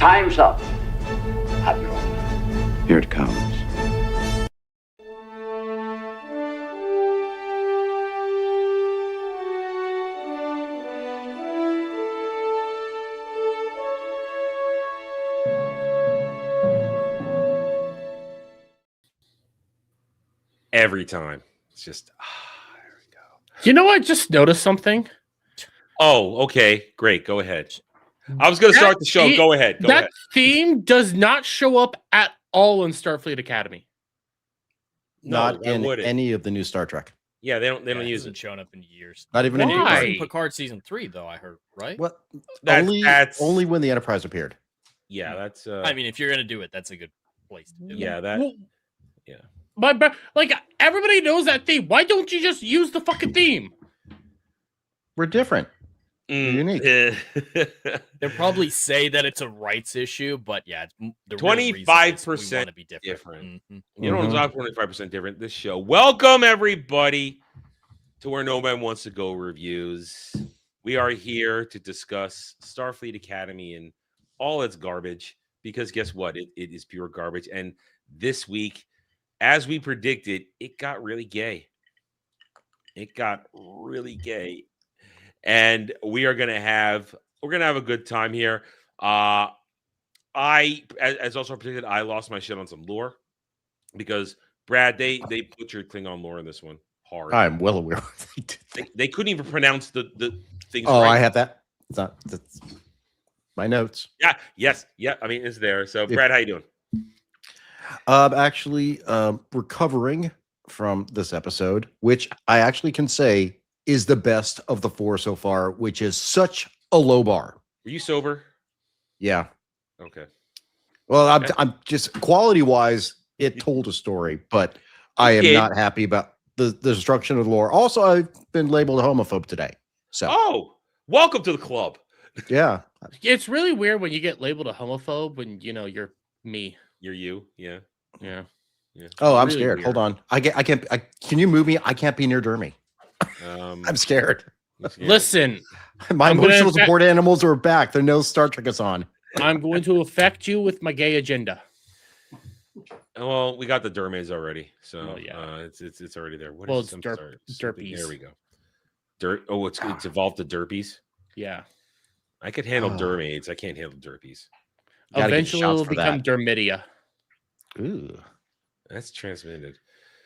Time's up, Admiral. Here it comes. Every time. It's just, there we go. You know, I just noticed something. Oh, okay. Great. Go ahead. I was going to start the show. Go ahead. Go ahead. That theme does not show up at all in Starfleet Academy. Not in any of the new Star Trek. Yeah, they don't use hasn't it. shown up in years. Not even in Why? Picard. Picard season 3, though, I heard, right? What? That's Only when the Enterprise appeared. Yeah, that's I mean, if you're gonna do it, that's a good place to do it. yeah, that Well, yeah. But like everybody knows that theme. Why don't you just use the fucking theme? We're different. Unique. They'll probably say that it's a rights issue, but yeah, the 25% to be different. Mm-hmm. You don't talk 25% different this show. Welcome everybody to Where No Man Wants to Go reviews. We are here to discuss Starfleet Academy and all its garbage, because guess what? It is pure garbage. And this week, as we predicted, it got really gay. It got really gay. And we're gonna have a good time here. As also predicted, I lost my shit on some lore because Brad, they butchered Klingon lore in this one hard. I'm well aware. They couldn't even pronounce the things. Oh, right. I have that. That's my notes. Yeah. Yes. Yeah. I mean, it's there. So, Brad, how you doing? Actually, recovering from this episode, which I actually can say is the best of the 4 so far, which is such a low bar. Are you sober? Yeah. Okay. Well, I'm just quality wise, it told a story, but I am not happy about the destruction of the lore. Also, I've been labeled a homophobe today. So, welcome to the club. Yeah, It's really weird when you get labeled a homophobe when you're me. You're you. Yeah. Yeah. Oh, I'm really scared. weird. Hold on. I can't. Can you move me? I can't be near Dermy. I'm scared. Listen, My I'm gonna emotional infect- support animals are back. Their no Star Trek is on. I'm going to affect you with my gay agenda. Well, we got the dermaids already, so Oh, yeah. it's already there. What Well, is it's some sort of something- derpies. There we go. It's evolved to derpies. Yeah. I could handle dermaids. I can't handle derpies. Gotta get Eventually, shots it'll for become that. dermidia. Ooh. That's transmitted.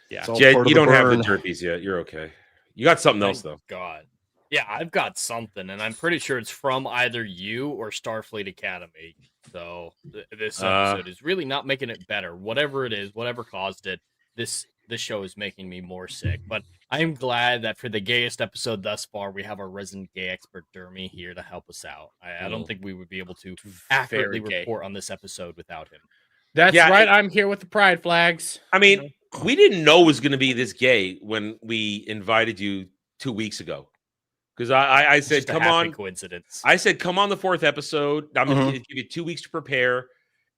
Yeah. It's all Jed, part of you the don't have the burn. derpies yet. You're okay. You got something else though. God. Yeah, I've got something, and I'm pretty sure it's from either you or Starfleet Academy. So this episode is really not making it better. Whatever it is, whatever caused it, this show is making me more sick. But I'm glad that for the gayest episode thus far, we have our resident gay expert Dermy here to help us out. I don't think we would be able to accurately gay. report on this episode without him. That's Yeah, right. I'm here with the pride flags. I mean, we didn't know it was going to be this gay when we invited you 2 weeks ago. Because I It's said, just a come happy on. coincidence. I said, come on the 4th episode. I'm going to give you 2 weeks to prepare.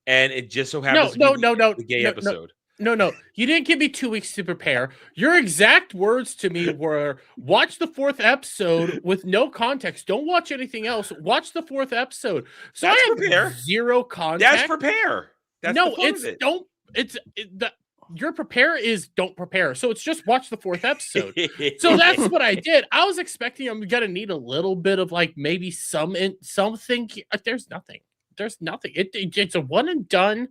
And it just so happens to be the gay episode. No. You didn't give me 2 weeks to prepare. Your exact words to me were, watch the 4th episode with no context. Don't watch anything else. Watch the 4th episode. So That's I have prepare. zero context. That's prepare. That's no, the fun it's of it. don't. Your prepare is don't prepare. So it's just watch the 4th episode. So that's what I did. I was expecting I'm gonna need a little bit of like maybe something. There's nothing. It's a one and done.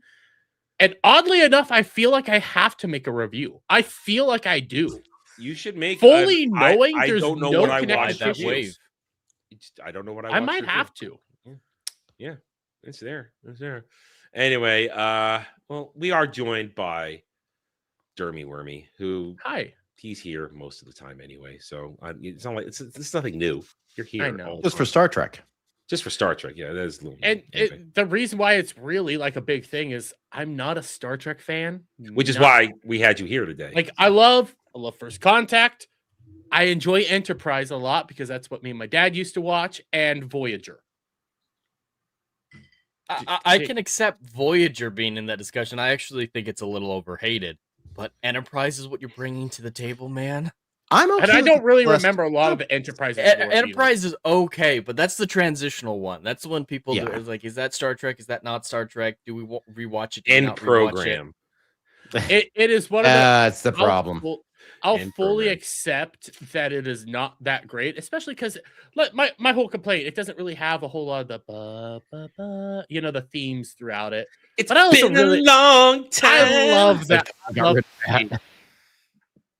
And oddly enough, I feel like I have to make a review. I feel like I do. You should make Fully knowing I there's don't know no what I connection watched to that you. wave. I don't know what I watched might it have do. to. Yeah, it's there. It's there. Anyway, well, we are joined by Dermy Wormy, who Hi. he's here most of the time anyway. So it's not like it's nothing new. You're here. I know. all the Just for time. Star Trek. Just for Star Trek. Yeah, that is a little. And okay. the reason why it's really like a big thing is I'm not a Star Trek fan. Which is Not- why we had you here today. like I love First Contact. I enjoy Enterprise a lot because that's what me and my dad used to watch, and Voyager. I can accept Voyager being in that discussion. I actually think it's a little overhated. But Enterprise is what you're bringing to the table, man. I'm okay. And I with don't really the last- remember a lot of the Enterprise. lore either. Enterprise is okay, but that's the transitional one. That's the one people do. Yeah. Is like, is that Star Trek? Is that not Star Trek? Do we rewatch it? Do we End not rewatch program. It is one of the. That's the problem. I'll End fully program. accept that it is not that great, especially because my whole complaint, it doesn't really have a whole lot of the the themes throughout it. It's But I also been really- a long time. I love that. I got rid of that.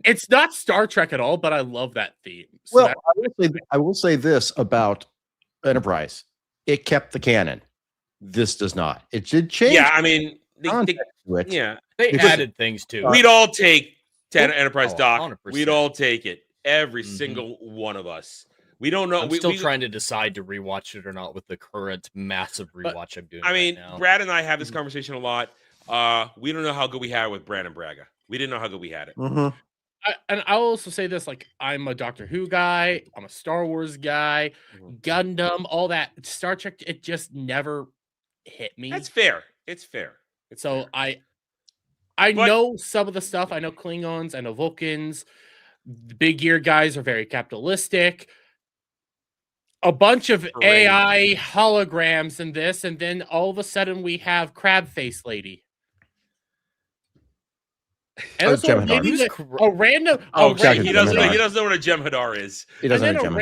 It's not Star Trek at all, but I love that theme. So Well, I will say this about Enterprise: it kept the canon. This does not. It did change. Yeah, I mean, context to it. yeah, They Because- added things too. we'd all take Enterprise Oh, Doc. 100%. We'd all take it. Every Mhm. single one of us. We don't know. I'm still trying to decide to rewatch it or not with the current massive But, rewatch I'm doing. I mean, right now. Brad and I have this conversation a lot. We don't know how good we had it with Brandon Braga. We didn't know how good we had it. Mhm. and I'll also say this: like, I'm a Doctor Who guy, I'm a Star Wars guy, Mhm. Gundam, all that. Star Trek, it just never hit me. That's fair. It's fair. It's So fair. I But- know some of the stuff. I know Klingons. I know Vulcans. The big gear guys are very capitalistic. A bunch of Parade. AI holograms in this, and then all of a sudden we have Crab Face Lady. And Oh, it's a Jem'Hadar. lady Who's that- cra- a random. Oh, a okay. Jem'Hadar. He random doesn't know what a Jem'Hadar is. He and doesn't then have a Jem'Hadar.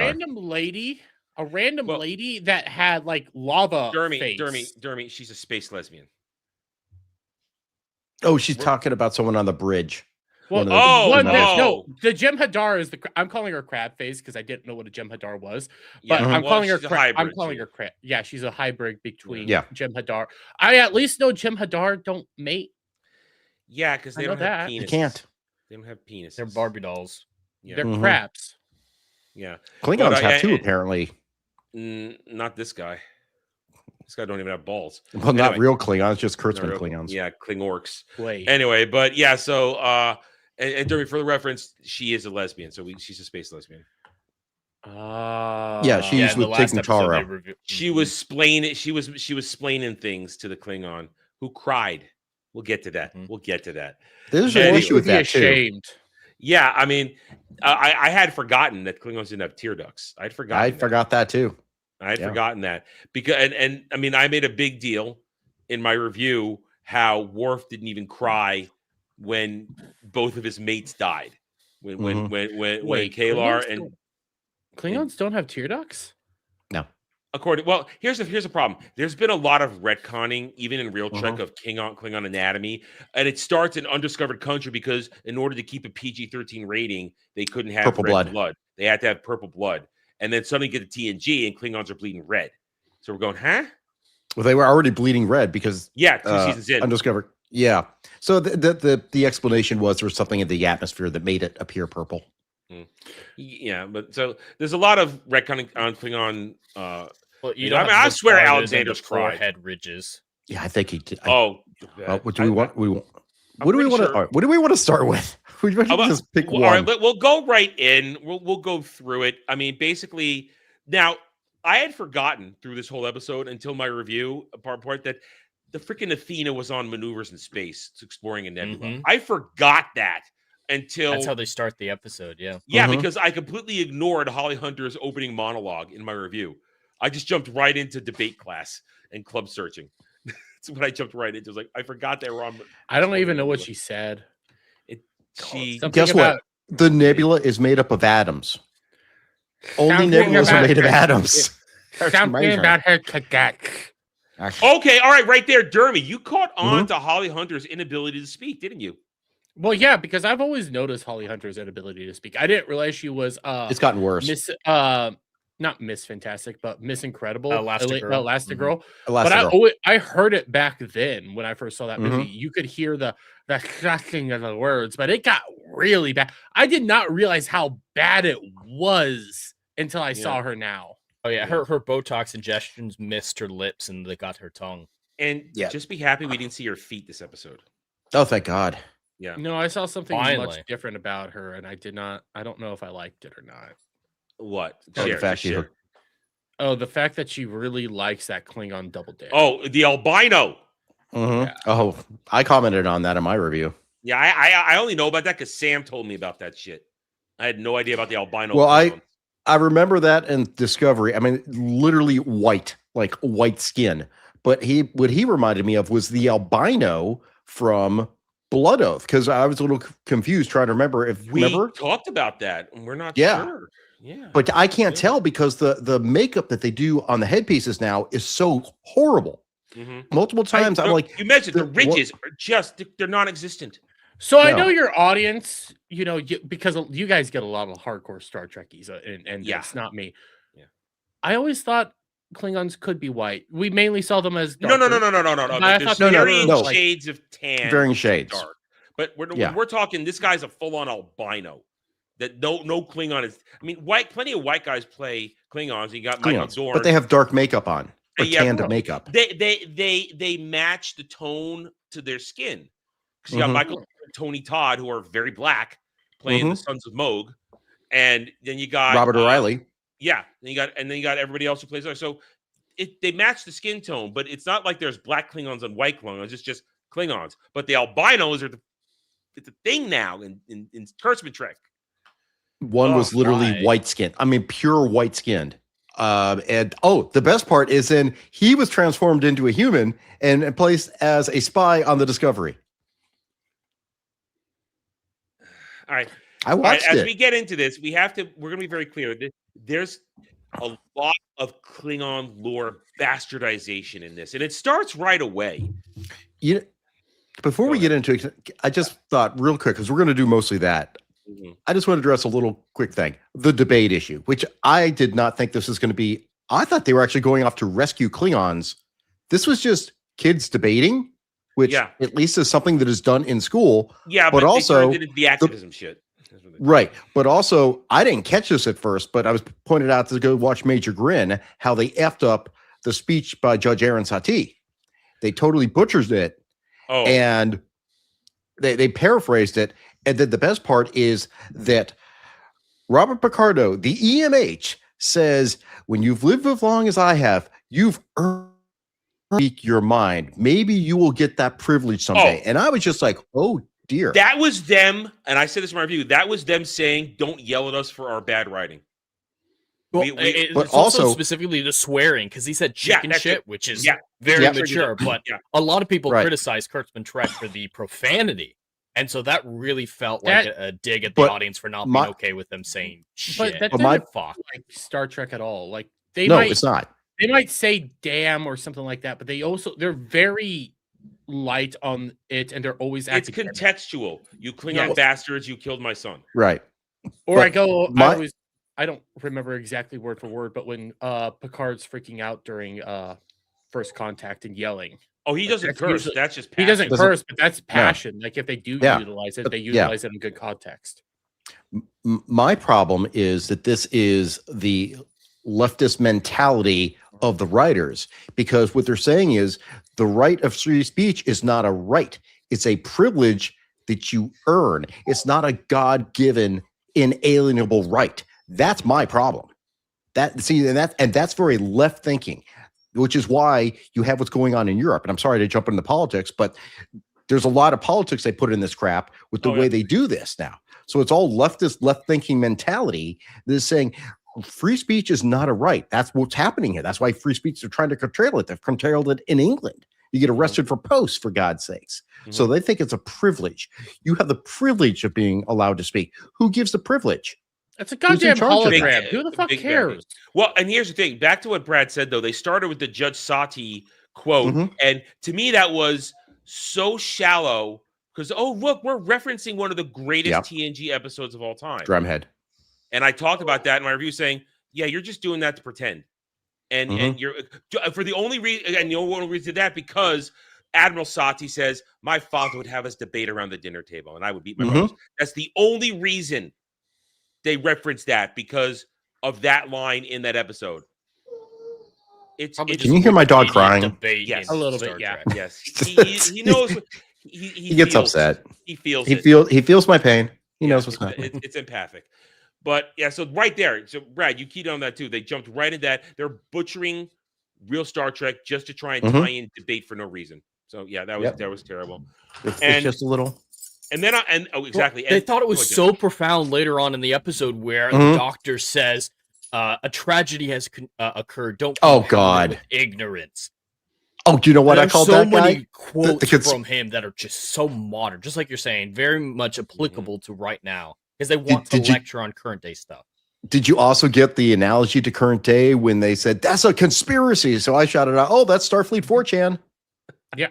random Well- lady that had like lava face. Dermy, she's a space lesbian. Oh, she's talking about someone on the bridge. Well, One of the- Oh, one, oh. no, the Jem'Hadar is the. I'm calling her Crab Face because I didn't know what a Jem'Hadar was, but Yeah, I'm well, calling her. she's a I'm hybrid, calling too. her Crab. Yeah, she's a hybrid between Yeah. Jem'Hadar. I at least know Jem'Hadar don't mate. Yeah, because I they know don't have that. penises. You can't. They don't have penises. They're Barbie dolls. Yeah. They're Mhm. crabs. Yeah. Klingons But, have two, I- apparently. Not this guy. This guy don't even have balls. Well, not Anyway. real Klingons, just Not Kurtzman real- Klingons. Yeah, Klingorks. Wait. Anyway, but yeah, so and Dermy, for the reference, she is a lesbian, so she's a space lesbian. Yeah, she's Yeah, in the with last Tig episode they Notaro. reviewed. She was splaining. She was splaining things to the Klingon who cried. We'll get to that. Mhm. We'll get to that. There's And an you issue with Be that, too. ashamed. Yeah, I mean, I had forgotten that Klingons didn't have tear ducts. I'd forgotten. I that. forgot that, too. I had Yeah. forgotten that because and I mean I made a big deal in my review how Worf didn't even cry when both of his mates died. When Wait, Kalar Klingons and don't- Klingons don't have tear ducts? here's the problem. There's been a lot of retconning, even in real Trek, Mhm. of Klingon anatomy, and it starts in Undiscovered Country because in order to keep a PG-13 rating, they couldn't have Purple red blood. They had to have purple blood, and then suddenly get the TNG and Klingons are bleeding red. So we're going, huh? Well, they were already bleeding red because Yeah, 2 seasons in. Undiscovered. Yeah. So the explanation was there was something in the atmosphere that made it appear purple. Yeah, but so there's a lot of retconning on Klingon. Well, You you know, don't I mean, have I much swear farther than Alexander's the cried. forehead ridges. Yeah, I think he did. What what do we want? What I'm do we pretty want to? sure- What do we want to start with? We should How about- just pick All one. right, we'll go right in. We'll go through it. I mean, basically, now I had forgotten through this whole episode until my review part that the freaking Athena was on maneuvers in space, exploring a nebula. Mhm. I forgot that until That's how they start the episode. Yeah. yeah, Mhm. because I completely ignored Holly Hunter's opening monologue in my review. I just jumped right into debate class and club searching. That's what I jumped right into. It was like I forgot they were on. I don't even know what she said. She Something Guess about- what? The nebula is made up of atoms. Only Something nebulas are about made of her- atoms. That's Something amazing. about her cadet. okay, all right, right there, Dermy. You caught on Mhm. to Holly Hunter's inability to speak, didn't you? Well, yeah, because I've always noticed Holly Hunter's inability to speak. I didn't realize she was It's gotten worse. Miss not Miss Fantastic, but Miss Incredible, Elastigirl. Elastigirl. Elastigirl. But I heard it back then when I first saw that Mhm. movie. You could hear the cracking of the words, but it got really bad. I did not realize how bad it was until I saw her now. Oh yeah, her Botox injections missed her lips and they got her tongue. And Yeah. just be happy we didn't see her feet this episode. Oh, thank God. Yeah. No, I saw something Finally. much different about her, and I don't know if I liked it or not. What? Oh, the Share, fact just she- share. Oh, the fact that she really likes that Klingon double dare. Oh, the albino. Mhm. Yeah. Oh, I commented on that in my review. Yeah, I only know about that because Sam told me about that shit. I had no idea about the albino. Well, Klingons. I remember that in Discovery. I mean, literally white, like white skin. But what he reminded me of was the albino from Blood Oath, because I was a little confused trying to remember if we remember. talked about that, and we're not Yeah. sure. Yeah, But I can't tell because the makeup that they do on the headpieces now is so horrible. Multiple times, I'm like, you mentioned the ridges are they're non-existent. So I know your audience, because you guys get a lot of hardcore Star Trekkies, and Yeah. it's not me. Yeah. I always thought Klingons could be white. We mainly saw them as No. darker. There's varying shades of tan, varying shades. dark. But when we're talking, this guy's a full-on albino. That no Klingon is. I mean, plenty of white guys play Klingons. You got Michael Dorn, but they have dark makeup on or tanned makeup. They match the tone to their skin. Because you got Michael and Tony Todd, who are very black, playing the Sons of Moog, and then you got Robert O'Reilly. Yeah, then you got everybody else who plays there. So they match the skin tone, but it's not like there's black Klingons and white Klingons. It's just Klingons. But the albinos are it's a thing now in Kurtzman Trek. One was literally white skinned. I mean, pure white skinned. And the best part is then he was transformed into a human and placed as a spy on the Discovery. All right. I watched it. As we get into this, we're going to be very clear. There's a lot of Klingon lore bastardization in this, and it starts right away. Before we get into it, I just thought real quick, because we're going to do mostly that. I just want to address a little quick thing. The debate issue, which I did not think this was going to be. I thought they were actually going off to rescue Klingons. This was just kids debating, which at least is something that is done in school. Yeah, but also the activism shit. Right. But also, I didn't catch this at first, but I was pointed out to go watch Major Grin, how they effed up the speech by Judge Aaron Satie. They totally butchered it. And they paraphrased it. And then the best part is that Robert Picardo, the EMH, says, when you've lived as long as I have, you've earned your mind. Maybe you will get that privilege someday. And I was just like, oh, dear. That was them. And I said this in my review. That was them saying, don't yell at us for our bad writing. Well, it's also specifically the swearing, because he said chicken shit, which is very mature. But a lot of people criticize Kurtzman Trek for the profanity. And so that really felt like a dig at the audience for not being okay with them saying shit. But that doesn't fuck like Star Trek at all. Like it's not. They might say damn or something like that, but they're very light on it, and they're always it's contextual. You Klingon bastards, you killed my son. Right. Or I don't remember exactly word for word, but when Picard's freaking out during First Contact and yelling. Oh, he doesn't curse. That's just passion. He doesn't curse, but that's passion. Like if they do utilize it, they utilize it in good context. My problem is that this is the leftist mentality of the writers, because what they're saying is the right of free speech is not a right. It's a privilege that you earn. It's not a God-given inalienable right. That's my problem. That's very left thinking, which is why you have what's going on in Europe. And I'm sorry to jump into politics, but there's a lot of politics they put in this crap with the way they do this now. So it's all leftist, left-thinking mentality that is saying free speech is not a right. That's what's happening here. That's why free speech are trying to curtail it. They've curtailed it in England. You get arrested for posts, for God's sakes. So they think it's a privilege. You have the privilege of being allowed to speak. Who gives the privilege? It's a goddamn hologram. Who the fuck cares? Well, and here's the thing. Back to what Brad said, though. They started with the Judge Satie quote. And to me, that was so shallow because, look, we're referencing one of the greatest TNG episodes of all time. Drumhead. And I talked about that in my review saying, yeah, you're just doing that to pretend. And you're for the only reason, and the only reason did that because Admiral Satie says, my father would have us debate around the dinner table and I would beat my brothers. That's the only reason they reference that, because of that line in that episode. Can you hear my dog crying? Yes, a little bit. Yeah. Yes, he knows. He gets upset. He feels. He feels my pain. He knows what's happening. It's empathic. But yeah, so right there. So Brad, you keyed on that too. They jumped right in that. They're butchering real Star Trek just to try and tie in debate for no reason. So yeah, that was terrible. It's just a little. And then exactly. They And thought it was go ahead, so profound later on in the episode where the Mhm. doctor says a tragedy has occurred. Don't Oh, confound it God. with ignorance. Oh, do you know what I There's called so that guy? many quotes cons- from him that are just so modern, just like you're saying, very much applicable to right now because they want to did you- lecture on current day stuff. Did you also get the analogy to current day when they said that's a conspiracy? So I shouted out, "Oh, that's Starfleet 4chan." Yeah,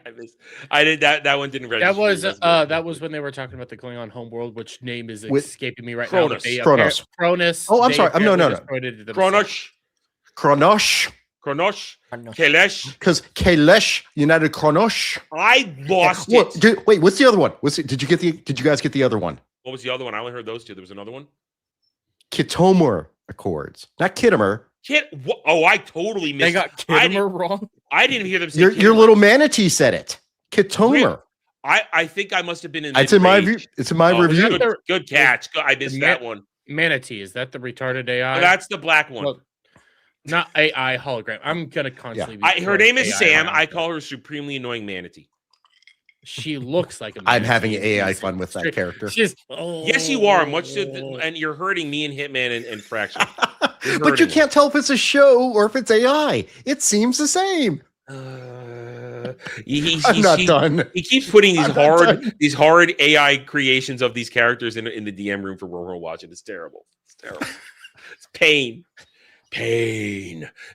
I did that. That one didn't register. that was when they were talking about the Klingon homeworld, which name is With escaping me right Kronos. now. Kronos. Kronos. Oh, I'm they sorry. No. apparently destroyed it themselves. Kronosh, Kronosh, Kalesh. because Kalesh United Kronosh. I lost What? it. Wait, what's the other one? Did you guys get the other one? What was the other one? I only heard those two. There was another one. Kittomer Accords, not Kittimer. Oh, I totally missed. They got Kittimer wrong. I didn't hear them say Your Kittimer. little manatee said it. Kittomer. I think I must have been in. It's in my mid-range. view. It's in my Oh, review. Good catch. I missed that one. Manatee, is that the retarded AI? That's the black one. Well, not AI hologram. I'm gonna constantly. Be Her throwing name is AI Sam. around. I call her supremely annoying manatee. She looks like a. I'm manatee. having AI fun with that character. She's, Yes, you are. And you're hurting me and Hitman and Fraction. You're But you hurting can't tell if it's a show or if it's AI. It seems the same. I'm not done. He keeps putting I'm not done. these hard AI creations of these characters in the DM room for World Watch, and it's terrible. It's terrible. It's pain.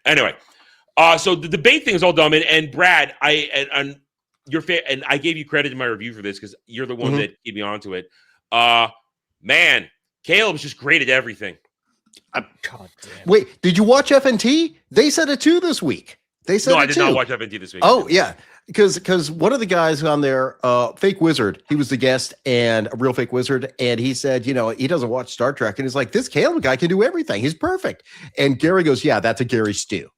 Anyway, so the debate thing is all dumb, and Brad, and I gave you credit in my review for this because you're the one that gave me onto it. Man, Caleb's just great at everything. God damn. Wait, did you watch FNT? They said it too this week. They said No, it I did too. not watch FNT this week. Oh yeah, because one of the guys on there, fake wizard, he was the guest and a real fake wizard, and he said, he doesn't watch Star Trek, and he's like, this Caleb guy can do everything. He's perfect. And Gary goes, yeah, that's a Gary Stew.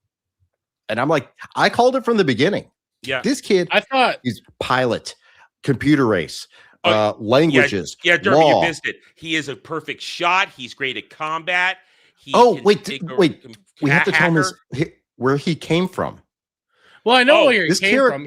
And I'm like, I called it from the beginning. Yeah, This kid, I thought he's pilot, computer race, languages. Yeah, Derby, law. you missed it. He is a perfect shot. He's great at combat. He Wait, can we have to tell him hacker. where he came from. Well, I know Oh, where he this came character- from.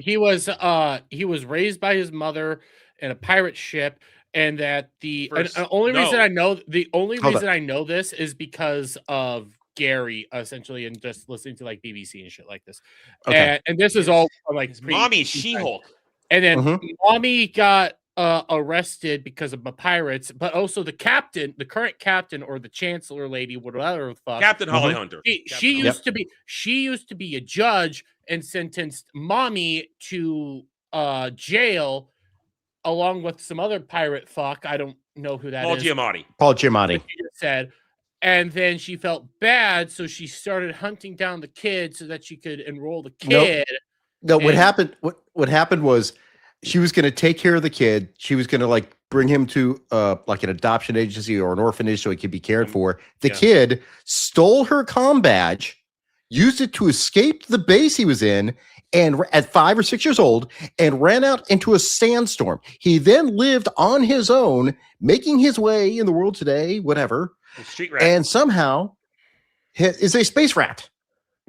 He was raised by his mother in a pirate ship, and that the only reason I know this is because of Gary, essentially, and just listening to like BBC and shit like this. Okay. And this is all from, like His mommy is She-Hulk. And then Mhm. mommy got arrested because of the pirates, but also the current captain, or the chancellor lady, whatever the fuck. Captain Holly Hunter. She used to be a judge and sentenced mommy to jail along with some other pirate fuck. I don't know who that Paul is. Giamatti. Paul Giamatti. She just said. And then she felt bad, so she started hunting down the kid so that she could enroll the kid. No, what And- happened? What happened was she was going to take care of the kid. She was going to like bring him to like an adoption agency or an orphanage so he could be cared for. The kid stole her comm badge, used it to escape the base he was in, and at 5 or 6 years old, and ran out into a sandstorm. He then lived on his own, making his way in the world today, whatever, Street rat. and somehow is a space rat.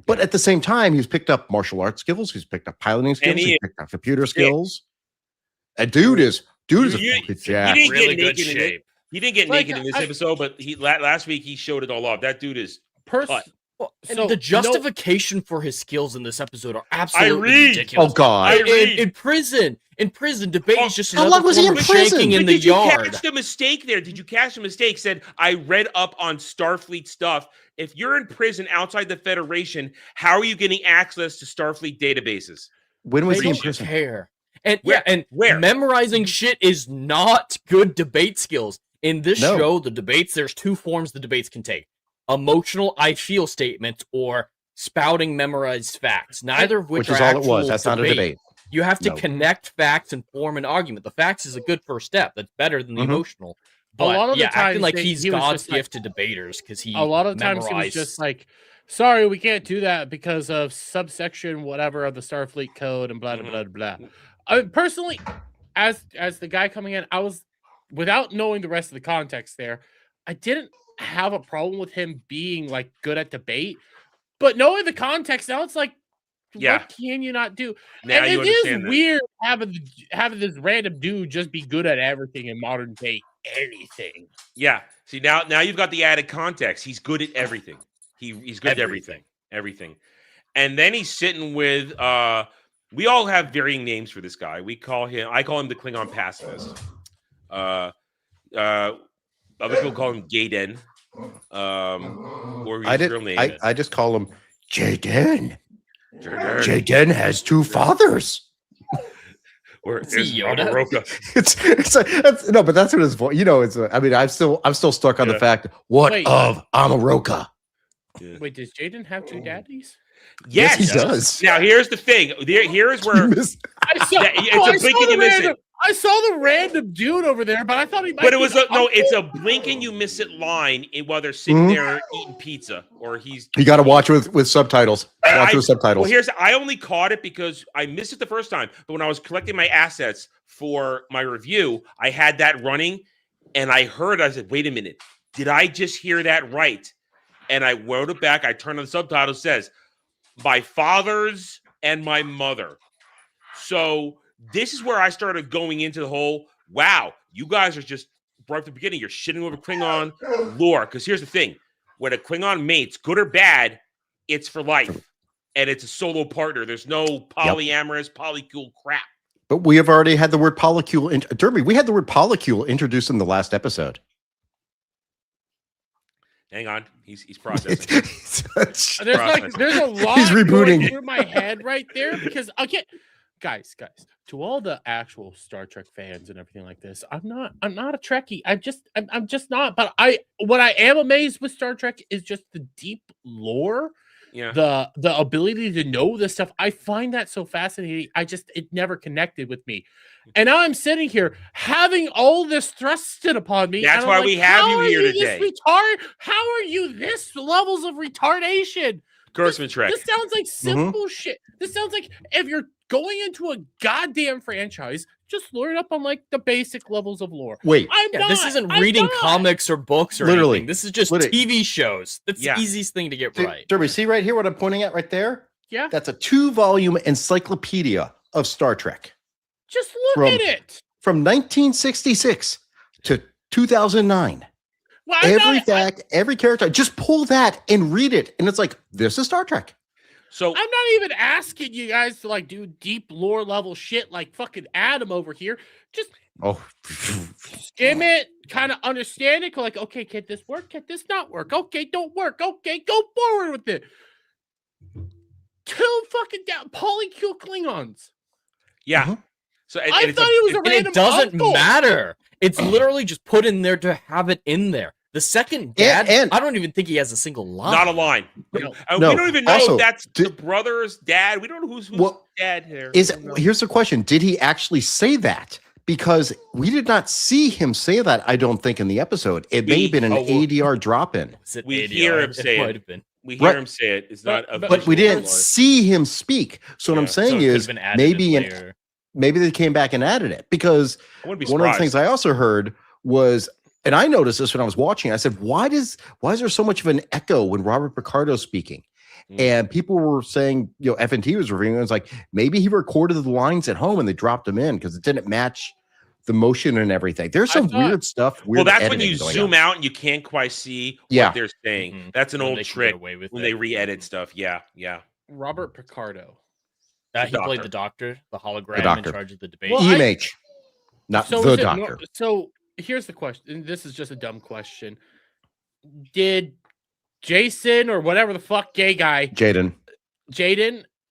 But at the same time, he's picked up martial arts skills. He's picked up piloting skills. He's picked up computer skills. A dude is a fucking jack. He didn't Really get good naked in it. shape. He didn't get Like, naked in this episode, but last week he showed it all off. That dude is cut. Well, and So, the no- justification for his skills in this episode are absolutely read. ridiculous. Oh God! In prison, debate is just How another long was he form in of prison? shaking in But the did you yard. catch the mistake there? Did you catch the mistake? Said, I read up on Starfleet stuff. If you're in prison outside the Federation, how are you getting access to Starfleet databases? When was They he in don't prison? care. And Where? Where? memorizing shit is not good debate skills. In this No. show, the debates, there's two forms the debates can take. Emotional I feel statements or spouting memorized facts. Neither of which Which is are all it was. actual That's not a debate. You have to No. connect facts and form an argument. The facts is a good first step. That's better than the Mhm. emotional. A But lot of the acting times like he he's was God's just like- gift to debaters because he A lot of times he was memorized- just like, sorry, we can't do that because of subsection whatever of the Starfleet code and blah blah blah blah. I personally, as the guy coming in, I was, without knowing the rest of the context there, I didn't have a problem with him being like good at debate, but knowing the context now, it's like Yeah. what can you not do? Now And you it is understand that. weird having this random dude just be good at everything in modern day anything. Yeah. See, now you've got the added context. He's good at everything. He's good at everything. Everything. And then he's sitting with we all have varying names for this guy. I call him the Klingon pacifist. Other people call him Gaden. Or his real name is. I just call him Jaden. Jaden has two fathers. Or Is he Yoda? Amaroka. No, but that's what his voice. I mean, I'm still stuck on the fact. What Wait. of Amaroka? Yeah. Wait, does Jaden have two daddies? Yes, he does. Now here's the thing. Here's where I saw, it's a blink and you miss it. I saw the random dude over there, but I thought he might. But it was it's a blink and you miss it line while they're sitting there eating pizza, or You got to watch with subtitles. With subtitles. Well, I only caught it because I missed it the first time. But when I was collecting my assets for my review, I had that running, and I said, "Wait a minute, did I just hear that right?" And I wrote it back. I turned on the subtitle. It says, "My fathers and my mother." So this is where I started going into the whole, wow, you guys are just, right at the beginning, you're shitting over Klingon lore. Because here's the thing. When a Klingon mates, good or bad, it's for life. And it's a solo partner. There's no polyamorous, polycule crap. But we have already had the word polycule. Derby, we had the word polycule introduced in the last episode. Hang on. He's processing. There's a lot He's rebooting going through my head right there because guys, to all the actual Star Trek fans and everything like this, I'm not a Trekkie. I'm just not. But what I am amazed with Star Trek is just the deep lore. Yeah. The ability to know this stuff. I find that so fascinating. It never connected with me. And now I'm sitting here having all this thrusted upon me. That's why we have you here today. How are you this levels of retardation? Grossman Trek. This sounds like simple shit. This sounds like if you're going into a goddamn franchise, just learn up on like the basic levels of lore. Wait, this isn't reading comics or books or Literally. anything. This is just TV shows. That's the easiest thing to get right. Derby, see right here what I'm pointing at right there? Yeah. That's a 2-volume encyclopedia of Star Trek. Just look at it. From 1966 to 2009. Well, every character, just pull that and read it. And it's like, this is Star Trek. So I'm not even asking you guys to like do deep lore level shit like fucking Adam over here. Just skim it, kind of understand it. Like, okay, can this work? Can this not work? Okay, don't work. Okay, go forward with it. Kill fucking down polycule Klingons. Yeah. So I thought it was a random. It doesn't matter. It's literally just put in there to have it in there. The second dad, and I don't even think he has a single line. Not a line. No. We don't even know Also, if that's the brother's dad. We don't know who's dad here. Here's the question. Did he actually say that? Because we did not see him say that, I don't think, in the episode. It may have been an ADR drop-in. We hear him say it. We hear him say it. It's not a but we didn't see him speak. So what I'm saying is maybe they came back and added it. Because one of the things I also heard was, and I noticed this when I was watching, I said, why is there so much of an echo when Robert Picardo's speaking? And people were saying, FNT was reviewing it. It's like, maybe he recorded the lines at home and they dropped them in because it didn't match the motion and everything. There's some weird stuff. That's when you zoom out and you can't quite see what they're saying. That's an old trick when they re-edit stuff. Yeah. Robert Picardo. He played the doctor, the hologram in charge of the debate. Well, EMH, not the doctor. So here's the question. This is just a dumb question. Did Jason or whatever the fuck gay guy, Jaden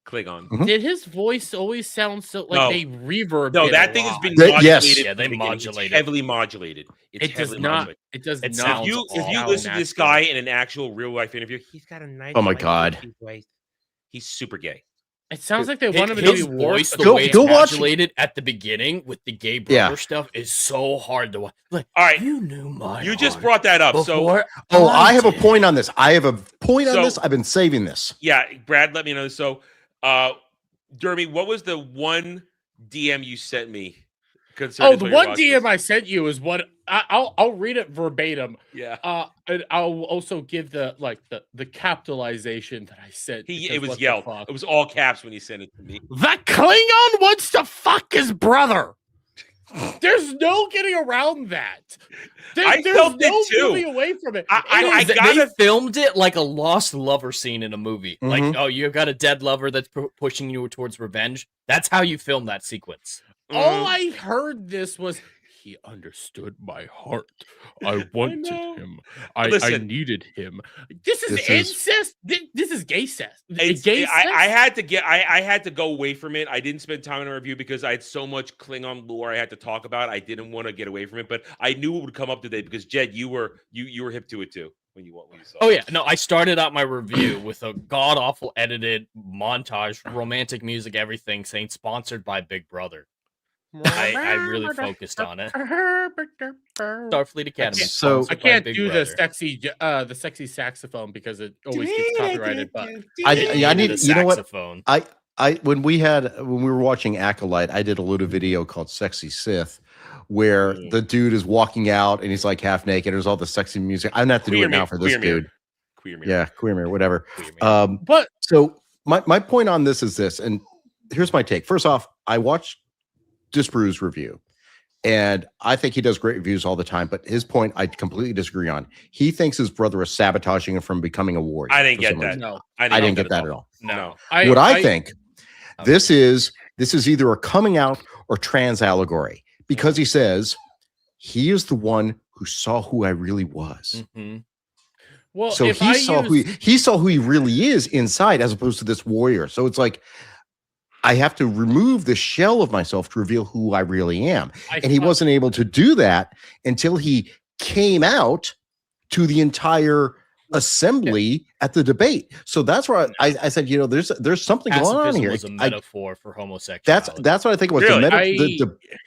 Klingon, did his voice always sound so like they reverb? No, that thing has been modulated. Yeah, they modulate it. Heavily modulated. It does not. It does not. If you listen to this guy in an actual real life interview, he's got a nice. Oh my god, he's super gay. It sounds like they want him to be voice. The way it's modulated at the beginning with the gay brother stuff is so hard to watch. Like, all right, you just brought that up. I have a point on this. I've been saving this. Yeah, Brad, let me know. So, Dermy, what was the one DM you sent me concerning the what one you're watching. DM I sent you is what I'll read it verbatim. Yeah. And I'll also give the capitalization that I sent. It was yelled. It was all caps when he sent it to me. The Klingon wants to fuck his brother. There's no getting around that. I There's felt no it too. moving away from it. They filmed it like a lost lover scene in a movie. Mhm. Like, oh, you've got a dead lover that's pushing you towards revenge. That's how you film that sequence. All I heard this was he understood my heart. I wanted him. I needed him. This is incest. This is gay cest. I had to go away from it. I didn't spend time in a review because I had so much Klingon lore I had to talk about. I didn't want to get away from it, but I knew it would come up today because Jed, you were hip to it too when you saw. Oh yeah, no, I started out my review with a god awful edited montage, romantic music, everything saying sponsored by Big Brother. I really focused on it. Starfleet Academy. So I can't do the sexy saxophone because it always gets copyrighted. But I need, you know what? Saxophone. When we were watching Acolyte, I did a little video called Sexy Sith, where the dude is walking out and he's like half naked. There's all the sexy music. I'm gonna have to do it now for this dude. Queer mirror. Yeah, queer mirror, whatever. Queer mirror. But so my point on this is this, and here's my take. First off, I watched Disbrew's review, and I think he does great reviews all the time. But his point, I completely disagree on. He thinks his brother is sabotaging him from becoming a warrior. I didn't get that. reason. no, I didn't get that at all. No. I think this is either a coming out or trans allegory, because he says he is the one who saw who I really was. Mm-hmm. Well, So if he saw who he really is inside, as opposed to this warrior. So it's like I have to remove the shell of myself to reveal who I really am. And he wasn't able to do that until he came out to the entire assembly at the debate. So that's where I said, there's something going on here. Was a metaphor for homosexuality. That's what I think it was. Really?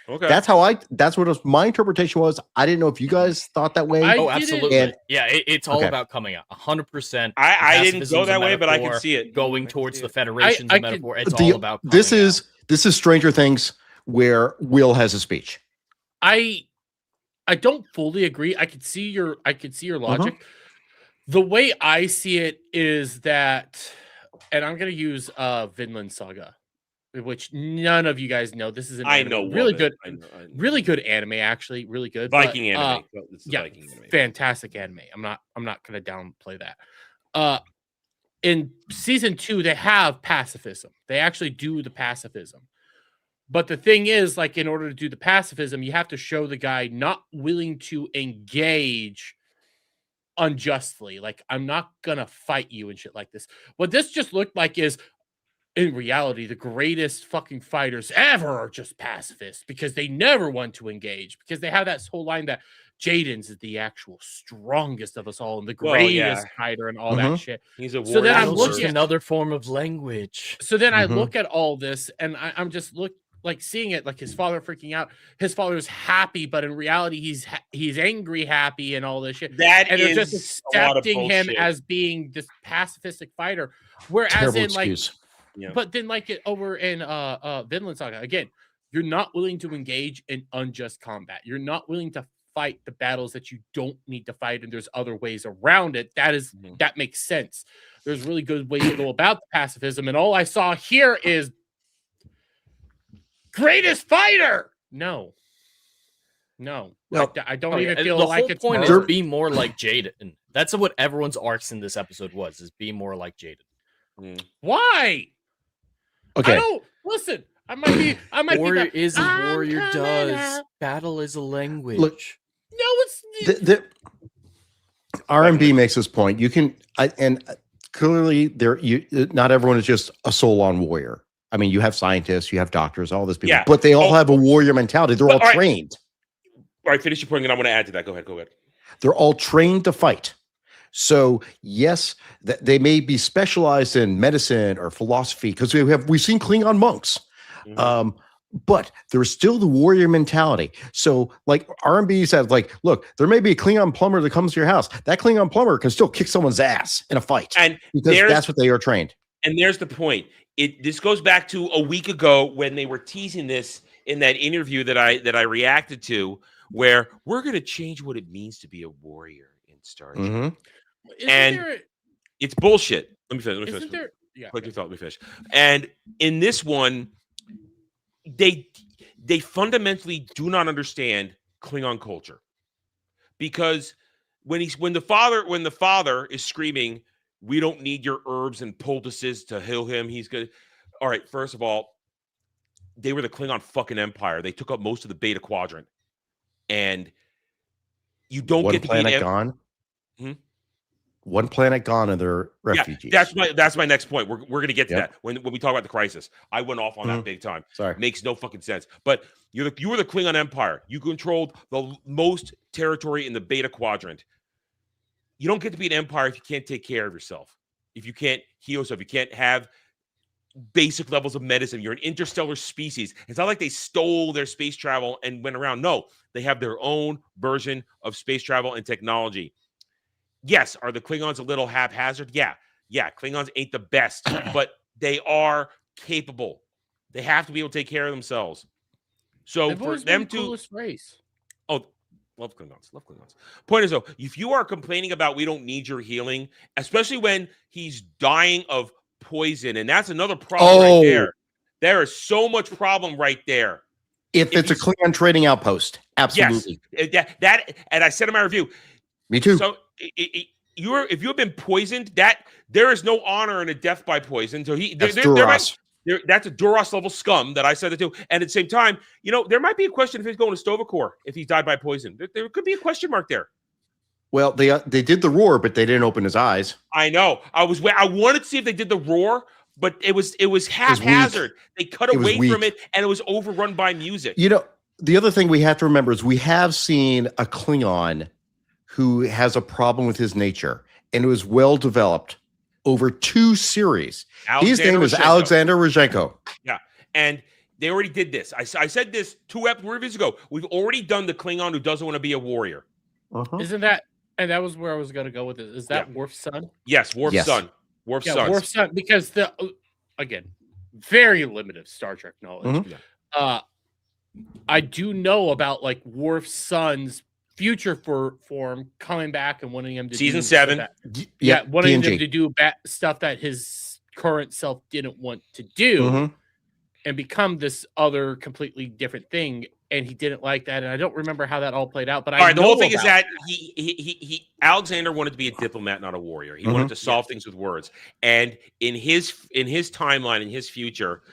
Okay. That's what my interpretation was. I didn't know if you guys thought that way. Oh, absolutely. And, it's all about coming out. 100%. I didn't go that way, but I can see it. Going towards the Federation's a metaphor. It's all about this is Stranger Things, where Will has a speech. I don't fully agree. I could see your logic. The way I see it is that, and I'm going to use Vinland Saga, which none of you guys know. This is really good anime, actually, really good Viking anime. Viking anime. Fantastic anime. I'm not going to downplay that. In season 2, they have pacifism. They actually do the pacifism. But the thing is, like, in order to do the pacifism, you have to show the guy not willing to engage unjustly. Like, I'm not gonna fight you and shit like this. What this just looked like is, in reality, the greatest fucking fighters ever are just pacifists because they never want to engage, because they have that whole line that Jaden's is the actual strongest of us all and the greatest fighter and all that shit. He's a warrior. So then I'm looking at another form of language. So then I look at all this and I'm just seeing it, like his father freaking out. His father is happy, but in reality, he's angry, happy, and all this shit. And they're just accepting him as being this pacifistic fighter. Whereas Terrible in excuse. but then like it over in Vinland Saga, again, you're not willing to engage in unjust combat. You're not willing to fight the battles that you don't need to fight, and there's other ways around it. That makes sense. There's really good ways to go about the pacifism, and all I saw here is greatest fighter. No. I don't even feel like it's point is be more like Jaden. That's what everyone's arcs in this episode was, is be more like Jaden. Why? Okay. I don't listen. I might warrior be is as warrior does. Battle is a language. Look, no, it's the R&B makes this point. You can and clearly not everyone is just a soul-on warrior. I mean, you have scientists, you have doctors, all this people, but they all have a warrior mentality. They're all trained. All right, finish your point, and I want to add to that. Go ahead. They're all trained to fight. So yes, they may be specialized in medicine or philosophy, because we've seen Klingon monks, but there's still the warrior mentality. So like R&B says, like, look, there may be a Klingon plumber that comes to your house. That Klingon plumber can still kick someone's ass in a fight, and because that's what they are trained. And there's the point. This goes back to a week ago when they were teasing this in that interview that I reacted to, where we're going to change what it means to be a warrior in Star Trek. Mhm. And it's bullshit. Let me finish. Isn't there? Yeah. Let me finish. And in this one, they fundamentally do not understand Klingon culture, because when the father is screaming, "We don't need your herbs and poultices to heal him," he's good. All right, first of all, they were the Klingon fucking empire. They took up most of the Beta Quadrant, and you don't One get to planet be gone. Hmm? One planet gone, and they're refugees. Yeah, that's my next point. We're going to get to Yep. that when we talk about the crisis. I went off on that big time. Sorry. Makes no fucking sense. But you were the Klingon Empire. You controlled the most territory in the Beta Quadrant. You don't get to be an empire if you can't take care of yourself. If you can't heal yourself, you can't have basic levels of medicine. You're an interstellar species. It's not like they stole their space travel and went around. No, they have their own version of space travel and technology. Yes, are the Klingons a little haphazard? Yeah. Klingons ain't the best, but they are capable. They have to be able to take care of themselves. So They've for always been them the to coolest race. love Klingons. Point is though, if you are complaining about we don't need your healing, especially when he's dying of poison, and that's another problem right there. There is so much problem right there. If it's a Klingon trading outpost, absolutely. Yes, that, and I said in my review. Me too. So if you have been poisoned, that there is no honor in a death by poison. So that's Duras. That's a Duras level scum that I said it to. And at the same time, there might be a question if he's going to Stovacor if he's died by poison. There could be a question mark there. Well, they did the roar, but they didn't open his eyes. I know. I wanted to see if they did the roar, but it was haphazard. They cut away from it, and it was overrun by music. The other thing we have to remember is we have seen a Klingon who has a problem with his nature, and it was well developed over 2 series. His name is Alexander Rozhenko. Yeah, and they already did this. I said this 2 reviews ago. We've already done the Klingon who doesn't want to be a warrior. Isn't that? And that was where I was going to go with it. Is that Worf's son? Yes, Worf's son. Worf's son. Because again, very limited Star Trek knowledge. I do know about like Worf's son's future form coming back and wanting him to season 7. Wanting him to do stuff that his current self didn't want to do, and become this other completely different thing. And he didn't like that, and I don't remember how that all played out. But the whole thing is that he Alexander wanted to be a diplomat, not a warrior. He wanted to solve things with words. And in his timeline, in his future,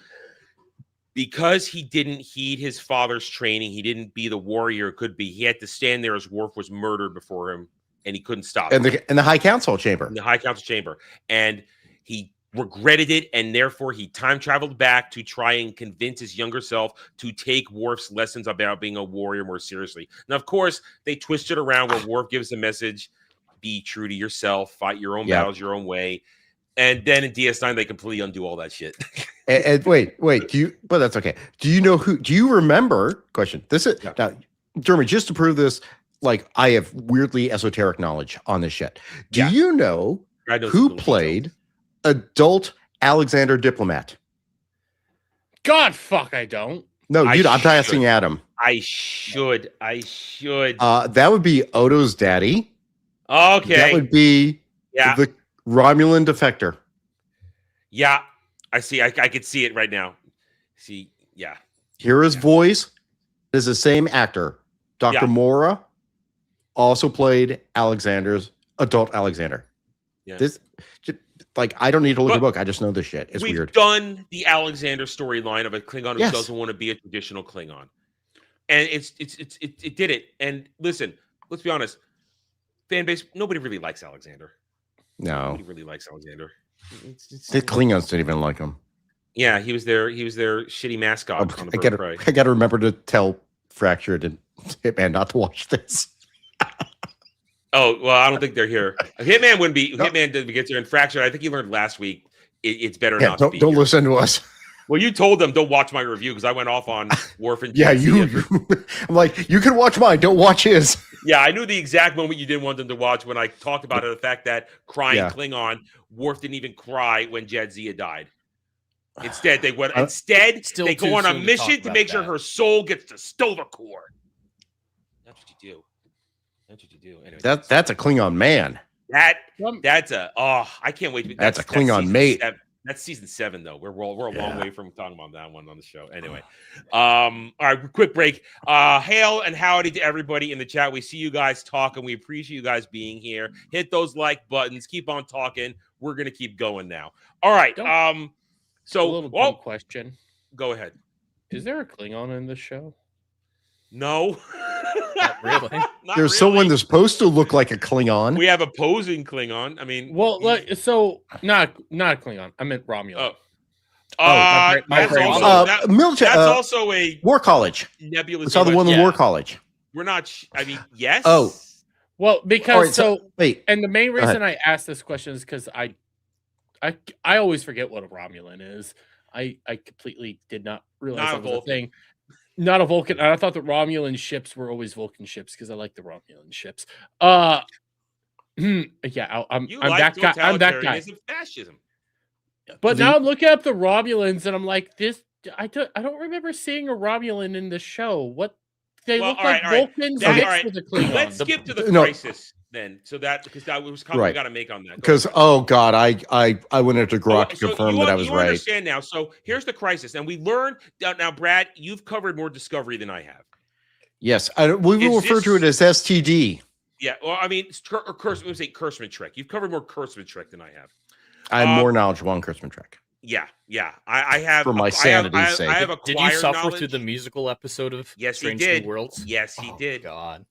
because he didn't heed his father's training, he didn't be the warrior could be. He had to stand there as Worf was murdered before him, and he couldn't stop. In the High Council chamber. In the High Council chamber, and he regretted it, and therefore he time traveled back to try and convince his younger self to take Worf's lessons about being a warrior more seriously. Now, of course, they twist it around where Worf gives the message: be true to yourself, fight your own battles your own way. And then in DS9, they completely undo all that shit. and wait, but that's okay. Do you remember? Question. This is now, Jeremy, just to prove this, like I have weirdly esoteric knowledge on this shit. Do you know who played adult Alexander Diplomat? God, fuck, I don't. No, I'm asking Adam. I should. That would be Odo's daddy. Okay. That would be the Romulan defector. Yeah, I see. I could see it right now. See, yeah. Hear his voice. Is the same actor. Dr. Mora also played adult Alexander. Yeah. This, like, I don't need to look at the book. I just know this shit. It's weird. We've done the Alexander storyline of a Klingon who doesn't want to be a traditional Klingon, and it did it. And listen, let's be honest, fan base, nobody really likes Alexander. No, nobody really likes Alexander. The Klingons didn't even like him. Yeah, he was their shitty mascot. On the I got to remember to tell Fractured and Hitman not to watch this. Oh, well, I don't think they're here. Hitman wouldn't be. No. Hitman gets here and Fractured. I think he learned last week. It's better not to be. Don't here. Listen to us. Well, you told them don't watch my review because I went off on Worf and I'm like, you can watch mine. Don't watch his. Yeah, I knew the exact moment you didn't want them to watch when I talked about the fact that crying Klingon, Worf didn't even cry when Jadzia died. Instead, they went. I- Still They too go on a soon to mission talk to about make sure that. her soul gets to Stovacor. That's what you do. That's what you do. Anyway, That's a Klingon man. that's a I can't wait. That's a Klingon season mate. 7. That's season 7 though. We're a long way from talking about that one on the show. Anyway, all right, quick break. Hail and howdy to everybody in the chat. We see you guys talking. We appreciate you guys being here. Hit those like buttons. Keep on talking. We're gonna keep going now. All right. A So little dumb question. go ahead. Is there a Klingon in this show? No, Not really. Not There's really. someone that's supposed to look like a Klingon. We have opposing Klingon. I mean, Well, so not a Klingon. I meant Romulan. Oh, my that's brain- also military. that's also a War College. nebulous. We saw the event. one in Yeah. War College. We're not. I mean, yes. Oh. Well, because All right, so wait. and the main ahead. reason I asked this question is because I always forget what a Romulan is. I completely did not realize Not a that was a Vulcan. thing. Not a Vulcan. I thought that Romulan ships were always Vulcan ships because I like the Romulan ships. Yeah, I'm You that like guy. I'm that guy. totalitarianism, fascism. But The- now I'm looking up the Romulans and I'm like, this. I don't remember seeing a Romulan in the show. What they Well, look all like right, all right. Vulcans Now, mixed all right. with a Klingon. Let's skip to the No. crisis then. So because that was comment we Right. got to make on that. Go Because ahead. oh god, I went into Grok to So confirm you that I was you right. understand now. So here's the crisis, and we learned now, Brad. You've covered more Discovery than I have. Yes, we will Is refer to it this- as STD. Yeah. Well, I mean, it's Kurtzman trick. You've covered more Kurtzman trick than I have. I'm Um, more knowledgeable on Christmas Trek. Yeah. I have For my sanity's sake. I have Did acquired you suffer knowledge. through the musical episode of Yes, he Strange did. New Worlds? Yes, he Oh, did. God.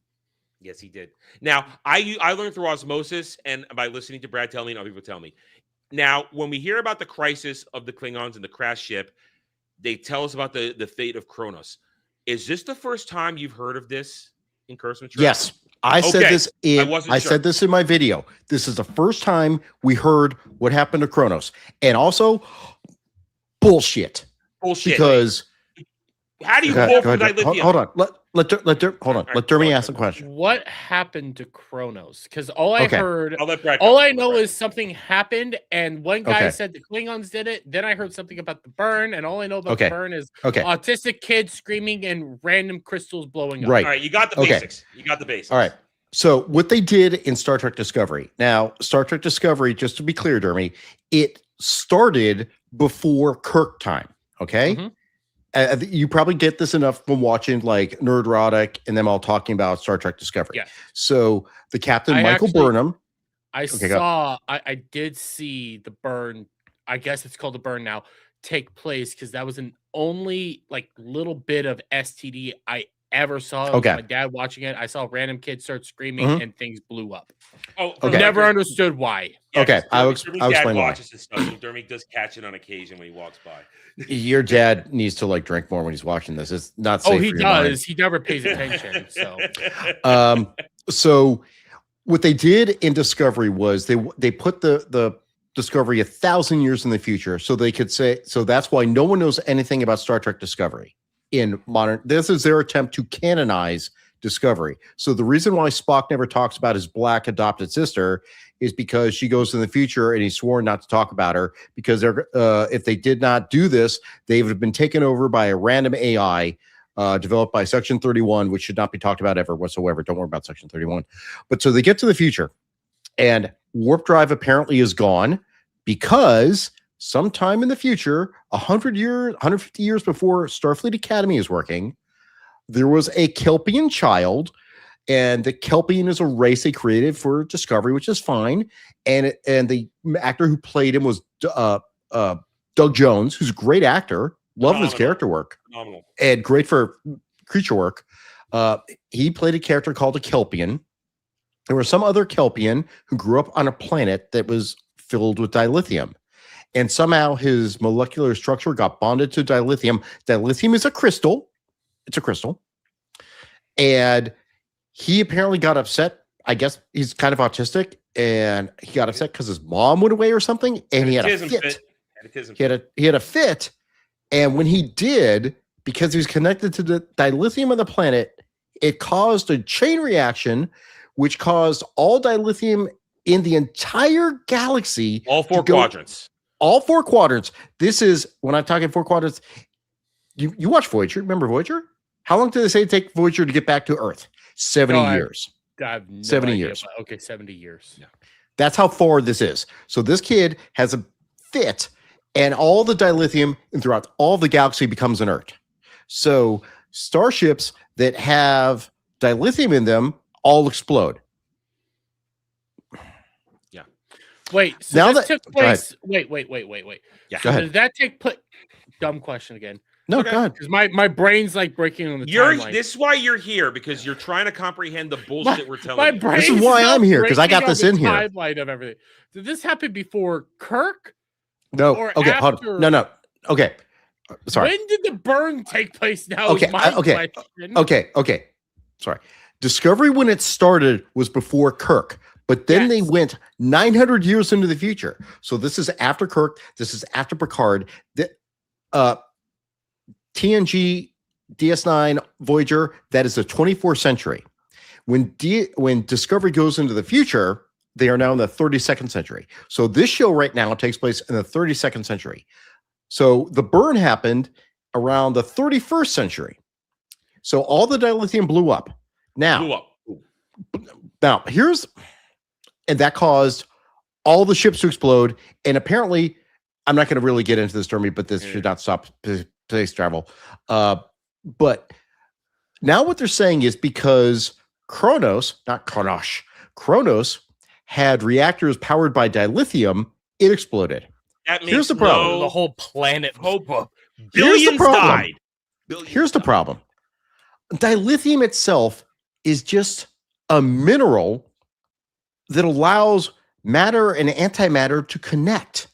Yes, he did. Now, I learned through osmosis and by listening to Brad tell me and other people tell me. Now, when we hear about the crisis of the Klingons and the crash ship, they tell us about the fate of Kronos. Is this the first time you've heard of this in Kurtzman Trek? Yes, I said Okay, this. I wasn't sure. said this in my video. This is the first time we heard what happened to Kronos, and also bullshit. Bullshit. Because How do you Go pull ahead, from go ahead. dilithium? Hold on. Hold on. Let Dermy ask the question. What happened to Kronos? Because all I Okay. heard, I'll let Brad all go. I know is something happened, and one guy Okay. said the Klingons did it. Then I heard something about the burn, and all I know about Okay. the burn is Okay. autistic kids screaming and random crystals blowing up. Right. All right, you got the Okay. basics. You got the basics. All right. So what they did in Star Trek Discovery. Now, Star Trek Discovery, just to be clear, Dermy, it started before Kirk time. Okay. Mhm. You probably get this enough from watching like Nerdrotic and them all talking about Star Trek Discovery. Yeah. So the captain, I Michael actually- Burnham. I Okay, go. saw, I did see the burn. I guess it's called the burn now. Take place because that was an only like little bit of STD I ever saw. It was Okay. my dad watching it. I saw random kids start screaming Mhm. and things blew up. Oh, Okay. Never understood why. Okay, 'cause I'll Dermy's I'll dad explain why. watches this stuff, so Dermy does catch it on occasion when he walks by. Your dad needs to like drink more when he's watching this. It's not safe. Oh, he for your mind. does. He never pays attention. So So what they did in Discovery was they put the Discovery 1,000 years in the future, so they could say, so that's why no one knows anything about Star Trek Discovery in modern. This is their attempt to canonize Discovery. So the reason why Spock never talks about his black adopted sister is because she goes in the future and he's sworn not to talk about her because they're if they did not do this, they would have been taken over by a random AI developed by Section 31, which should not be talked about ever whatsoever. Don't worry about Section 31. But so they get to the future, and warp drive apparently is gone because sometime in the future, 150 years before Starfleet Academy is working, there was a Kelpian child, and the Kelpian is a race they created for Discovery, which is fine. And the actor who played him was Doug Jones, who's a great actor. Love his Phenomenal. character work Phenomenal. and great for creature work. He played a character called a Kelpian. There was some other Kelpian who grew up on a planet that was filled with dilithium. And somehow his molecular structure got bonded to dilithium. Dilithium is a crystal. It's a crystal. And he apparently got upset. I guess he's kind of autistic. And he got upset because his mom went away or something. And he had a Autism fit. Autism. He had a fit. And when he did, because he was connected to the dilithium of the planet, it caused a chain reaction, which caused all dilithium in the entire galaxy. All four to go- quadrants. all 4 quadrants. This is when I'm talking 4 quadrants. You watch Voyager. Remember Voyager? How long did they say it take Voyager to get back to Earth? 70 years. I have no 70 idea, years. but okay, 70 years. Yeah. That's how forward this is. So this kid has a fit, and all the dilithium and throughout all the galaxy becomes inert. So starships that have dilithium in them all explode. Wait, so Now this that- took go ahead. place. Wait. Yeah. Go ahead. Did that take place? Dumb question again. No, Okay. go ahead. Because my brain's like breaking on the timeline. This is why you're here, because you're trying to comprehend the bullshit we're telling My you. brain. This is why I'm here, 'cause I got this in here. Timeline of everything. Did this happen before Kirk? No. Or Okay. Hold after- on. No. Okay. Sorry. When did the burn take place? Now, Okay, is my okay, question. Okay. Sorry. Discovery, when it started, was before Kirk, but then they Yes. went 900 years into the future. So this is after Kirk. This is after Picard. TNG, DS9, Voyager. That is the 24th century. When Discovery goes into the future, they are now in the 32nd century. So this show right now takes place in the 32nd century. So the burn happened around the 31st century. So all the dilithium blew up. Blew up. Now and that caused all the ships to explode. And apparently, I'm not going to really get into this, Jeremy, but this should not stop space travel. But now what they're saying is because Kronos had reactors powered by dilithium, it exploded. That makes Here's the problem. The whole planet. Billions problem. died. Here's the problem. Dilithium itself is just a mineral that allows matter and antimatter to connect.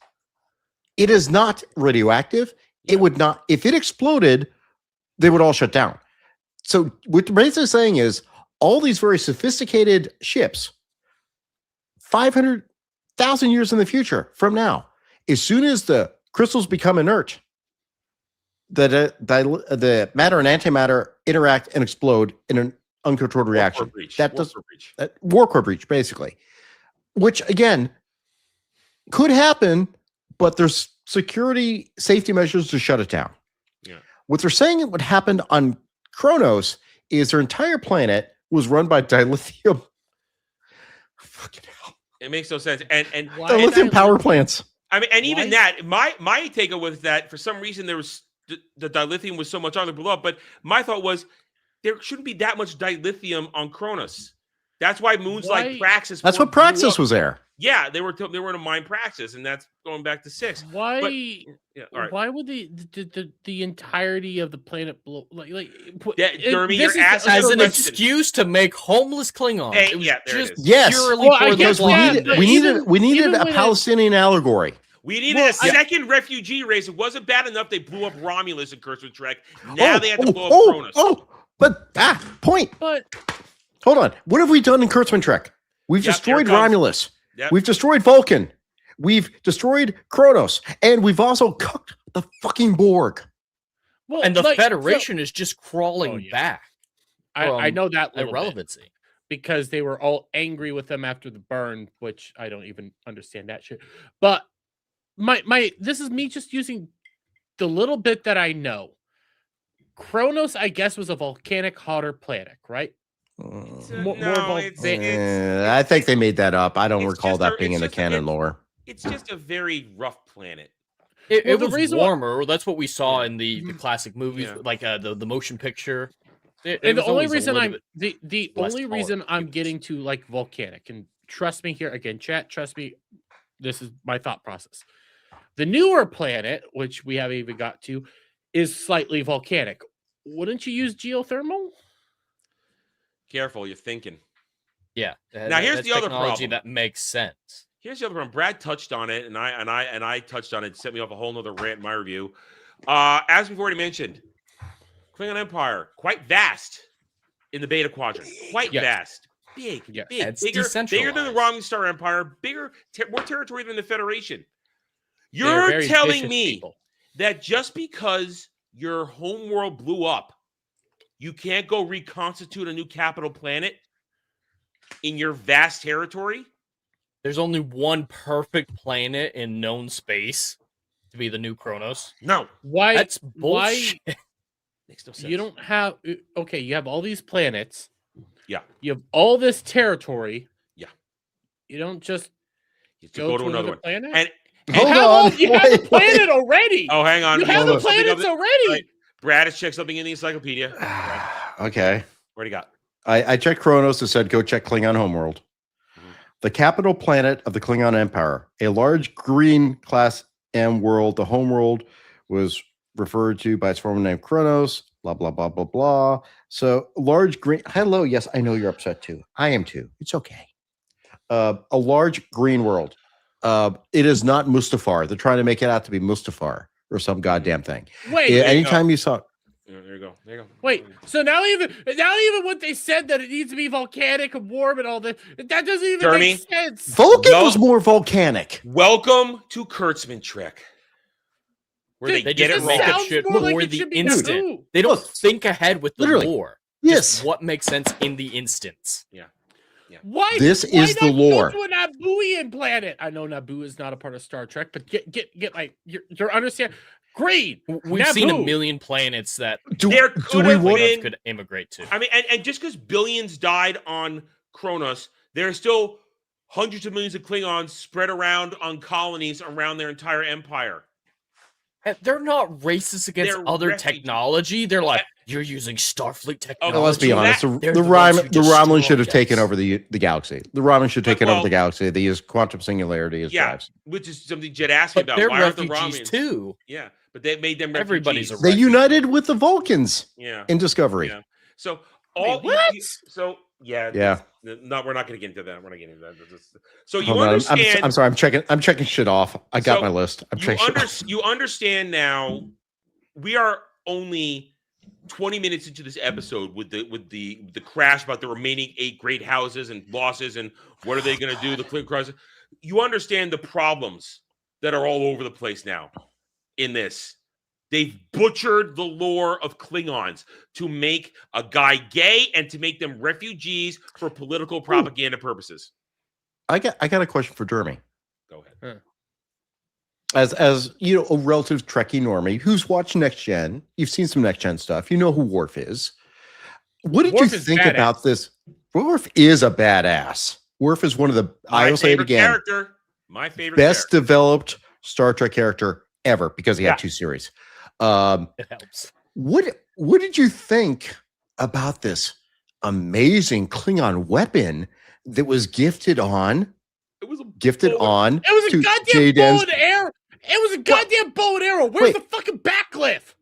It is not radioactive. It would not, if it exploded, they would all shut down. So what the basically saying is all these very sophisticated ships, 500,000 years in the future from now, as soon as the crystals become inert, the matter and antimatter interact and explode in an uncontrolled reaction. War core breach, basically. Which again could happen, but there's security safety measures to shut it down. Yeah. What they're saying what happened on Kronos is their entire planet was run by dilithium. Fucking hell. It makes no sense. And Dilithium power plants. I mean, and even that, my takeaway was that for some reason there was the dilithium was so much on the blew up, but my thought was there shouldn't be that much dilithium on Kronos. That's why moons like Praxis. That's what Praxis was there. Yeah, they were in a mine Praxis, and that's going back to 6. Why? But, yeah, all right. Why would the entirety of the planet blow? Jeremy, you're asking as a an question. excuse to make homeless Klingons. Hey, it was yeah, there it just is. Yes. purely Well, I for the guess plot. that, We even needed a when Palestinian allegory. We needed a second refugee race. It wasn't bad enough they blew up Romulus and Kurtzman Trek. Now they had to blow up Kronos. Point. But Hold on. What have we done in Kurtzman Trek? We've Yep, destroyed here it comes. Romulus. Yep. We've destroyed Vulcan. We've destroyed Kronos. And we've also cooked the fucking Borg. well, And the like, Federation is just crawling Oh, yeah. back. I know that little bit, irrelevancy. because they were all angry with them after the burn, which I don't even understand that shit. But my this is me just using the little bit that I know. Kronos, I guess, was a volcanic hotter planet, right? I think they made that up. I don't it's recall just that a- being it's in the just a- canon lore. It's just a very rough planet. It Well, the was reason why- warmer. That's what we saw in the classic movies, Yeah. like the motion picture. And the was only always a reason little the less only color reason I'm used. getting to like volcanic, and trust me here again, chat, trust me, this is my thought process. The newer planet, which we haven't even got to, is slightly volcanic. Wouldn't you use geothermal? Careful, you're thinking. Yeah. Now, here's that's the other technology problem. that makes sense. Here's the other problem. Brad touched on it, and I touched on it. Set me off a whole nother rant in my review. As we've already mentioned, Klingon Empire quite vast in the Beta Quadrant. Quite Yes. vast, big, Yes. big, It's bigger than the decentralized. Romulan Star Empire. Bigger, more territory than the Federation. They're You're very telling vicious me people. that just because your home world blew up, you can't go reconstitute a new capital planet in your vast territory? There's only one perfect planet in known space to be the new Kronos. No, Why? That's bullshit. makes no sense. You don't have okay. You have all these planets. Yeah. You have all this territory. Yeah. You don't just You have to go to another one. planet. And you have the planet already. oh, hang on. You have the Hold on. planets already. Right. Brad has checked something in the encyclopedia. Okay. What do you got? I checked Kronos. It said go check Klingon homeworld. Mhm. The capital planet of the Klingon Empire, a large green class M world. The homeworld was referred to by its former name Kronos. Blah blah blah blah blah. So large green. Hello, yes, I know you're upset too. I am too. It's okay. A large green world. It is not Mustafar. They're trying to make it out to be Mustafar or some goddamn thing. Wait, Yeah, anytime you saw. There you go. There you go. wait. So now even what they said that it needs to be volcanic and warm and all that doesn't even Jeremy, make sense. Vulcan No. was more volcanic. Welcome to Kurtzman Trek, where Dude, they They get it just wrong. make up sounds shit more like for it the should be instant. Naboo. They don't Look, think ahead with the literally. lore. Yes. Just what makes sense in the instance. Why? This why is the not lore. Go to a Nabooian planet. I know Naboo is not a part of Star Trek, but get like your understand. Great. We've seen a Naboo. million planets that There do could we have want- been. could immigrate to. I mean, and just because billions died on Kronos, there are still hundreds of millions of Klingons spread around on colonies around their entire empire. And they're not racist against They're other refugees. technology. They're like, you're using Starfleet technology. Well, let's be so honest. that- they're The the ones who Romulans should have destroyed taken us. over the galaxy. The Romulans should have taken over Well- the galaxy. They use quantum singularity as Yeah, drives. which is something Jed asked me But about. they're Why aren't the refugees Romulans? too. Yeah, but they made them Everybody's refugees. a They refugee. united with the Vulcans Yeah. in Discovery. Yeah. So Wait, all what? so yeah. Yeah. No, we're not going to get into that. We're not getting into that. So you Hold on, understand. I'm sorry. I'm checking shit off. I got So, my list. I'm you, checking shit off. you understand now. We are only 20 minutes into this episode with the crash about the remaining 8 great houses and losses and what are they going to do? The Clint Cross. You understand the problems that are all over the place now in this. They've butchered the lore of Klingons to make a guy gay and to make them refugees for political propaganda purposes. I got a question for Jeremy. Go ahead. As you know, a relative Trekkie normie who's watched Next Gen. You've seen some Next Gen stuff. You know who Worf is. What did Worf you is think badass. about this? Worf is a badass. Worf is one of the I will say it favorite again. character. My favorite Best character. developed Star Trek character ever because he Yeah. had 2 series. It helps. What did you think about this amazing Klingon weapon that was gifted on It was a on It was a to goddamn Jaden's- bow and arrow. It was a goddamn bow and arrow. Where's Wait. the fucking backlift?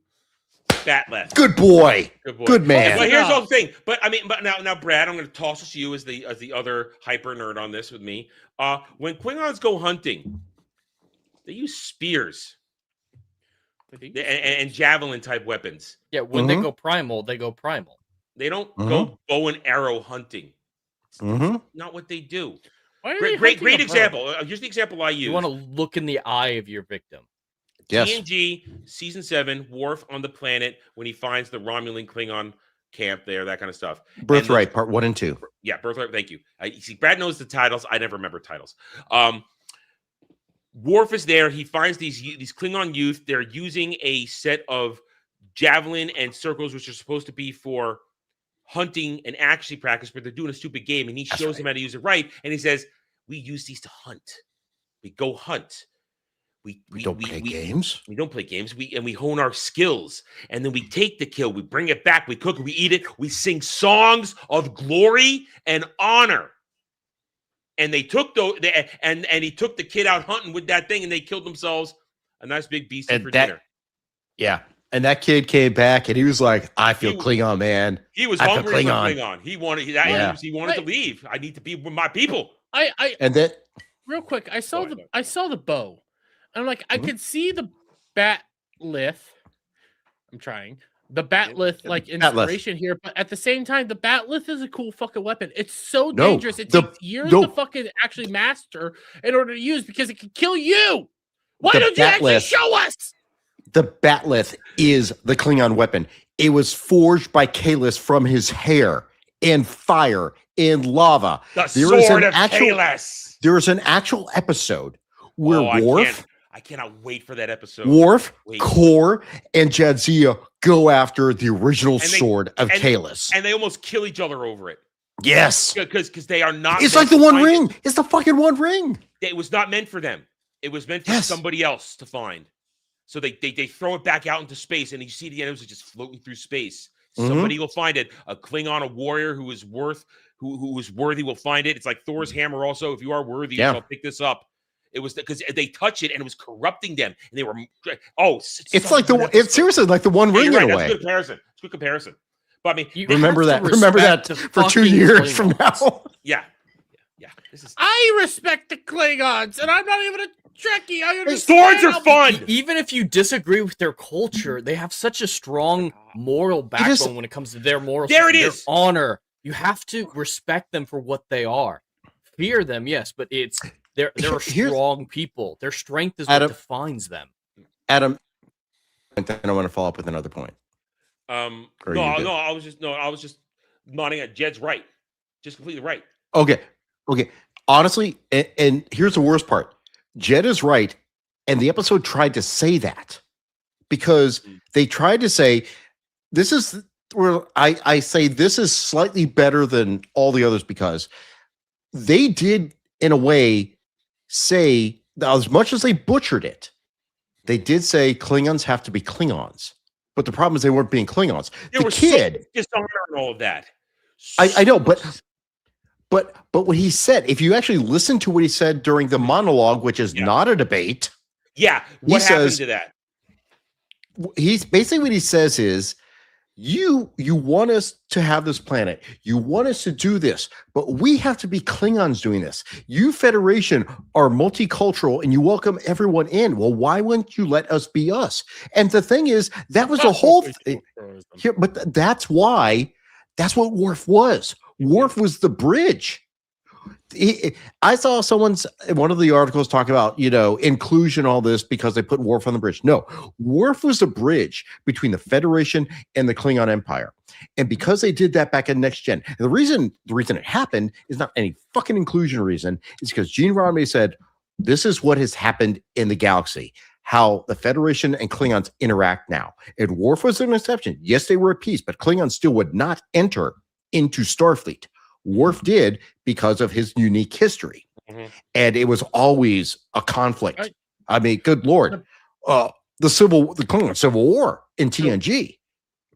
bat left. Good boy. Good boy. Good man. But here's the thing. But I mean, but now, Brad, I'm going to toss this to you as the other hyper nerd on this with me. When Klingons go hunting, they use spears and javelin type weapons. Yeah, when they go primal, they go primal. They don't go bow and arrow hunting. It's Mhm. not what they do. Why are they Great hunting a bird? example. Here's the example I use. You want to look in the eye of your victim. Yes. TNG season 7, Worf on the planet when he finds the Romulan Klingon camp there, that kind of stuff. Birthright, part 1 and 2. Yeah, Birthright. Thank you. You see, Brad knows the titles. I never remember titles. Worf is there. He finds these Klingon youth. They're using a set of javelin and circles, which are supposed to be for hunting and actually practice, but they're doing a stupid game. And he shows them how to use it right. And he says, "We use these to hunt. We go hunt. We don't play games. We don't play games. We hone our skills, and then we take the kill. We bring it back. We cook. We eat it. We sing songs of glory and honor." And they took and he took the kid out hunting with that thing, and they killed themselves a nice big beast And for that- dinner. Yeah. And that kid came back and he was like, I feel He- Klingon, man. He was I feel hungry for Klingon. Klingon. He wanted Yeah. he wanted to leave. I need to be with my people. I And then real quick, I saw Go ahead. I saw the bow. I'm like, I Mhm. could see the batlith. I'm trying. The batlith like Batlith. inspiration here, but at the same time, the batlith is a cool fucking weapon. It's so No, dangerous. It the- takes years no. to fucking actually master in order to use because it can kill you. Why The don't you actually batlith- show us? the batlith is the Klingon weapon. It was forged by Kalis from his hair. and fire and lava. The There is sword an of actual- Kalis. There is an actual episode where I cannot wait for that episode. Worf, Wait. Kor, and Jadzia go after the original sword of Kalis. And they almost kill each other over it. Yes. Because they are not. It's meant like the to One find Ring. it. It's the fucking One Ring. It was not meant for them. It was meant for Yes. somebody else to find. So they throw it back out into space, and you see the enemies are just floating through space. Mhm. Somebody will find it. A Klingon, a warrior who is worthy will find it. It's like Thor's hammer. Also, if you are worthy, you shall pick this up. It was because they touch it and it was corrupting them, and they were It's like it's seriously like the One Ring in a That's way. a good comparison. It's a good comparison. But I mean, You Remember have that. to Remember respect that the for 2 fucking years from Klingons. now. yeah. This is I respect the Klingons, and I'm not even a Trekkie. I understand. swords are fun. Even if you disagree with their culture, they have such a strong moral backbone when it comes to their moral There it their is. honor. You have to respect them for what they are. Fear them, yes, but they're strong people. Their strength is what Adam- defines them. Adam, and then I want to follow up with another point. Or you good? I was just nodding at Jed's right. Just completely right. Okay. Honestly, and here's the worst part. Jed is right, and the episode tried to say that because they tried to say this is where I say this is slightly better than all the others because they did in a way say as much as they butchered it, they did say Klingons have to be Klingons, but the problem is they weren't being Klingons. There The was kid, so much dishonor and all of that. I know, but what he said, if you actually listen to what he said during the monologue, which is not a debate, yeah, what he happened says- to that? he's basically what he says is you want us to have this planet, you want us to do this, but we have to be Klingons doing this. You Federation are multicultural and you welcome everyone in. Well, why wouldn't you let us be us? And the thing is, that was the whole thing here, but that's what Worf was. Worf was the bridge. I saw one of the articles talk about, inclusion, all this because they put Worf on the bridge. No, Worf was the bridge between the Federation and the Klingon Empire. And because they did that back in Next Gen, and the reason it happened is not any fucking inclusion reason. It's because Gene Roddenberry said, this is what has happened in the galaxy, how the Federation and Klingons interact now. And Worf was an exception. Yes, they were at peace, but Klingons still would not enter into Starfleet. Worf did because of his unique history. Mhm. And it was always a conflict. I mean, good Lord. The Klingon Civil War in TNG.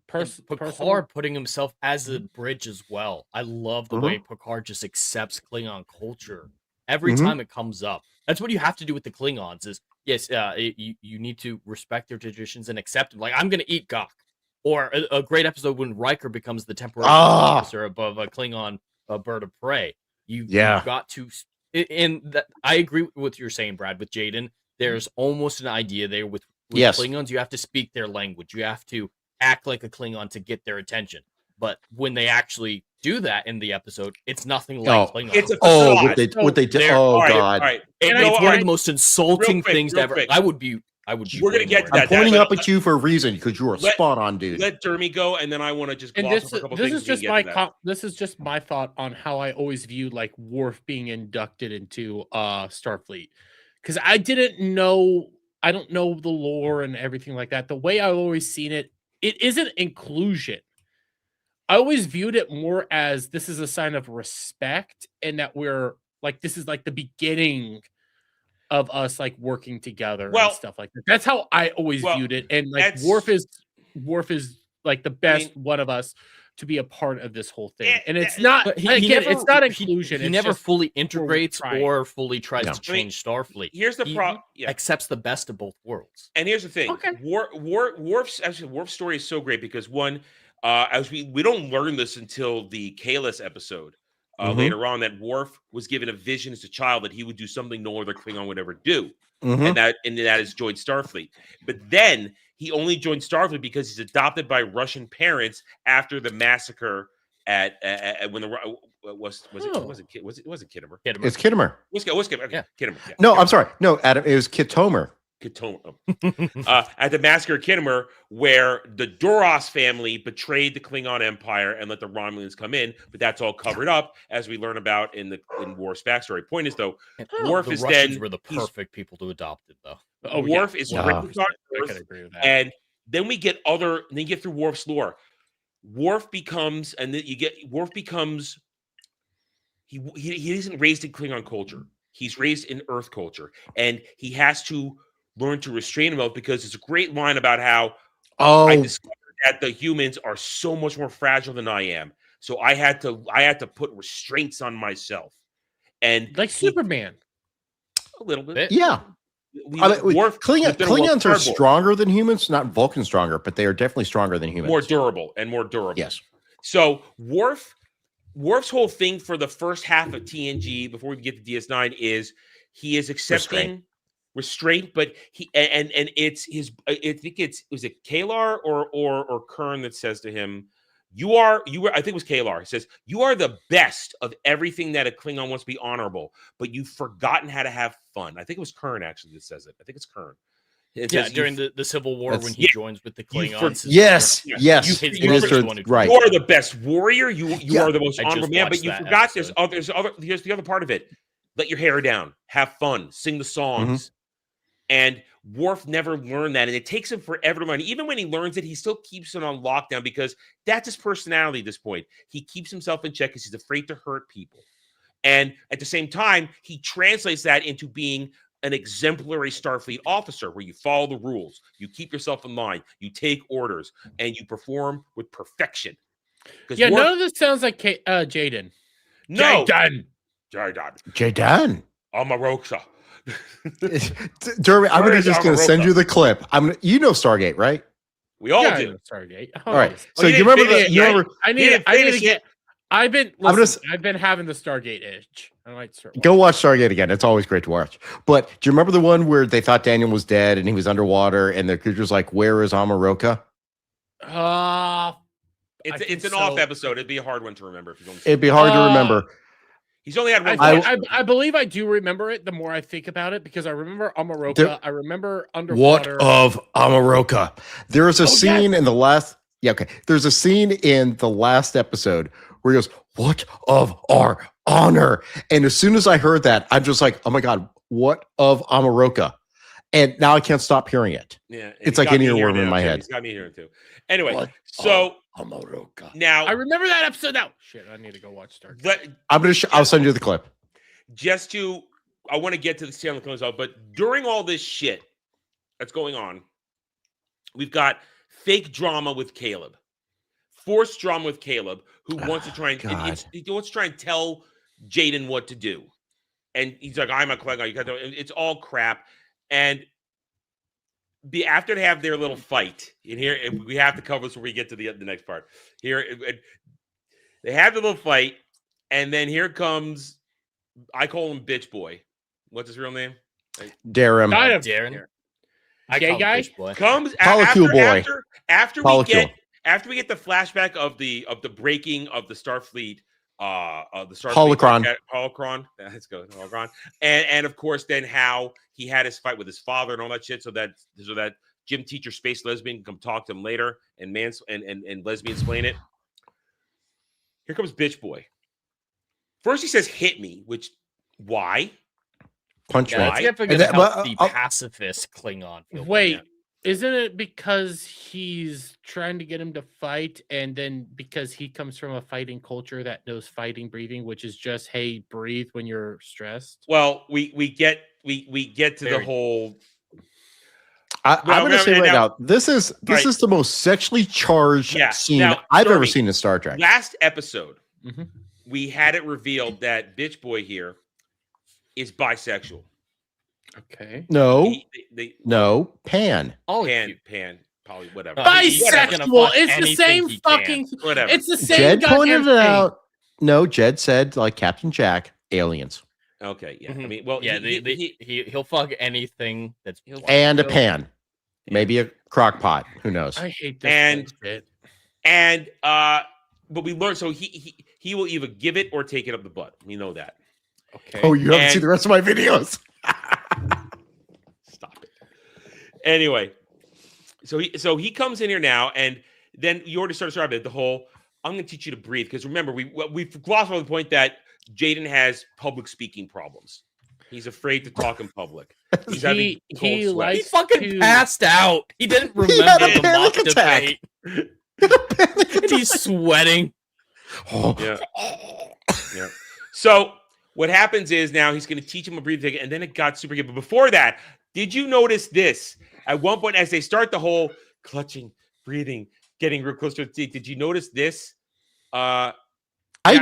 Picard putting himself as a bridge as well. I love the Mhm. way Picard just accepts Klingon culture every Mhm. time it comes up. That's what you have to do with the Klingons is, yes, you need to respect their traditions and accept them. Like, I'm going to eat Gok. Or a great episode when Riker becomes the temporary officer above a Klingon bird of prey. You've got to, and that I agree with what you're saying, Brad, with Jaden. There's almost an idea there with Klingons. You have to speak their language. You have to act like a Klingon to get their attention. But when they actually do that in the episode, it's nothing like Klingon. It's a what they did. Oh, God. All right. It's one of the most insulting things real ever. quick. I would be. We're gonna get to I'm that. pointing up at you for a reason because you are spot on, dude. Let Dermy go, and then I want to just And gloss over a couple this things. is just this is just my thought on how I always viewed like Worf being inducted into Starfleet, because I don't know the lore and everything like that. The way I've always seen it, it isn't inclusion. I always viewed it more as this is a sign of respect, and that we're like this is like the beginning of us like working together and stuff like that. That's how I always viewed it. And like Worf is like the best one of us to be a part of this whole thing. And it's not it's not inclusion. He never fully integrates or fully tries to change Starfleet. Here's the problem. Accepts the best of both worlds. And here's the thing. Okay. Worf's story is so great because one, as we don't learn this until the Kalis episode. Later on, that Worf was given a vision as a child that he would do something no other Klingon would ever do, and that is join Starfleet. But then he only joined Starfleet because he's adopted by Russian parents after the massacre at when the was it Kittimer? It's Kittimer. Was Kittimer? Yeah. Kittimer. Yeah. No, I'm sorry. No, Adam, it was Kitomer. at the Massacre of Kittimer, where the Duras family betrayed the Klingon Empire and let the Romulans come in, but that's all covered up, as we learn about in Worf's backstory. Point is, though, Worf the is Russians then were the perfect people to adopt it, though. Worf is Yeah. ripping apart I Earth, can agree with that. and then we get through Worf's lore. Worf becomes, and then you get Worf becomes. He isn't raised in Klingon culture. He's raised in Earth culture, and he has to learn to restrain himself because it's a great line about how I discovered that the humans are so much more fragile than I am. So I had to put restraints on myself, and Like Superman. a little bit. Yeah. Worf, Klingons are stronger than humans, not Vulcan stronger, but they are definitely stronger than humans. more durable. Yes. So Worf's whole thing for the first half of TNG before we get to DS9 is he is accepting restraint, but it's his. I think was it Kalar or Kern that says to him, "You are." I think it was Kalar. He says, "You are the best of everything that a Klingon wants to be honorable, but you've forgotten how to have fun." I think it was Kern actually that says it. I think it's Kern. During the Civil War when he joins with the Klingons. Yes. Yeah. Yes. You- It you- is you- right. You are the best warrior. You Yeah. are the most I just honorable man, but watched you that forgot episode. here's the other part of it. Let your hair down, have fun, sing the songs. And Worf never learned that. And it takes him forever to learn. Even when he learns it, he still keeps it on lockdown because that's his personality at this point. He keeps himself in check because he's afraid to hurt people. And at the same time, he translates that into being an exemplary Starfleet officer where you follow the rules, you keep yourself in line, you take orders, and you perform with perfection. Yeah, none of this sounds like Jaden. No. Jaden. Jaden. Omarosa. Derby, I'm Where is just going to send Omarosa? you the clip. You know Stargate, right? We all Yeah, I do. know Stargate. All right. Oh, So you you didn't remember finish the? it You yet? remember? I You need didn't to finish get. I've been having the Stargate itch. I might start. Go watch Stargate again. It's always great to watch. But do you remember the one where they thought Daniel was dead and he was underwater and the creature's like, "Where is Amaroka?" It's an off episode. It'd be a hard one to remember if you don't. It'd be hard to remember. He's only had one. I believe I do remember it. The more I think about it, because I remember Omaroka. I remember underwater. What of Amaroka? There is a scene in the last. Yeah, okay. There's a scene in the last episode where he goes, "What of our honor?" And as soon as I heard that, I'm just like, "Oh my god, what of Amaroka?" And now I can't stop hearing it. Yeah, it's like an earworm in my head. He's got me hearing too. Anyway, What so Amaroka. now I remember that episode now. Shit, I need to go watch Stargate. I'll send you the clip. I want to get to the Stanley Clones out, but during all this shit that's going on, we've got fake drama with Caleb, forced drama with Caleb, who wants to try and he wants to try and tell Jaden what to do, and he's like, "I'm a Klingon." You got to, it's all crap, and after they have their little fight in here, and we have to cover this when we get to the next part. Here, they have the little fight, and then here comes, I call him Bitch Boy. What's his real name? Darren. Darren. Gay guy Comes Polycule boy. After we get the flashback of the breaking of the Starfleet. The Starfleet holocron. Let's go holocron, and of course, then how he had his fight with his father and all that shit, so that gym teacher space lesbian can come talk to him later and lesbian explain it. Here comes Bitch Boy. First, he says, "Hit me," which why? Punch me. That's definitely going to help the pacifist Klingon. Wait, isn't it because he's trying to get him to fight, and then because he comes from a fighting culture that knows fighting breathing, which is just, hey, breathe when you're stressed? Well, we get to the whole. I'm going to say right now, this is the most sexually charged scene I've ever seen in Star Trek. Last episode, we had it revealed that Bitch Boy here is bisexual. Okay. No, no, pan. Pan, poly, whatever. Bisexual. It's the same fucking. Whatever. It's the same. Jed pointed it out. No, Jed said, like Captain Jack, aliens. Okay, yeah. I mean, well, yeah, he'll fuck anything that's and a pan, maybe a crock pot. Who knows? I hate this shit. But we learned, so he will either give it or take it up the butt. We know that. Okay. Oh, you haven't seen the rest of my videos. Stop it. Anyway, so he comes in here now, and then you already started the whole. I'm going to teach you to breathe because remember we glossed over the point that Jaden has public speaking problems. He's afraid to talk in public. He's having cold he sweats. He fucking passed out. He didn't remember had a the mock panic attack. debate. And he's sweating. Oh. Yeah. Yeah. So what happens is now he's going to teach him a breathing, and then it got super good. But before that, did you notice this? At one point, as they start the whole clutching, breathing, getting real close to the teeth, did you notice this? I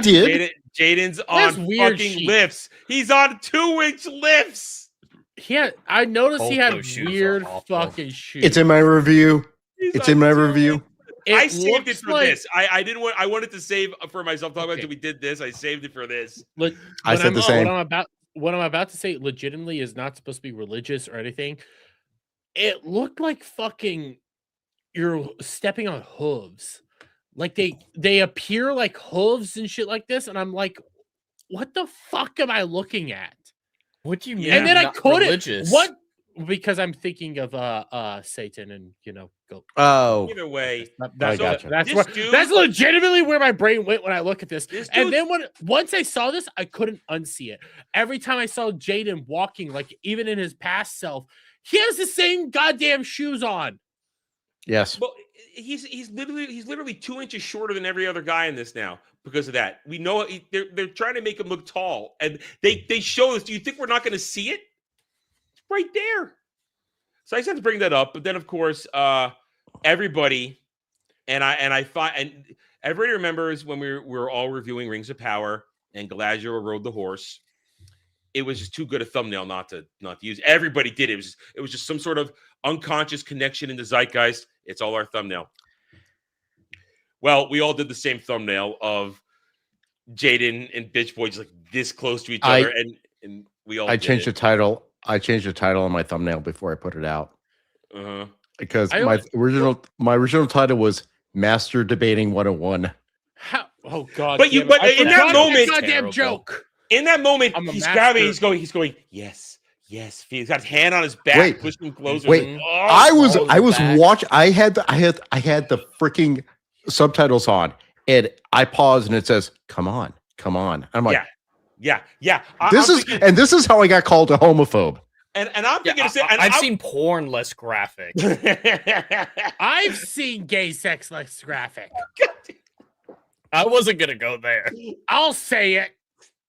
did. Jaden's That's on weird fucking shit. lifts. He's on 2-inch lifts. I noticed he Both had those shoes are weird awful. fucking shoes. It's in my review. He's It's on in my 2 review. I It saved it looks for like- this. I didn't want. I wanted to save for myself. Talking about Okay. until we did this. I saved it for this. Look, I said the same. What I'm about to say legitimately is not supposed to be religious or anything. It looked like fucking you're stepping on hooves. Like they appear like hooves and shit like this, and I'm like, what the fuck am I looking at? What do you mean? Yeah. And then I not couldn't. religious? What? Because I'm thinking of Satan and go. Oh, Either way, I gotcha. That's This where, dude- that's legitimately where my brain went when I look at this. This And dude- then once I saw this, I couldn't unsee it. Every time I saw Jaden walking, like even in his past self, he has the same goddamn shoes on. yes. well, he's literally 2 inches shorter than every other guy in this now because of that. We know they're trying to make him look tall, and they show us. Do you think we're not going to see it? It's right there. So I just had to bring that up. But then, of course, everybody and everybody remembers when we were all reviewing Rings of Power and Galadriel rode the horse. It was just too good a thumbnail not to use. Everybody did it. It was just some sort of unconscious connection in the zeitgeist. It's all our thumbnail. Well, we all did the same thumbnail of Jaden and Bitch Boy just like this close to each other, and we all. I changed the title. I changed the title on my thumbnail before I put it out Uh-huh. because I my don't- original title was Master Debating 101. How? Oh god! But you- damn it. but I in that forgot moment- goddamn Terrible. joke. In that moment, I'm a he's master. grabbing. He's going. Yes. He's got his hand on his back, Wait. pushing him closer. Wait. Oh, I was back. watch. I had the freaking subtitles on, and I paused, and it says, "Come on." I'm like, yeah. this is how I got called a homophobe. and I'm Yeah, thinking. I've seen porn less graphic. I've seen gay sex less graphic. I wasn't gonna go there. I'll say it.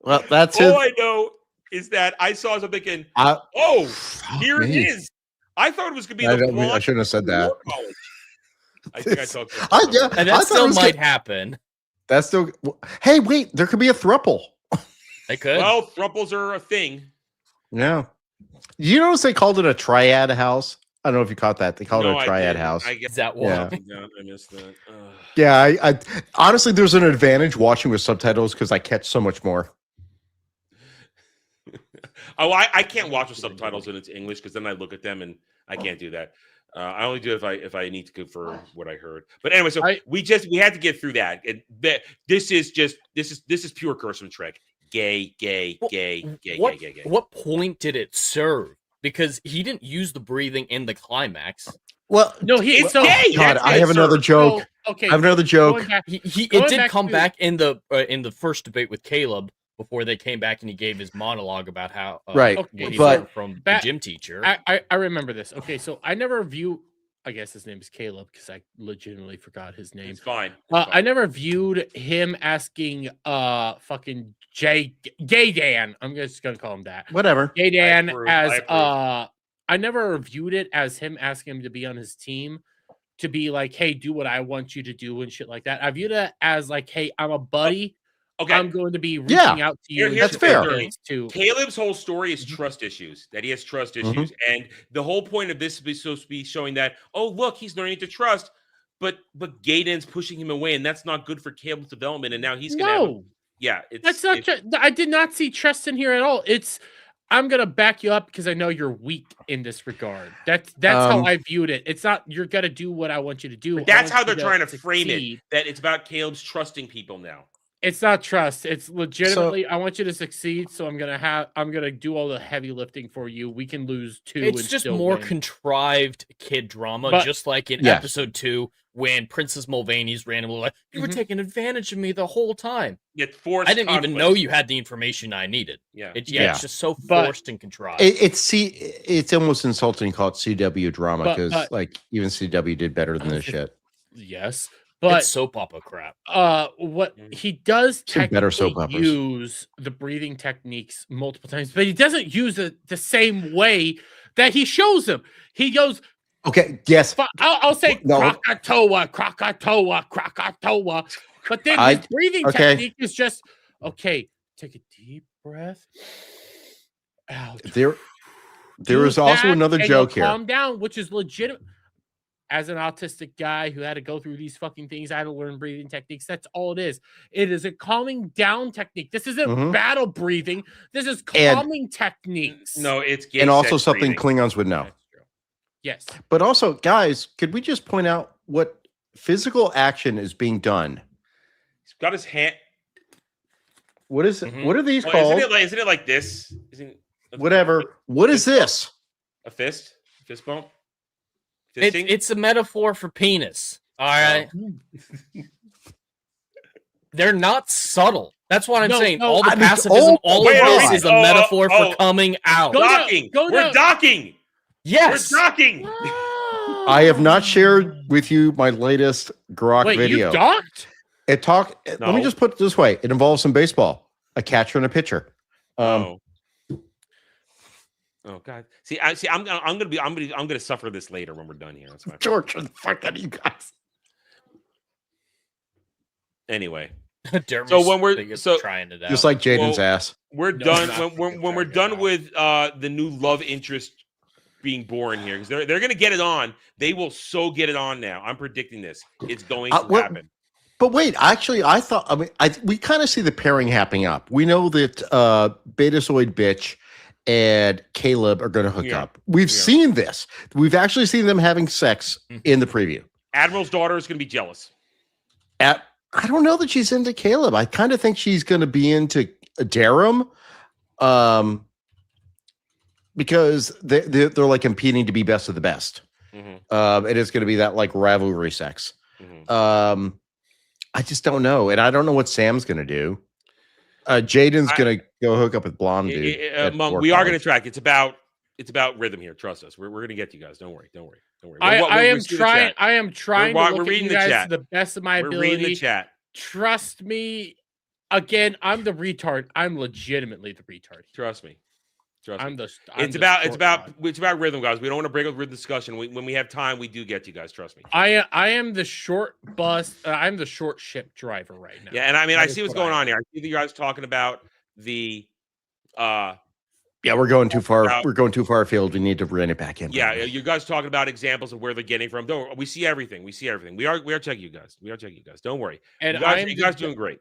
Well, that's his. All I know is that I saw something thinking, I- oh, here it me. is. I thought it was going to be I the don't- I blonde shouldn't have said from that. War College. I think I talked about I- that. yeah. And I that thought it still was might happen. That's still. Hey, wait! There could be a thruple. They could. Well, thruples are a thing. Yeah. You notice they called it a triad house? I don't know if you caught that. They called No, it I a triad didn't. house. I guess Is that Yeah. why? I missed that. Ugh. Yeah, I honestly, there's an advantage watching with subtitles because I catch so much more. Oh, I can't watch with subtitles when it's English because then I look at them and I can't do that. I only do it if I need to go for what I heard. But anyway, so we had to get through that. And this is pure curse and trick. Gay. What point did it serve? Because he didn't use the breathing in the climax. Well, No, It's so, gay. God, That's I it, have another sir. joke. Okay, I have another joke. going back- It Going did back come to- back in the first debate with Caleb before they came back and he gave his monologue about how Right, what he but- learned from the Back- gym teacher. I remember this. Okay, so I never view. I guess his name is Caleb because I legitimately forgot his name. It's fine. I never viewed him asking fucking Gay Dan. I'm just gonna call him that. Whatever. Gay Dan approve, as I approve. I never viewed it as him asking him to be on his team, to be like, hey, do what I want you to do and shit like that. I viewed it as like, hey, I'm a buddy. Okay. I'm going to be reaching out to you. and Here's shit the like thing. this too. Caleb's whole story is trust issues, that he has trust issues. And the whole point of this is supposed to be showing that, oh, look, he's learning to trust, but Gaden's pushing him away, and that's not good for Caleb's development. And now he's going to No, it's that's not. I did not see trust in here at all. I'm gonna back you up because I know you're weak in this regard. That's how I viewed it. It's not you're gonna do what I want you to do. But that's I want how you they're trying to frame it. succeed. That it's about Caleb's trusting people now. It's not trust. It's legitimately. I want you to succeed, so I'm gonna do all the heavy lifting for you. We can lose 2. It's and just still more win. contrived kid drama, But- just like in Yes. episode 2 when Princess Mulvaney's randomly like, "You were Mhm. taking advantage of me the whole time." Get forced. I didn't even know conflicts. you had the information I needed. Yeah. Yeah. It's just so But- forced and contrived. It's almost insulting to call it CW drama But- because but- like even CW did better than this shit. Yes, It's but soap opera crap. what Mhm. he does Some better technically soap operas. use the breathing techniques multiple times, but he doesn't use it the same way that he shows them. He goes, Okay, yes. I'll say No. Krakatoa, Krakatoa, Krakatoa, but then I- his breathing okay. technique is just okay. Take a deep breath out. There Do is also that another and you'll joke here. Calm down, which is legitimate. As an autistic guy who had to go through these fucking things, I had to learn breathing techniques. That's all it is. It is a calming down technique. This isn't Mhm. battle breathing. This is And- calming techniques. No, it's gay And also sex something breathing. Klingons would know. That's true. Yes. But also, guys, could we just point out what physical action is being done? He's got his hand. What is Mhm. what are these Well, called? isn't it like this? Isn't Whatever. What is this? a fist? Fist bump? It's Fisting? it's a metaphor for penis. All right. They're not subtle. That's what I'm No, saying. no, all the I mean, pacifism, all wait, of wait, this wait. is a Oh, metaphor oh, for coming out. Go down, docking. go We're down. docking. Yes. We're docking. I have not shared with you my latest Grok Wait, video. you docked? Let me No. just put it this way. It involves some baseball, a catcher and a pitcher. Oh God! I'm gonna suffer this later when we're done here. That's my George, the fuck out of you guys. anyway. Jeremy's So when we're- trying it out. Just like Jaden's Well, ass. We're No, done not when we're figuring it done out. with the new love interest being born here because they're gonna get it on. They will so get it on now. I'm predicting this. It's going to Well, happen. But wait, actually, I thought. I mean, we kind of see the pairing happening up. We know that Betazoid Bitch and Caleb are going to hook Yeah. up. We've Yeah. seen this. We've actually seen them having sex in the preview. Admiral's daughter is gonna be jealous. I don't know that she's into Caleb. I kind of think she's going to be into Darum, because they're like competing to be best of the best. Mhm, It is going to be that like rivalry sex. mhm. I just don't know, and I don't know what Sam's going to do. Jaden's I- going to go hook up with blonde dude. at Monk, work we are college. going to track. It's about rhythm here. Trust us. We're going to get you guys. Don't worry. I am We see the trying. chat. I am trying We're to look at reading you the guys chat. to the best of my We're reading the ability. chat. Trust me. Again, I'm the retard. I'm legitimately the retard. Trust me. I'm the. It's about rhythm, guys. We don't want to break up rhythm discussion. When we have time, we do get you guys. Trust me. I am the short bus. I'm the short ship driver right now. Yeah, and I mean, That I is see what's what going I on here. I see that you guys talking about the Yeah, we're going too far. about- We're going too far afield. We need to rein it back in. yeah, you guys talking about examples of where they're getting from. Don't worry. We see everything. We are checking you guys. Don't worry. And You guys doing great.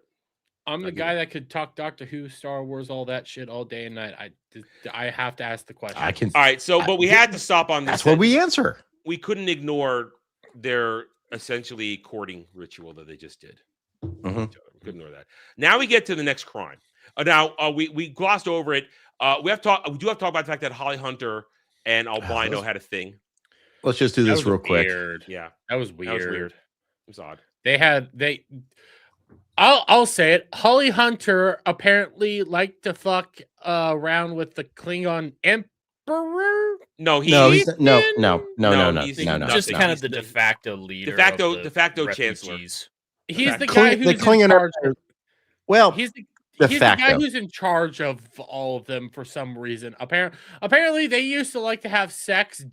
I'm the I get guy that could talk Doctor Who, Star Wars, all that shit all day and night. I have to ask the question. I can. All right, so but we had to stop on this. That's what we answer. We couldn't ignore their essentially courting ritual that they just did. Mhm. We couldn't ignore that. Now we get to the next crime. We glossed over it. We do have to talk about the fact that Holly Hunter and Albino let's- had a thing. Let's just do That this was real quick. weird. Yeah, That was that weird. was weird. It was odd. I'll say it. Holly Hunter apparently liked to fuck around with the Klingon Emperor. No, No, he's he's no. he's just nothing. kind He's of the de facto leader. de facto chancellor. refugees. He's the The guy The who's in Klingon charge. are- well, He's the de he's the guy facto. who's in charge of all of them for some reason. Apparently, they used to like to have sex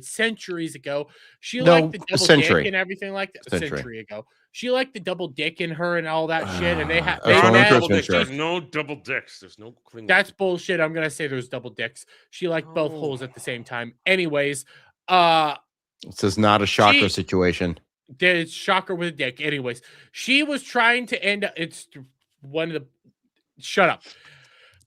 centuries ago. She No, liked the a double century. dick and everything like that. A Century. century ago, she liked the double dick in her and all that shit. And they had That's There only are for no a double dicks. century. There's no double dicks. There's no Klingon. That's bullshit. I'm gonna say there's double dicks. She liked both Oh. holes at the same time. Anyways, This is not a shocker She- situation. there's shocker with a dick. Anyways, she was trying to end. It's one of the. Shut up.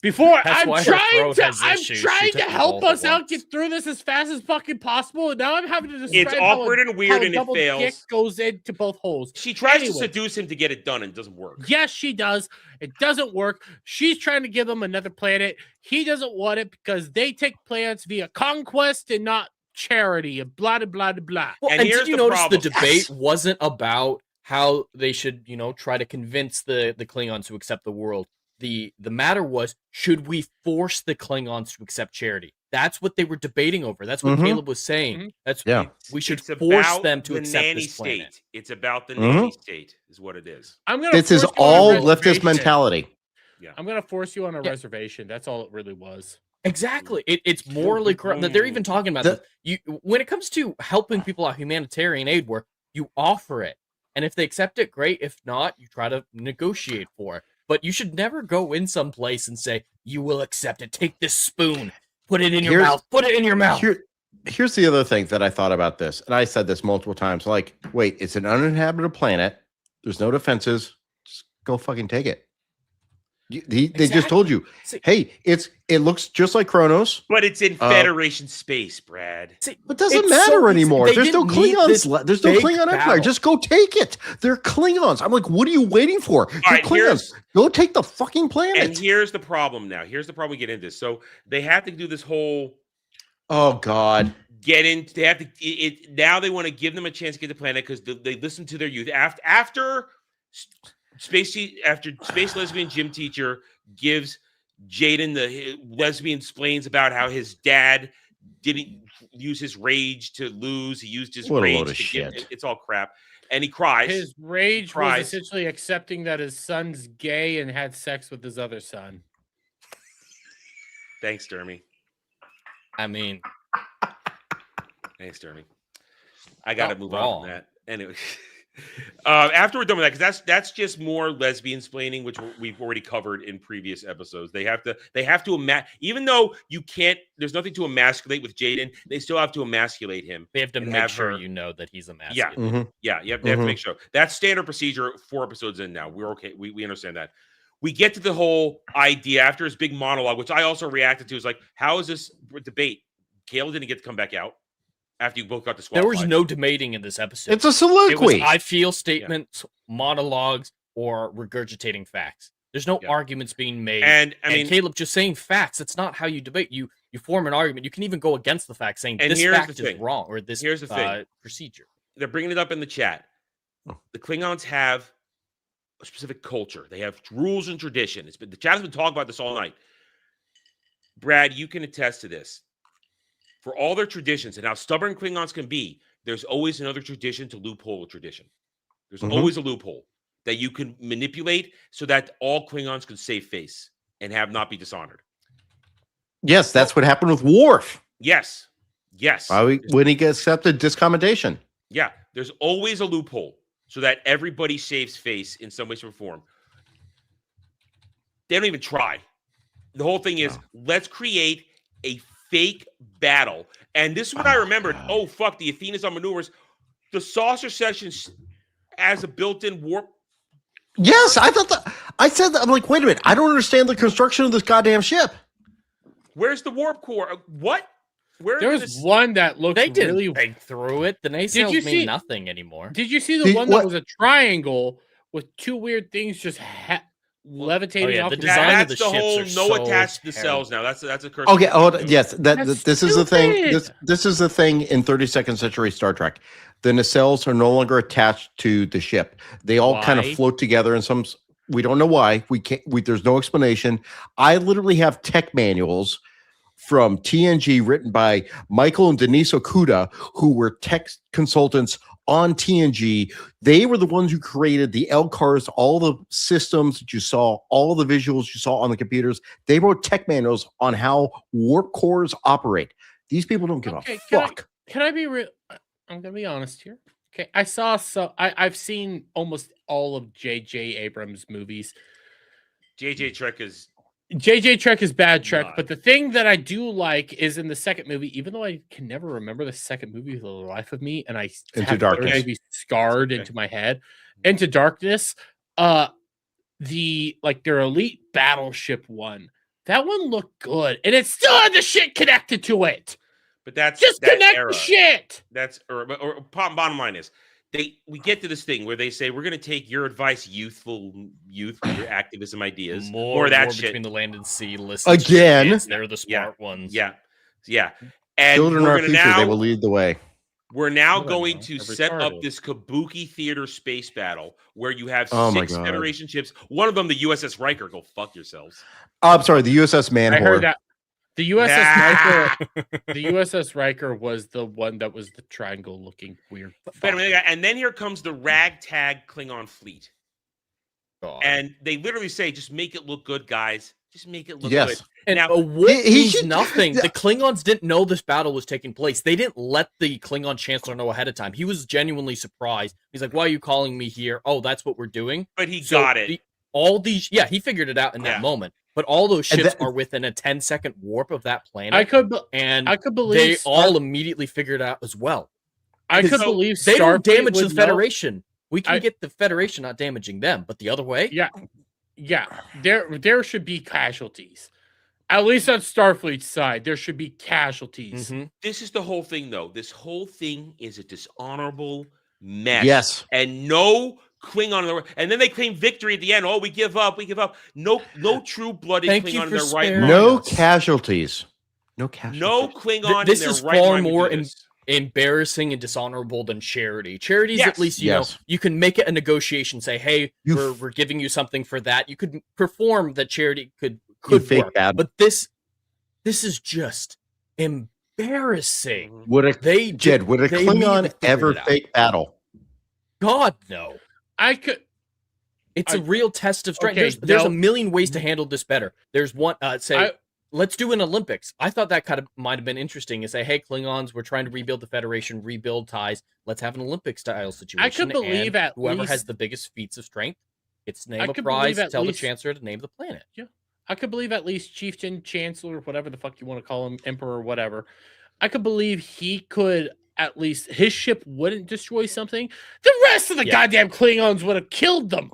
Before That's I'm why her trying throat to, has I'm issues. She trying took to them help both us at out, once. get through this as fast as fucking possible, and now I'm having to describe It's awkward and weird, how a and it double dick fails. goes into both holes. She tries to Anyway. seduce him to get it done, and it doesn't work. Yes, she does. It doesn't work. She's trying to give him another planet. He doesn't want it because they take planets via conquest and not charity, and blah, blah, blah, blah. Well, And and here's did you the notice problem. the debate wasn't about how they should, try to convince the Klingons to accept the world. The matter was, should we force the Klingons to accept charity? That's what they were debating over. That's what Mhm. Caleb was saying. Mhm. That's Yeah. we should It's force about them to the accept nanny this planet. state. It's about the Mhm. nanny state, is what it is. I'm gonna This is force you on a all leftist reservation. mentality. I'm gonna force you on a Yeah. reservation. That's all it really was. Exactly. It's morally corrupt. They're even talking about The- this. When it comes to helping people out, humanitarian aid work, you offer it. And if they accept it, great. If not, you try to negotiate for it. But you should never go in some place and say, you will accept it. Take this spoon. Put it in your Here's- mouth. Put it in your mouth. Here's the other thing that I thought about this, and I said this multiple times. Like, wait, it's an uninhabited planet. There's no defenses. Just go fucking take it. They just told you, See- hey, it looks just like Kronos. But it's in Federation space, Brad. See, It doesn't it's matter so easy. anymore. They There's no didn't need this Klingons. There's no big Klingon Empire. battle. Just go take it. They're Klingons. I'm like, what are you waiting for? You're right, Klingons. Go take the fucking And planet. here's the problem now. Here's the problem we get into. So they have to do this whole Oh God. they have to now they want to give them a chance to get the planet because they listen to their youth. After space lesbian gym teacher gives Jaden the lesbian explains about how his dad didn't use his rage to lose. He used his What a rage load of to shit. it's all crap. And he cries. His rage was Cries. essentially accepting that his son's gay and had sex with his other son. Thanks, Dermy. I mean, Thanks, Dermy. I got to Not move wrong. on from that. Anyway, after we're done with that, because that's just more lesbian splaining, which we've already covered in previous episodes. They have to even though you can't, there's nothing to emasculate with Jaden. They still have to emasculate him. they have to And make have sure her- you know that he's a master. Yeah. Mhm. Yeah, they have to Mhm. make sure. That's standard procedure. 4 episodes in now. We're okay. We understand that. We get to the whole idea after his big monologue, which I also reacted to. Is like, how is this debate? Caleb didn't get to come back out after you both got disqualified. There was no debating in this episode. It's a It was soliloquy. I feel statements, monologues, or regurgitating facts. There's no Yeah. arguments being made. And I And mean, Caleb just saying facts. That's not how you debate. You form an argument. You can even go against the fact, saying And this here's fact the is thing. wrong or this Here's the thing. procedure. they're bringing it up in the chat. The Klingons have a specific culture. They have rules and tradition. The chat has been talking about this all night. Brad, you can attest to this. For all their traditions and how stubborn Klingons can be, there's always another tradition to loophole a tradition. There's Mhm. always a loophole that you can manipulate so that all Klingons can save face and have not be dishonored. Yes, that's what happened with Worf. Yes. Yes. When he gets accepted discommendation. Yeah, there's always a loophole so that everybody saves face in some way, shape, or form. They don't even try. The whole thing is, let's create a fake battle. And this is what I remembered. God. Oh, fuck, the Athena's on maneuvers. The saucer sessions as a built-in warp. Yes, I thought that. I said that. I'm like, wait a minute. I don't understand the construction of this goddamn ship. Where's the warp core? What? Where There did was this- one that looked They didn't really. think through it. The you nacelles mean see- nothing anymore. Did you see the Did- one what- that was a triangle with two weird things just levitating yeah, off? the the design back? of the That's the ships whole are no so attached to the cells terrible. now. That's a curse. Okay, hold on. Yes, That's this is the thing. stupid. This is the thing in 32nd century Star Trek. The nacelles are no longer attached to the ship. They all kind of Why? float together in some. We don't know why. We can't. There's no explanation. I literally have tech manuals from TNG written by Michael and Denise Okuda, who were tech consultants on TNG. They were the ones who created the LCARs, all the systems that you saw, all the visuals you saw on the computers. They wrote tech manuals on how warp cores operate. These people don't give Okay, a can I- fuck. Can I be real? I'm gonna be honest here. Okay, I've seen almost all of J.J. Abrams' movies. JJ Trek is J.J. Trek is bad Trek, Not. but the thing that I do like is in the second movie, even though I can never remember the second movie for the life of me, and I Into have Darkness. literally be scarred Okay. into my head. Into Darkness, their elite battleship one. That one looked good, and it still had the shit connected to it. But that's Just that connect era. the shit. That's or bottom line is we get to this thing where they say we're going to take your advice, youth with your activism ideas, more of that shit between the land and sea. Listen Again. to the kids, they're the smart ones. Yeah. And Children we're are our gonna future. now, They will lead the way. We're now Well, going no, to they're set up retarded. this kabuki theater space battle where you have Oh my 6 God. Federation ships. One of them, the USS Riker. Go fuck yourselves. I'm sorry, the USS Man I Whore. heard that the USS Ah! Riker, the USS Riker was the one that was the triangle-looking weird. But and then here comes the ragtag Klingon fleet. God. And they literally say, just make it look good, guys. Just make it look Yes. good. And Now, a whip he means should- nothing. The Klingons didn't know this battle was taking place. They didn't let the Klingon Chancellor know ahead of time. He was genuinely surprised. He's like, "Why are you calling me here? Oh, that's what we're doing." but he So got it. all these, he figured it out in Yeah. that moment. But all those And ships that- are within a 10-second warp of that planet, I could and believe they all immediately figured it out as well. I could So believe They don't Starfleet damage the would know- Federation. We can I- get the Federation not damaging them, but the other way, Yeah, there should be casualties. At least on Starfleet's side, there should be casualties. Mhm. This is the whole thing, though. This whole thing is a dishonorable mess. Yes. And no Klingon, and then they claim victory at the end. Oh, we give up. No true-blooded Thank you Klingon in for their right sparing mind. No us. casualties. No casualties. No Klingon. This in their is right far mind would more do this. embarrassing and dishonorable than charity. Charities, Yes. at least, you Yes. know, you can make it a negotiation, say, hey, You we're giving you something for that. You could perform that charity could fake work. bad. But this is just embarrassing. Mhm. Would a They Jed, would a they Klingon immediately figured ever it out. fake battle? God, no. I could. It's a real test of strength. Okay, There's a no. million ways to handle this better. There's one, I- let's do an Olympics. I thought that kind of might have been interesting and say, hey, Klingons, we're trying to rebuild the Federation, rebuild ties. Let's have an Olympic style situation. believe and at whoever least- has the biggest feats of strength gets to name I a could prize, believe at tell least- the Chancellor to name the planet. I could believe at least Chieftain, Chancellor, whatever the fuck you want to call him, Emperor, whatever. I could believe he could at least his ship wouldn't destroy something. The rest of the Yeah. goddamn Klingons would have killed them.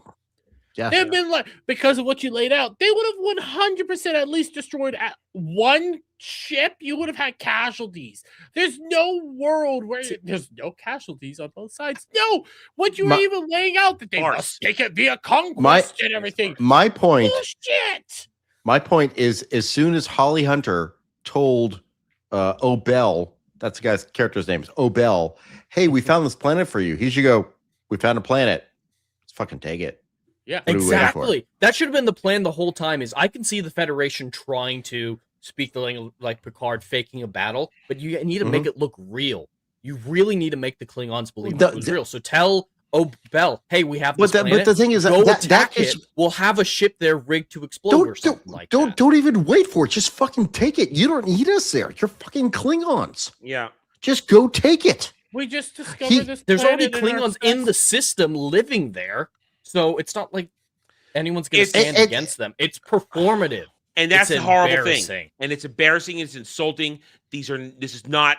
Yeah. They've been like, because of what you laid out, they would have 100% at least destroyed at one ship. You would have had casualties. There's no world where there's no casualties on both sides. No, what you were My- even laying out that they Farce. must take it via conquest and everything. My point. Bullshit. My point is, as soon as Holly Hunter told Obel, that's the guy's character's name is Obel, hey, we found this planet for you. He should go, we found a planet. Let's fucking take it. Yeah. What are we waiting for? Exactly. That should have been the plan the whole time. Is I can see the Federation trying to speak the language like Picard, faking a battle, but you need to make it look real. You really need to make the Klingons believe it was real. So tell Bell, hey, we have this planet. But the thing is, Go that attack is, it. We'll have a ship there rigged to explode or something like that. don't even wait for it. Just fucking take it. You don't need us there. You're fucking Klingons. Yeah. Just go take it. We just discovered this. There's already planet our Klingons in the system living there, so it's not like anyone's going to stand against them. It's performative. And that's It's the horrible thing. embarrassing. And it's embarrassing. It's insulting. This is not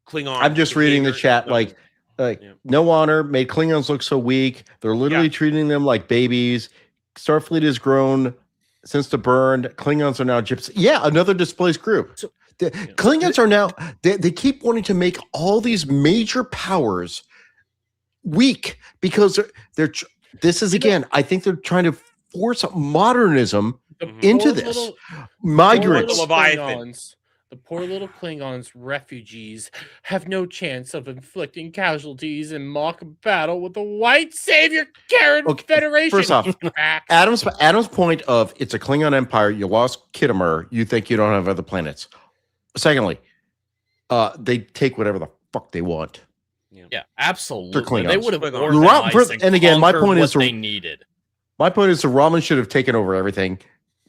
Klingon. I'm just reading the behavior. chat No. like Yeah. no honor made Klingons look so weak. They're literally Yeah. treating them like babies. Starfleet has grown since the burn. Klingons are now gypsies. Yeah, another displaced group. So- The Klingons are now they keep wanting to make all these major powers weak because this is again, I think they're trying to force modernism into poor this. little- Migrants. poor little Leviathan. Klingons, the poor little Klingons, refugees, have no chance of inflicting casualties in mock battle with the white savior Karen Okay, Federation. first off, Crack. Adam's point of it's a Klingon empire. You lost Kittimer. You think you don't have other planets. Secondly, they take whatever the fuck they want. Yeah, absolutely. Klingons. They would have Klingons. organized And again, my conquered point what is- they needed. My point is the Romans should have taken over everything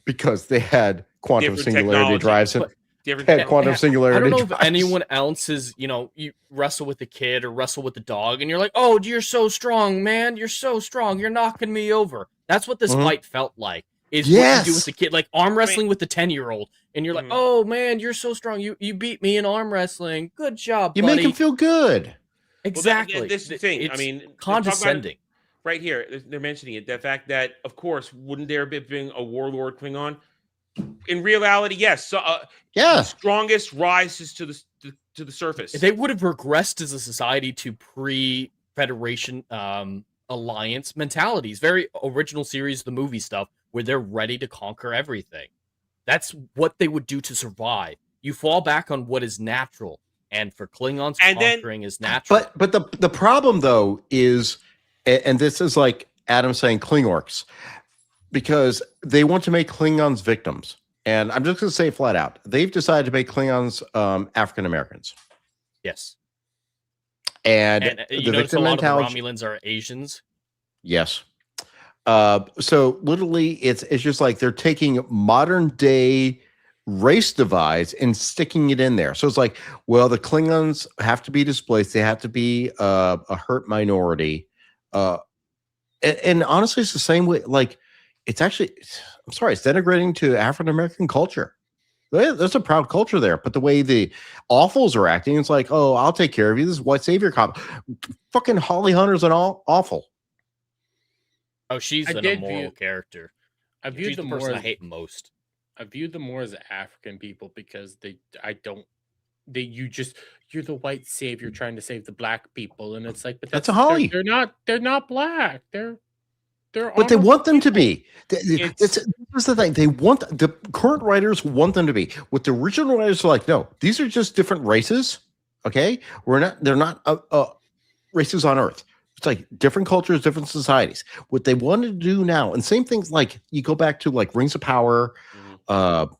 because they had quantum Different singularity technology. drives and Different had tech- quantum I singularity don't know if drives. anyone else is, you wrestle with the kid or wrestle with the dog, and you're like, oh, you're so strong, man. You're so strong. You're knocking me over. That's what this Mhm. fight felt like. Is Yes. what you do with the kid, like arm wrestling with the 10-year-old, and you're like, Mhm. oh man, you're so strong. You beat me in arm wrestling. Good job, You buddy. make him feel good. Well, Exactly. this is the thing. I It's mean, let's talk about it condescending. right here. They're mentioning it. The fact that, of course, wouldn't there have been a warlord Klingon? in reality, yes. So, Yeah. the strongest rises to the surface. They would have regressed as a society to pre-Federation alliance mentalities. Very original series, the movie stuff, where they're ready to conquer everything. That's what they would do to survive. You fall back on what is natural, and for Klingons, conquering is natural. But the problem though is, and this is like Adam saying Klingorks, because they want to make Klingons victims. And I'm just going to say flat out, they've decided to make Klingons African Americans. Yes. And you the notice a victim lot of the mentality. Romulans are Asians. Yes. So literally, it's just like they're taking modern day race divides and sticking it in there. So it's like, well, the Klingons have to be displaced. They have to be a hurt minority. And honestly, it's the same way. Like, it's actually, I'm sorry, it's denigrating to African American culture. There's a proud culture there, but the way the awfuls are acting, it's like, oh, I'll take care of you. This is white savior cop. Fucking Holly Hunter's an awful. Oh, she's an immoral character. I viewed She's them the person more I as, hate most. I viewed them more as African people because you're the white savior trying to save the black people, and it's like, but That's a Holly. They're not black. They're But they want them to be. It's- This is the thing. They want the current writers want them to be. What the original writers are like, no, these are just different races. Okay, they're not races on Earth. It's like different cultures, different societies. What they want to do now, and same things like you go back to like Rings of Power, Star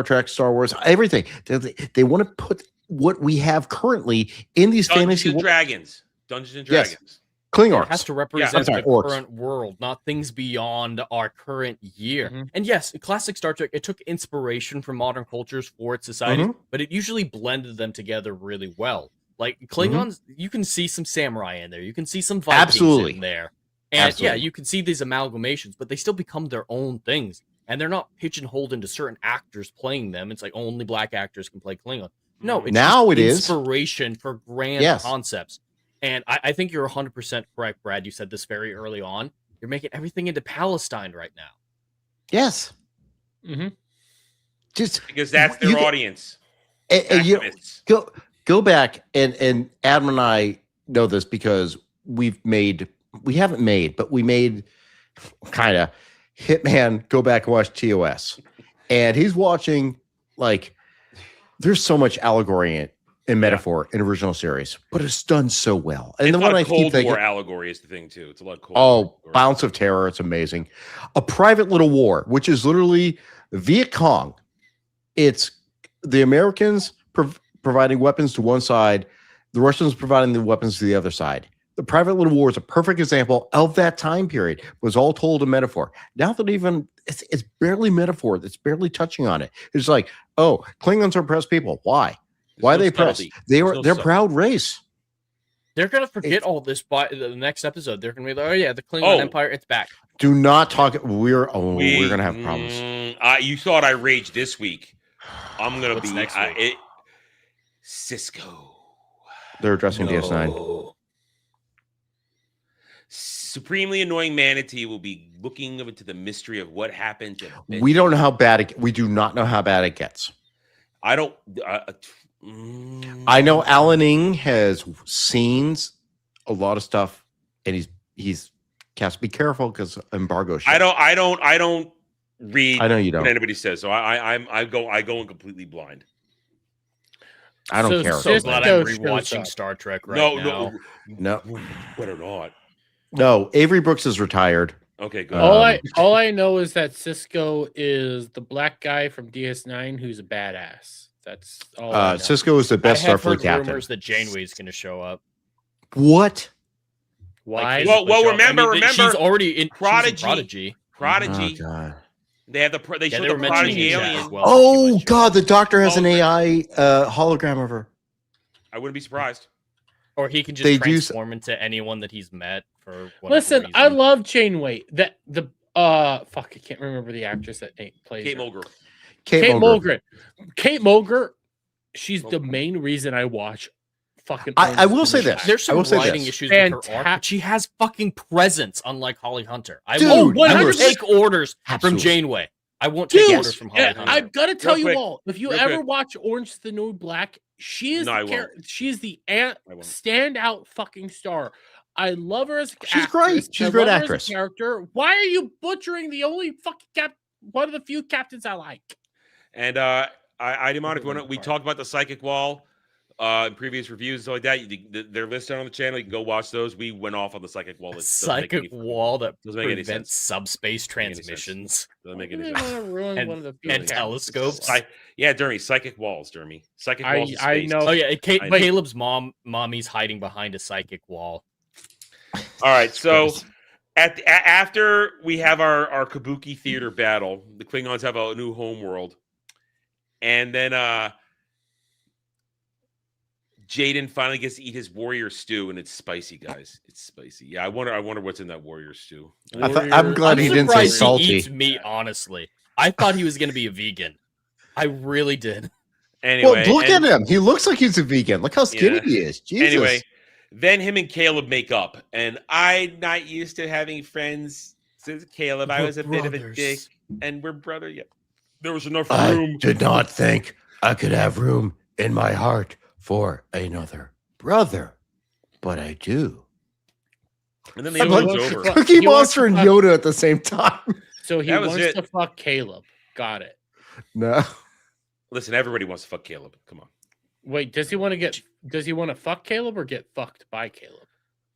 Trek, Star Wars, everything. They want to put what we have currently in these fantasy Dragons. Dungeons and Yes. Dragons. Klingons. It has to represent the orcs. current world, not things beyond our current year. Mhm. And yes, classic Star Trek, it took inspiration from modern cultures for its society, but it usually blended them together really well. Like Klingons, you can see some samurai in there. You can see some Vikings in there. And yeah, you can see these amalgamations, but they still become their own things. And they're not pigeonholed into certain actors playing them. It's like only black actors can play Klingon. No, it's Now just it is. inspiration for grand concepts. And I think you're 100% correct, Brad. You said this very early on. You're making everything into Palestine right now. Yes. Mm-hmm. Just because that's their audience. And go back and Adam and I know this because we haven't made kind of Hitman go back and watch TOS. And he's watching, like, there's so much allegory and metaphor in original series, but it's done so well. And it's the one I Cold keep thinking, War allegory is the thing too. It's a lot of Cold War. Bounce of Terror, it's amazing. A Private Little War, which is literally Viet Cong. It's the Americans providing weapons to one side, the Russians providing the weapons to the other side. The Private Little War is a perfect example of that time period. It was all told in metaphor. Now that it's barely metaphor, it's barely touching on it. It's like, oh, Klingons are oppressed people. Why? Why are they oppressed? They're proud race. They're gonna forget all this by the next episode. They're gonna be like, oh yeah, the Klingon Empire, it's back. Do not talk. We're gonna have problems. You thought I raged this week. I'm gonna What's be next week? Cisco. They're addressing DS9. Supremely annoying manatee will be looking into the mystery of what happened. We don't know how bad we do not know how bad it gets. I don't. I know Alan Ing has seen a lot of stuff, and he's has to be careful because embargo. Shit. I don't read. I know you don't. What anybody says, so I go in completely blind. I don't care. So glad I'm rewatching Star Trek right now. No, better not. No, Avery Brooks is retired. Okay, good. All I know is that Cisco is the black guy from DS9 who's a badass. That's all. I know. Cisco is the best Starfleet captain. Rumors that Janeway's going to show up. What? Why? Well, remember, she's already in Prodigy. Oh, God. They have they showed the Prodigy alien. Well, oh God, the Doctor has an AI hologram of her. I wouldn't be surprised. Or he can just transform into anyone that he's met for whatever Listen, reason. I love Janeway. I can't remember the actress that plays Kate her. Mulgrew. Kate Mulgrew. Kate Mulgrew. She's the main reason I watch fucking. I will owns say the this. Black. There's I will some say writing this. issues with her arc, Fantastic. but she has fucking presence, unlike Holly Hunter. I Dude, will you are- take orders Absolutely. from Janeway. I won't take Dude, orders from Holly Hunter. I've got to tell you quick, all, if you real ever quick. watch Orange is the New Black, she is No, I the won't. she is the I won't. standout fucking star. I love her as a She's actress. great. She's I a great love her as actress. character. Why are you butchering the only fucking one of the few captains I like? And I demand if you want to, we talked about the psychic wall in previous reviews and stuff like that. They're listed on the channel. You can go watch those. We went off on the psychic wall. A It doesn't make any psychic fucking- wall that doesn't make any prevents sense. subspace Doesn't make any sense. transmissions Doesn't make Why any do they sense. want to ruin and- one of the few and captains? telescopes. Yeah, Jeremy, psychic walls, Jeremy. Psychic walls. in I space. know. Oh yeah, I know. Caleb's mommy's hiding behind a psychic wall. All right, so after we have our Kabuki theater battle, the Klingons have a new homeworld, and then Jaden finally gets to eat his warrior stew, and it's spicy, guys. It's spicy. Yeah, I wonder what's in that warrior stew. I'm glad he didn't say surprised salty. He eats meat, honestly. I thought he was going to be a vegan. I really did. Anyway, Well, look at him. He looks like he's a vegan. Look how skinny Yeah. he is. Jesus. Anyway, then him and Caleb make up, and I'm not used to having friends since Caleb. I We're was a bit of a brothers. dick, and we're brother. Yeah, there was enough I room. did not think I could have room in my heart for another brother, but I do. And then the I'm episode's like- over. Fuck, Cookie he wants Monster to and fuck- Yoda at the same time. So he That was wants it. to fuck Caleb. Got it. No. Listen, everybody wants to fuck Caleb. Come on. Wait, does he want to get? Does he want to fuck Caleb or get fucked by Caleb?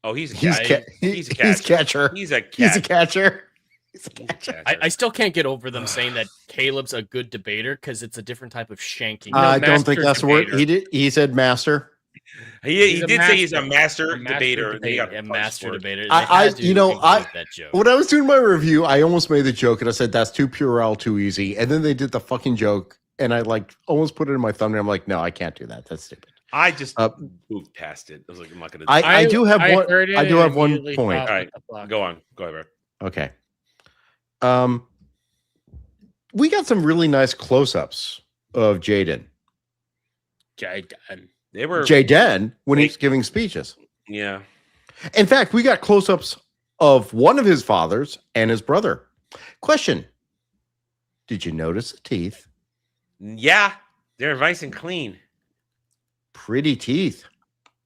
Oh, he's a He's catcher. he's a catcher. He's a He's a cat. catcher. He's a catcher. I still can't get over them saying that Caleb's a good debater because it's a different type of shanking. I don't think master that's the word. debater. He said master. he He's a did say he's a master. master A master debater. debater. He got a punched master for it. debater. I- They had to you know, include that joke. When I was doing my review, I almost made the joke and I said that's too puerile, too easy. And then they did the fucking joke, and I like almost put it in my thumbnail. I'm like, no, I can't do that. That's stupid. I just Uh, moved past it. I was like, I'm not gonna. I do have one. heard it I do and have one immediately point. thought, All right, what the fuck? go on. Go ahead, bro. Okay. We got some really nice close-ups of Jaden. Jaden. They were. Jaden when he's giving speeches. Yeah. In fact, we got close-ups of one of his fathers and his brother. Question: did you notice the teeth? Yeah. They're nice and clean. Pretty teeth.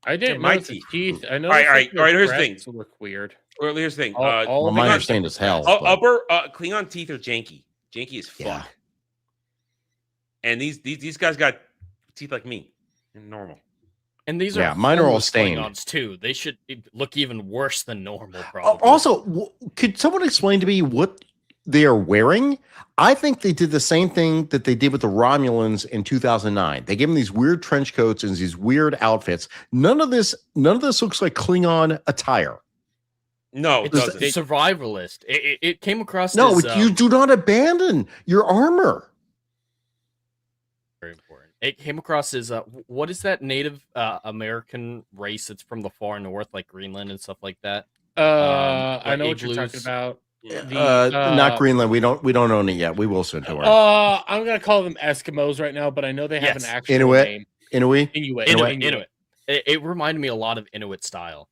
I didn't my notice his teeth. teeth. I know. All right. Here's the thing. Look weird. Well, here's the thing. All Well, mine Klingon- are stained as hell. Oh, but- upper Klingon teeth are janky. Janky as fuck. Yeah. And these guys got teeth like me. Normal. And these Yeah, are mine are all homeless stained. Klingons too. They should look even worse than normal. Oh, Probably. also, could someone explain to me what they are wearing? I think they did the same thing that they did with the Romulans in 2009. They gave them these weird trench coats and these weird outfits. None of this looks like Klingon attire. No, it it's doesn't. survivalist. It came across No, as you do not abandon your armor. very important. It came across as what is that Native American race that's from the far north, like Greenland and stuff like that? I like know what you're igloos. talking about. Not Greenland. We don't own it yet. We will soon. Don't worry. I'm gonna call them Eskimos right now, but I know they have Yes. an actual Inuit. name. Inuit. Inuit. It reminded me a lot of Inuit style.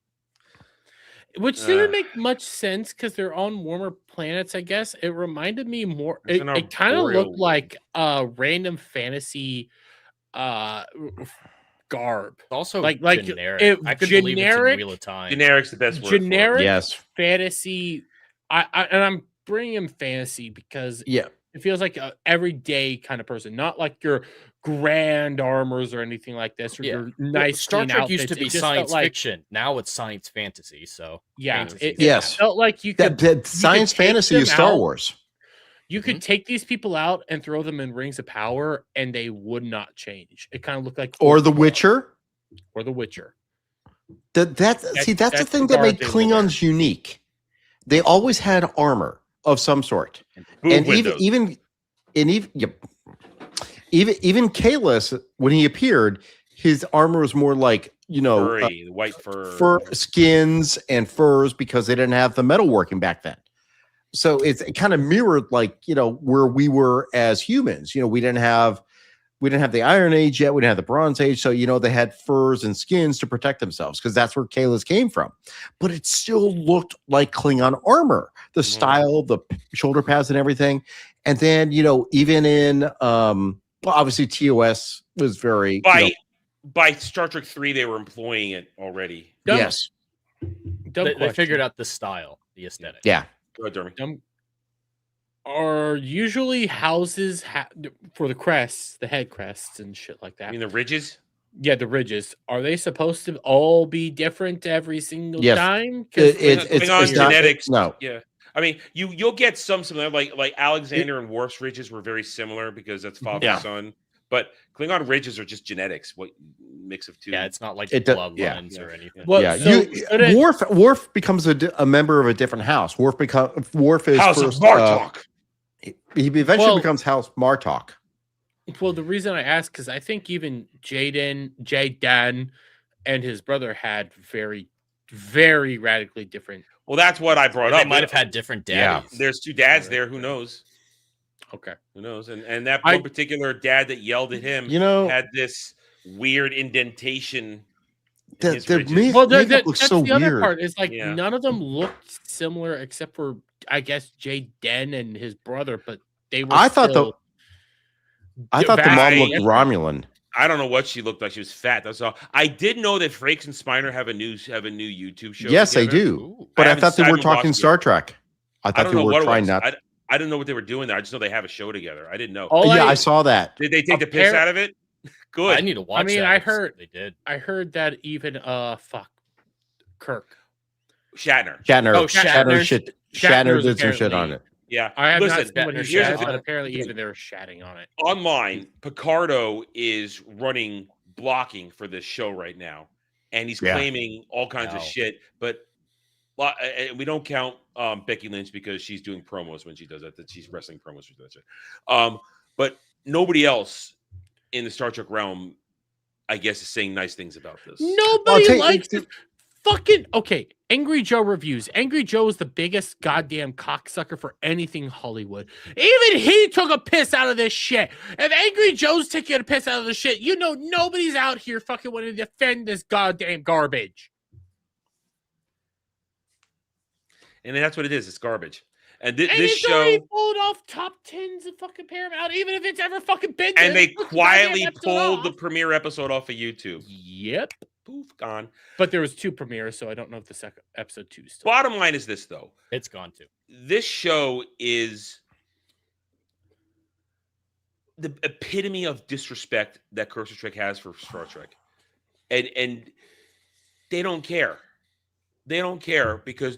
Which didn't make much sense because they're on warmer planets, I guess. It reminded me more. It's It, an it kind of arboreal looked like random fantasy garb. Also, Like generic. it- I could believe it's in generic- Wheel of Time. Generic's the best word. Generic Yes. fantasy. And I'm bringing in fantasy because Yeah. it feels like a everyday kind of person, not like your grand armors or anything like this, or Yeah. your Well, nice Star clean Trek used outfits. to be It just felt science like, fiction. Now it's science fantasy. So Yeah, fantasy. it Yes. felt like you could That science take fantasy them is Star out. Wars. You could take these people out and throw them in rings of power, and they would not change. It kind of looked like Or The Ultron Witcher. or The Witcher. That's the that's thing the that made guard they would wear. Klingons unique. They always had armor of some sort. Boob And windows. even Kalis, when he appeared, his armor was more like, Furry, the white fur. fur skins and furs because they didn't have the metalworking back then. So it kind of mirrored like, where we were as humans. We didn't have we didn't have the Iron Age yet. We didn't have the Bronze Age. So, they had furs and skins to protect themselves because that's where Kayla's came from. But it still looked like Klingon armor, the style, the shoulder pads and everything. And then, even in, well, obviously TOS was very... By Star Trek 3, they were employing it already. Yes. They figured out the style, the aesthetic. Yeah. Go ahead, Jeremy. Are usually houses for the crests, the head crests and shit like that. I mean, the ridges? Yeah, the ridges. Are they supposed to all be different every single time? It's not genetics. No. Yeah. I mean, you'll get some similar, like Alexander and Worf's ridges were very similar because that's father and son. But Klingon ridges are just genetics. What mix of two? Yeah, it's not like bloodlines or anything. Well, Worf becomes a member of a different house. Worf is House first, of Martok. He eventually becomes House Martok. Well, the reason I ask because I think even Jaden and his brother had very, very radically different. Well, that's what I brought up. They might have had different daddies. Yeah. There's two dads there. Who knows? Okay. Who knows? And that one particular dad that yelled at him, had this weird indentation. Looks that's so the other weird. part. Is like none of them looked similar except for I guess Jaden and his brother, but they were. I thought the mom looked Romulan. I don't know what she looked like. She was fat. That's all. I did know that Frakes and Spiner have a new YouTube show. Yes, together. they do. But I thought they were talking Star Trek. I thought they were trying not. I didn't know what they were doing there. I just know they have a show together. I didn't know. I saw that. Did they take the piss out of it? Good. I need to watch. I mean, that. I heard they did. I heard that even Kirk. Shatner. Shatner did some shit on it. Yeah. I have Listen, not seen what he shat, but apparently even they were shatting on it. Online, Picardo is running blocking for this show right now, and he's claiming all kinds of shit. But we don't count Becky Lynch because she's doing promos when she does that. That she's wrestling promos for that shit. But nobody else in the Star Trek realm, I guess, is saying nice things about this. Nobody likes it. Fucking okay. Angry Joe reviews. Angry Joe is the biggest goddamn cocksucker for anything Hollywood. Even he took a piss out of this shit. If Angry Joe's taking a piss out of this shit, nobody's out here fucking wanting to defend this goddamn garbage. And that's what it is. It's garbage. And this show already pulled off top 10s of fucking Paramount, even if it's ever fucking been there. And they quietly pulled the premiere episode off of YouTube. Yep. Poof, gone. But there was 2 premieres, so I don't know if the second episode 2 is still. Bottom line is this, though. It's gone too. This show is the epitome of disrespect that Cursor Trek has for Star Trek. And they don't care. They don't care because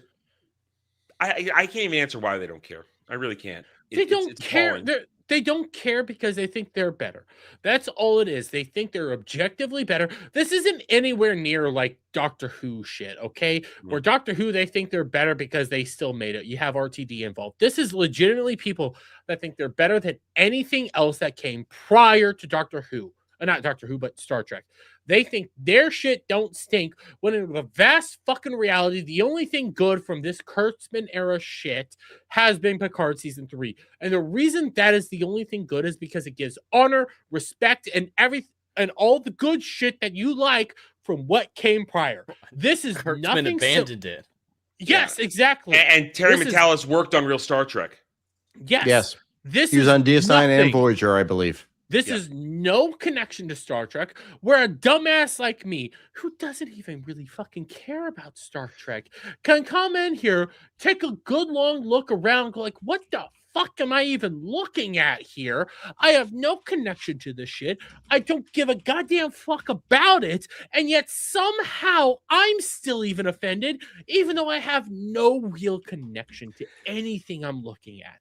I can't even answer why they don't care. I really can't. They don't care. They don't care because they think they're better. That's all it is. They think they're objectively better. This isn't anywhere near like Doctor Who shit, okay? Where Doctor Who, they think they're better because they still made it. You have RTD involved. This is legitimately people that think they're better than anything else that came prior to Doctor Who. Not Doctor Who, but Star Trek. They think their shit don't stink, when in the vast fucking reality, the only thing good from this Kurtzman era shit has been Picard season 3. And the reason that is the only thing good is because it gives honor, respect, and all the good shit that you like from what came prior. This is Kurtzman nothing. Abandoned it. Yes, exactly. And Terry Matalas worked on Real Star Trek. Yes. He was on DS9 and Voyager, I believe. This is no connection to Star Trek, where a dumbass like me, who doesn't even really fucking care about Star Trek, can come in here, take a good long look around, go like, what the fuck am I even looking at here? I have no connection to this shit. I don't give a goddamn fuck about it. And yet somehow I'm still even offended, even though I have no real connection to anything I'm looking at.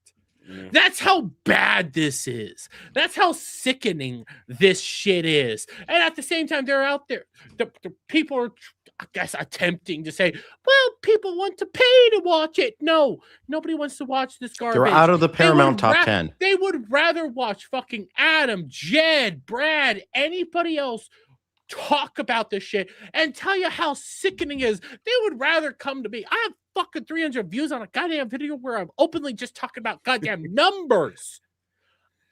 That's how bad this is. That's how sickening this shit is. And at the same time, they're out there. The people are, I guess, attempting to say, well, people want to pay to watch it. No, nobody wants to watch this garbage. They're out of the Paramount top 10. They would rather watch fucking Adam, Jed, Brad, anybody else talk about this shit and tell you how sickening it is. They would rather come to me. I have fucking 300 views on a goddamn video where I'm openly just talking about goddamn numbers.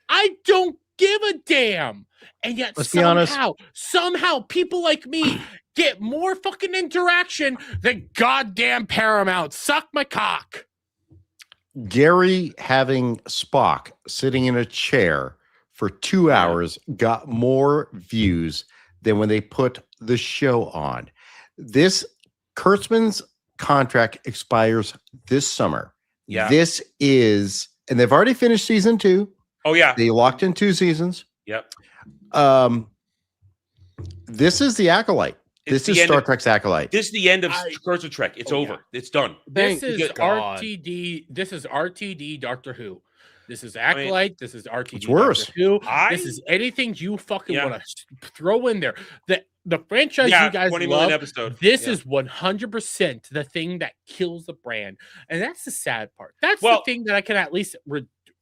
I don't give a damn. And yet Let's be honest. somehow people like me get more fucking interaction than goddamn Paramount. Suck my cock. Gary having Spock sitting in a chair for 2 hours got more views than when they put the show on. This Kurtzman's contract expires this summer. Yeah. This is, and they've already finished season 2. Oh yeah. They locked in 2 seasons. Yep. This is the Acolyte. This is Star Trek's Acolyte. This is the end of Curse of Trek. It's over. Yeah. It's done. This Thank is God. RTD. This is RTD Doctor Who. This is Acolyte. This is RTD It's worse. Doctor Who. This is anything you fucking want to throw in there. The franchise you guys 20 million love. episode. This is 100% the thing that kills the brand, and that's the sad part. That's the thing that I can at least.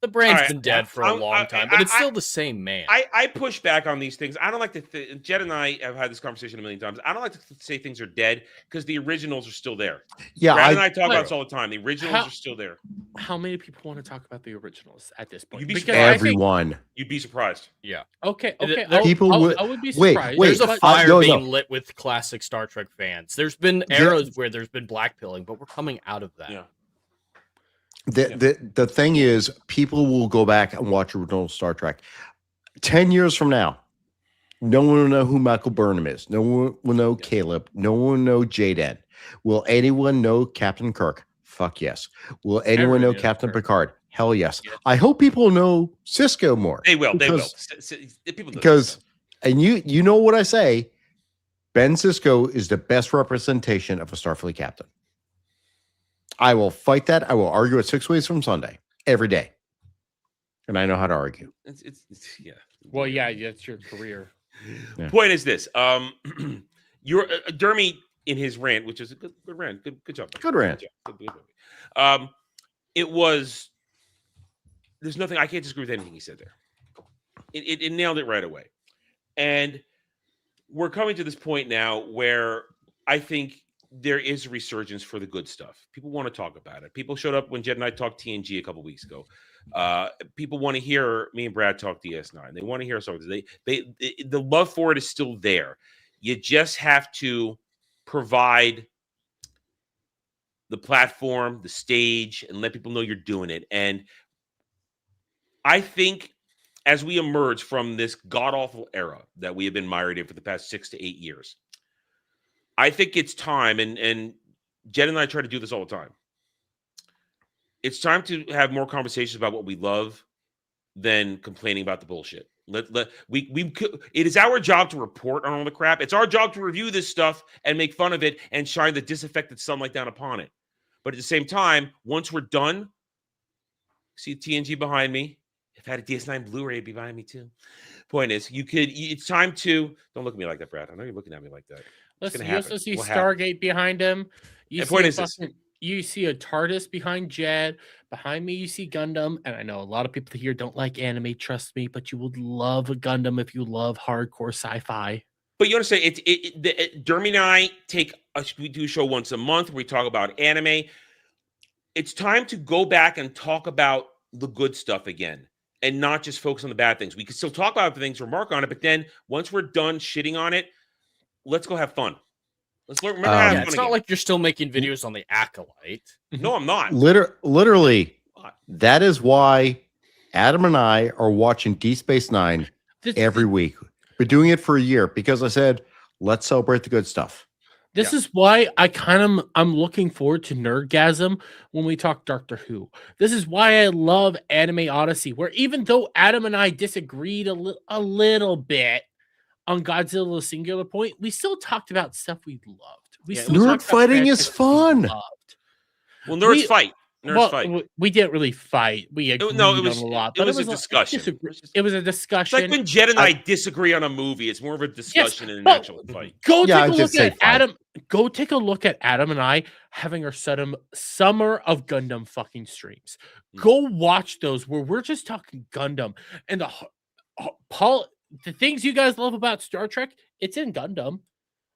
The brand's All right, been dead for a long time, but it's still the same man. I push back on these things. I don't like to. Jed and I have had this conversation a million times. I don't like to say things are dead because the originals are still there. Yeah, Brad and I talk about this all the time. The originals are still there. How many people want to talk about the originals at this point? You'd be Because everyone. You'd be surprised. Yeah. Okay. People I would be surprised. Wait, There's a but- fire no, being no. lit with classic Star Trek fans. There's been eras where there's been blackpilling, but we're coming out of that. Yeah. The thing is, people will go back and watch original Star Trek. 10 years from now, no one will know who Michael Burnham is. No one will know Caleb. No one will know Jaden. Will anyone know Captain Kirk? Fuck yes. Will anyone know Captain Picard? Hell yes. I hope people know Cisco more. They will. People Because, and you know what I say, Ben Cisco is the best representation of a Starfleet captain. I will fight that. I will argue it 6 ways from Sunday every day, and I know how to argue. It's Well, yeah, it's your career. Yeah. Point is this: your Dermy in his rant, which is a good rant, good job, Good rant. Good job. It was. There's nothing I can't disagree with anything he said there. It nailed it right away, and we're coming to this point now where I think there is a resurgence for the good stuff. People want to talk about it. People showed up when Jed and I talked TNG a couple weeks ago. People want to hear me and Brad talk DS9. They want to hear us talk. The love for it is still there. You just have to provide the platform, the stage, and let people know you're doing it. And I think as we emerge from this god-awful era that we have been mired in for the past 6 to 8 years, I think it's time, and Jed and I try to do this all the time. It's time to have more conversations about what we love than complaining about the bullshit. It is our job to report on all the crap. It's our job to review this stuff and make fun of it and shine the disaffected sunlight down upon it. But at the same time, once we're done, see TNG behind me. If I had a DS9 Blu-ray, it'd be behind me too. Point is, it's time to, don't look at me like that, Brad. I know you're looking at me like that. Listen, you also see Stargate behind him. You see a TARDIS behind Jed. Behind me, you see Gundam. And I know a lot of people here don't like anime, trust me, but you would love a Gundam if you love hardcore sci-fi. But you understand, Dermy and I we do a show once a month where we talk about anime. It's time to go back and talk about the good stuff again and not just focus on the bad things. We can still talk about the things, remark on it, but then once we're done shitting on it, let's go have fun. Let's learn. Remember how to have fun it's again. not like you're still making videos on the Acolyte. No, I'm not. Literally, that is why Adam and I are watching Deep Space Nine every week. We're doing it for a year because I said, let's celebrate the good stuff. This is why I'm looking forward to Nerdgasm when we talk Doctor Who. This is why I love Anime Odyssey, where even though Adam and I disagreed a little bit on Godzilla Singular Point, we still talked about stuff we loved. Nerd fighting is fun. Well, nerds fight. We didn't really fight. We agreed on a lot. It was a discussion. It was a discussion. It's like when Jed and I disagree on a movie. It's more of a discussion than an actual fight. Go take a look at Adam. Go take a look at Adam and I having our Summer of Gundam fucking streams. Go watch those where we're just talking Gundam and the things you guys love about Star Trek. It's in Gundam.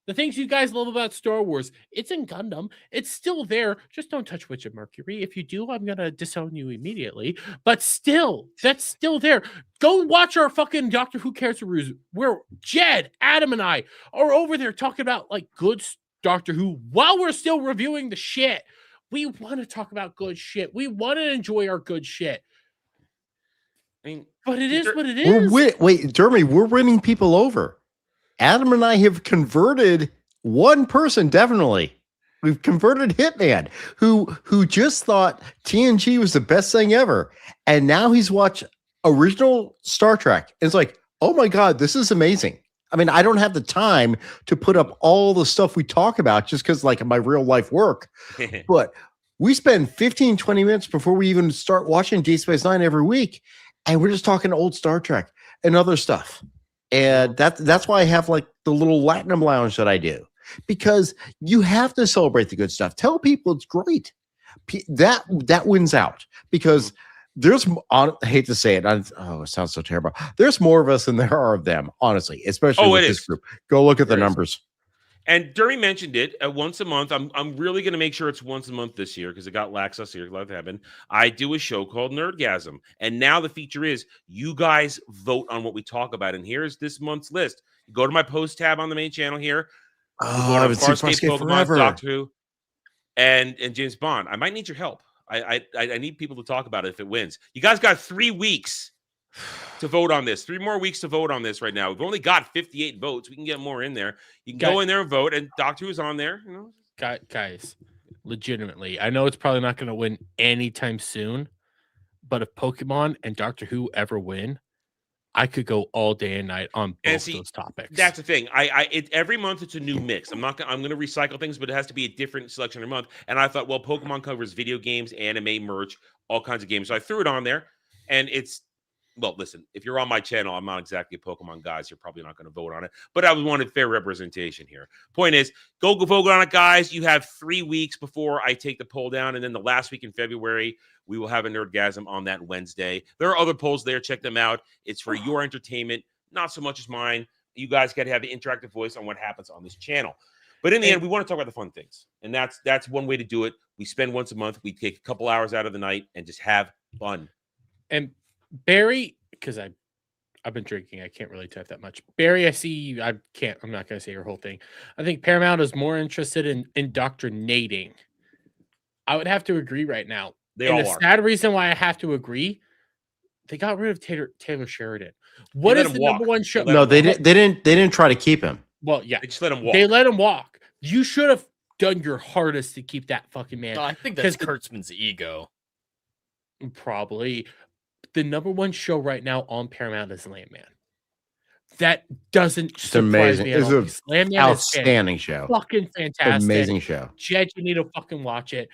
The things you guys love about Star Wars, it's in Gundam. It's still there. Just don't touch Witch of Mercury. If you do, I'm gonna disown you immediately. But still, that's still there. Go watch our fucking Doctor Who Cares Reviews, where Jed, Adam, and I are over there talking about like good Doctor Who while we're still reviewing the shit. We want to talk about good shit. We want to enjoy our good shit. I mean, But it is what it We're is. wait, Jeremy, we're winning people over. Adam and I have converted one person, definitely. We've converted Hitman, who just thought TNG was the best thing ever. And now he's watched original Star Trek. And it's like, oh my God, this is amazing. I mean, I don't have the time to put up all the stuff we talk about just because like my real life work. But we spend 15, 20 minutes before we even start watching Deep Space Nine every week. And we're just talking old Star Trek and other stuff. And that's why I have like the little Latinum lounge that I do, because you have to celebrate the good stuff. Tell people it's great. That wins out, because I hate to say it. It sounds so terrible. There's more of us than there are of them, honestly, especially with this group. Go look at the numbers. And Dury mentioned it once a month. I'm really going to make sure it's once a month this year because it got lax us here. Love heaven. I do a show called Nerdgasm. And now the feature is you guys vote on what we talk about. And here's this month's list. You go to my post tab on the main channel here. I would see Farscape forever. Doctor Who, and James Bond. I might need your help. I need people to talk about it if it wins. You guys got 3 weeks to vote on this. 3 more weeks to vote on this right now. We've only got 58 votes. We can get more in there. You can go in there and vote, and Doctor Who's on there. You know? Guys, legitimately, I know it's probably not going to win anytime soon, but if Pokemon and Doctor Who ever win, I could go all day and night on both those topics. That's the thing. Every month it's a new mix. I'm going to recycle things, but it has to be a different selection every month. And I thought, well, Pokemon covers video games, anime, merch, all kinds of games. So I threw it on there, and it's. Well, listen, if you're on my channel, I'm not exactly a Pokemon guy, so you're probably not going to vote on it. But I wanted fair representation here. Point is, go vote on it, guys. You have 3 weeks before I take the poll down. And then the last week in February, we will have a Nerdgasm on that Wednesday. There are other polls there. Check them out. It's for your entertainment, not so much as mine. You guys got to have the interactive voice on what happens on this channel. But in the end, we want to talk about the fun things. And that's one way to do it. We spend once a month. We take a couple hours out of the night and just have fun. And Barry, because I've been drinking, I can't really type that much. Barry, I see you. I'm not going to say your whole thing. I think Paramount is more interested in indoctrinating. I would have to agree right now. And the sad reason why I have to agree, they got rid of Taylor Sheridan. What is the number one show? No, they didn't try to keep him. Well, yeah, they just let him walk. They let him walk. You should have done your hardest to keep that fucking man. No, I think that's Kurtzman's ego. Probably. The number one show right now on Paramount is Landman. That doesn't surprise me at all. Landman is outstanding show. Fucking fantastic. Amazing show. Jed, you need to fucking watch it.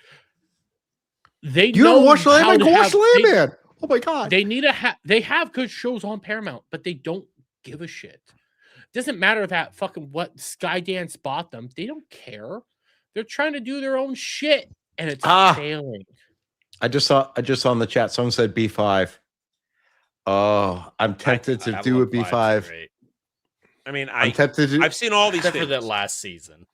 You don't watch Landman? Go watch Landman. Oh my God. They have good shows on Paramount, but they don't give a shit. Doesn't matter that fucking what Skydance bought them. They don't care. They're trying to do their own shit, and it's failing. I just saw in the chat. Someone said B5. Oh, I'm tempted to do a B5. I mean, I'm tempted to. I've seen all these except things. for that last season.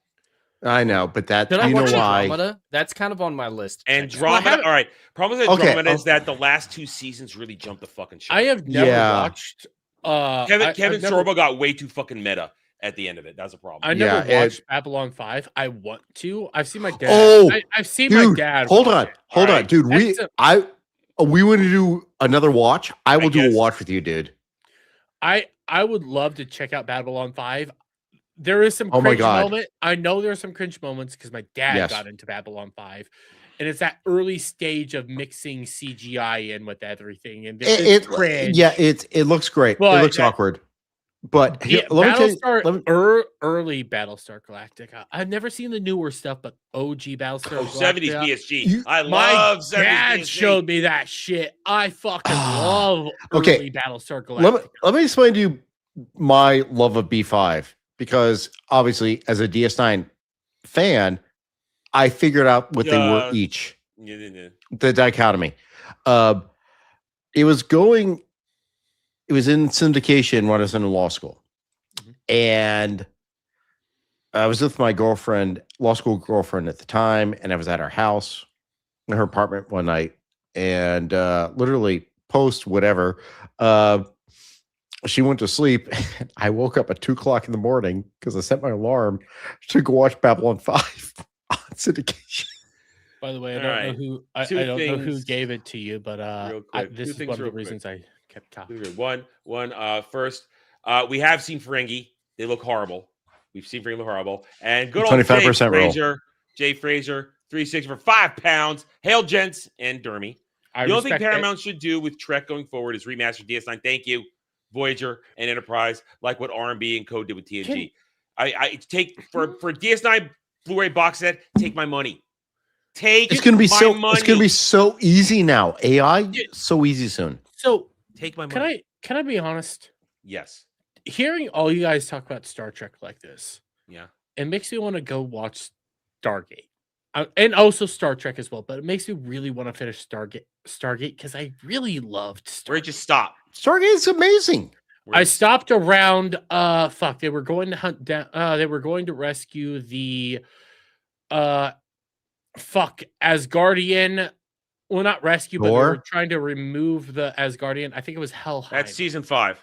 I know, but that Did you know why? Andromeda? That's kind of on my list. Andromeda. All right. Problem with Andromeda is that the last 2 seasons really jumped the fucking show. I have never watched. Kevin Sorbo got way too fucking meta at the end of it. That's a problem. I never watched Babylon 5. I want to. I've seen my dad. I've seen my dad. Hold on, dude. We want to do another watch. I will do a watch with you, dude. I would love to check out Babylon 5. There is some cringe moment. I know there's some cringe moments because my dad got into Babylon 5. And it's that early stage of mixing CGI in with everything. And it's cringe. Yeah, it looks great. But it looks awkward. But let me tell you, early Battlestar Galactica. I've never seen the newer stuff, but OG Battlestar Galactica. 70s BSG. I love my 70s dad BSG. showed me that shit. I fucking love early Battlestar Galactica. Let me explain to you my love of B5, because obviously as a DS9 fan, I figured out what they were each. The dichotomy. It was in syndication when I was in law school. And I was with my girlfriend, law school girlfriend at the time, and I was at her house, in her apartment one night, and literally post whatever. She went to sleep. I woke up at 2 o'clock in the morning because I set my alarm to go watch Babylon 5 on syndication. By the way, I All don't right. know who I Two don't know who things gave it to you, but real quick. this Two is things one of the real quick. reasons I kept copy. First, we have seen Ferengi. They look horrible. We've seen Ferengi look horrible. And good old 25% roll. Jay Fraser, 3-6 for £5. Hail, gents and Dermy. I The only thing respect it. Paramount should do with Trek going forward is remaster DS9. Thank you, Voyager and Enterprise, like what R&B and Code did with TNG. I take for DS9 Blu-ray box set. Take my money. Take It's gonna be my money. It's gonna be so easy now. AI so easy soon. So Take my money. can I be honest? Yes. Hearing all you guys talk about Star Trek like this, Yeah. it makes me want to go watch Stargate, and also Star Trek as well. But it makes me really want to finish Stargate because I really loved Stargate. Where'd you stop? Stargate's amazing. I stopped around. They were going to hunt down. They were going to rescue the, Asgardian. Well, not rescue, but they were Thor? trying to remove the Asgardian. I think it was Helheim. That's season 5.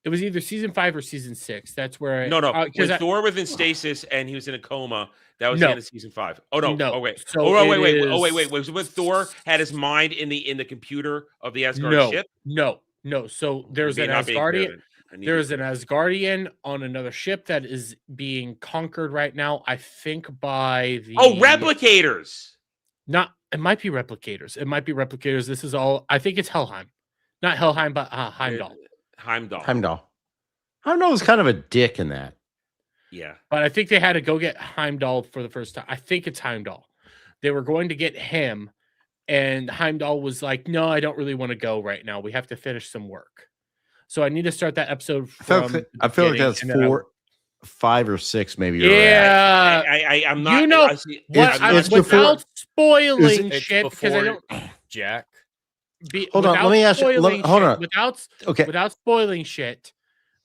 It was either season 5 or season 6. That's where No. When because Thor was in stasis and he was in a coma, that was No. the end of season 5. Oh no. No. Oh wait. So wait. Was it when Thor had his mind in the computer of the Asgard ship? No. So there's an Not being clear Asgardian. then. I need There's to- an Asgardian on another ship that is being conquered right now. I think by the replicators. Not. It might be replicators. This is all. I think it's Helheim, not Helheim, but Heimdall. Heimdall. Heimdall was kind of a dick in that. Yeah. But I think they had to go get Heimdall for the first time. I think it's Heimdall. They were going to get him, and Heimdall was like, "No, I don't really want to go right now. We have to finish some work." So I need to start that episode. I feel like that's 4, 5, or 6, maybe. Yeah, I'm not. You know I see, what? it's Without spoiling It's shit, because I before don't. Jack. Hold on, let me ask you. Hold on. Okay. Without spoiling shit,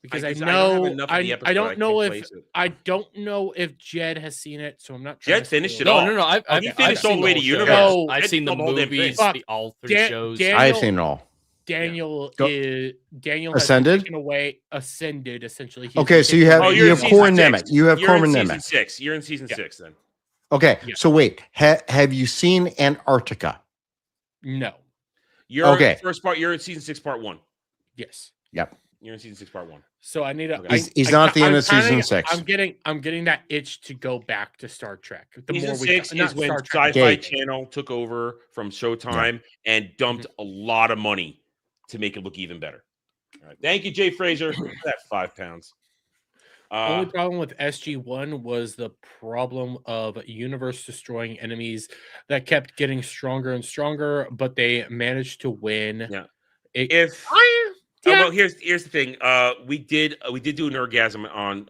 because I don't have enough of the I episode, don't know can't if place it. I don't know if Jed has seen it, so I'm not. Trying Jed to finished spoil it all. No. I've finished all the way to whole show. Universe. No. I've seen the It's the whole damn thing. movies, Fuck. all 3 shows. I have seen it all. Daniel Go- Daniel has Ascended? taken away ascended essentially. He's Okay, so taken you have away you're in you have season Core and 6. Nemec. You have You're Core in and season Nemec. 6. You're in season 6 then. Okay, Yeah. so wait, have you seen Antarctica? No. You're Okay. First part. You're in season 6, part 1. Yes. Yep. You're in season 6, part 1. So I need to. Okay. He's not at the end of kinda- season 6. I'm getting that itch to go back to Star Trek. The Season more we 6 not is when Star Trek, Sci-Fi Gate. Channel took over from Showtime and dumped a lot of money to make it look even better. All right. Thank you, Jay Fraser, for that £5. Only problem with SG1 was the problem of universe destroying enemies that kept getting stronger and stronger, but they managed to win. Yeah. If Well, here's the thing. We did do an orgasm on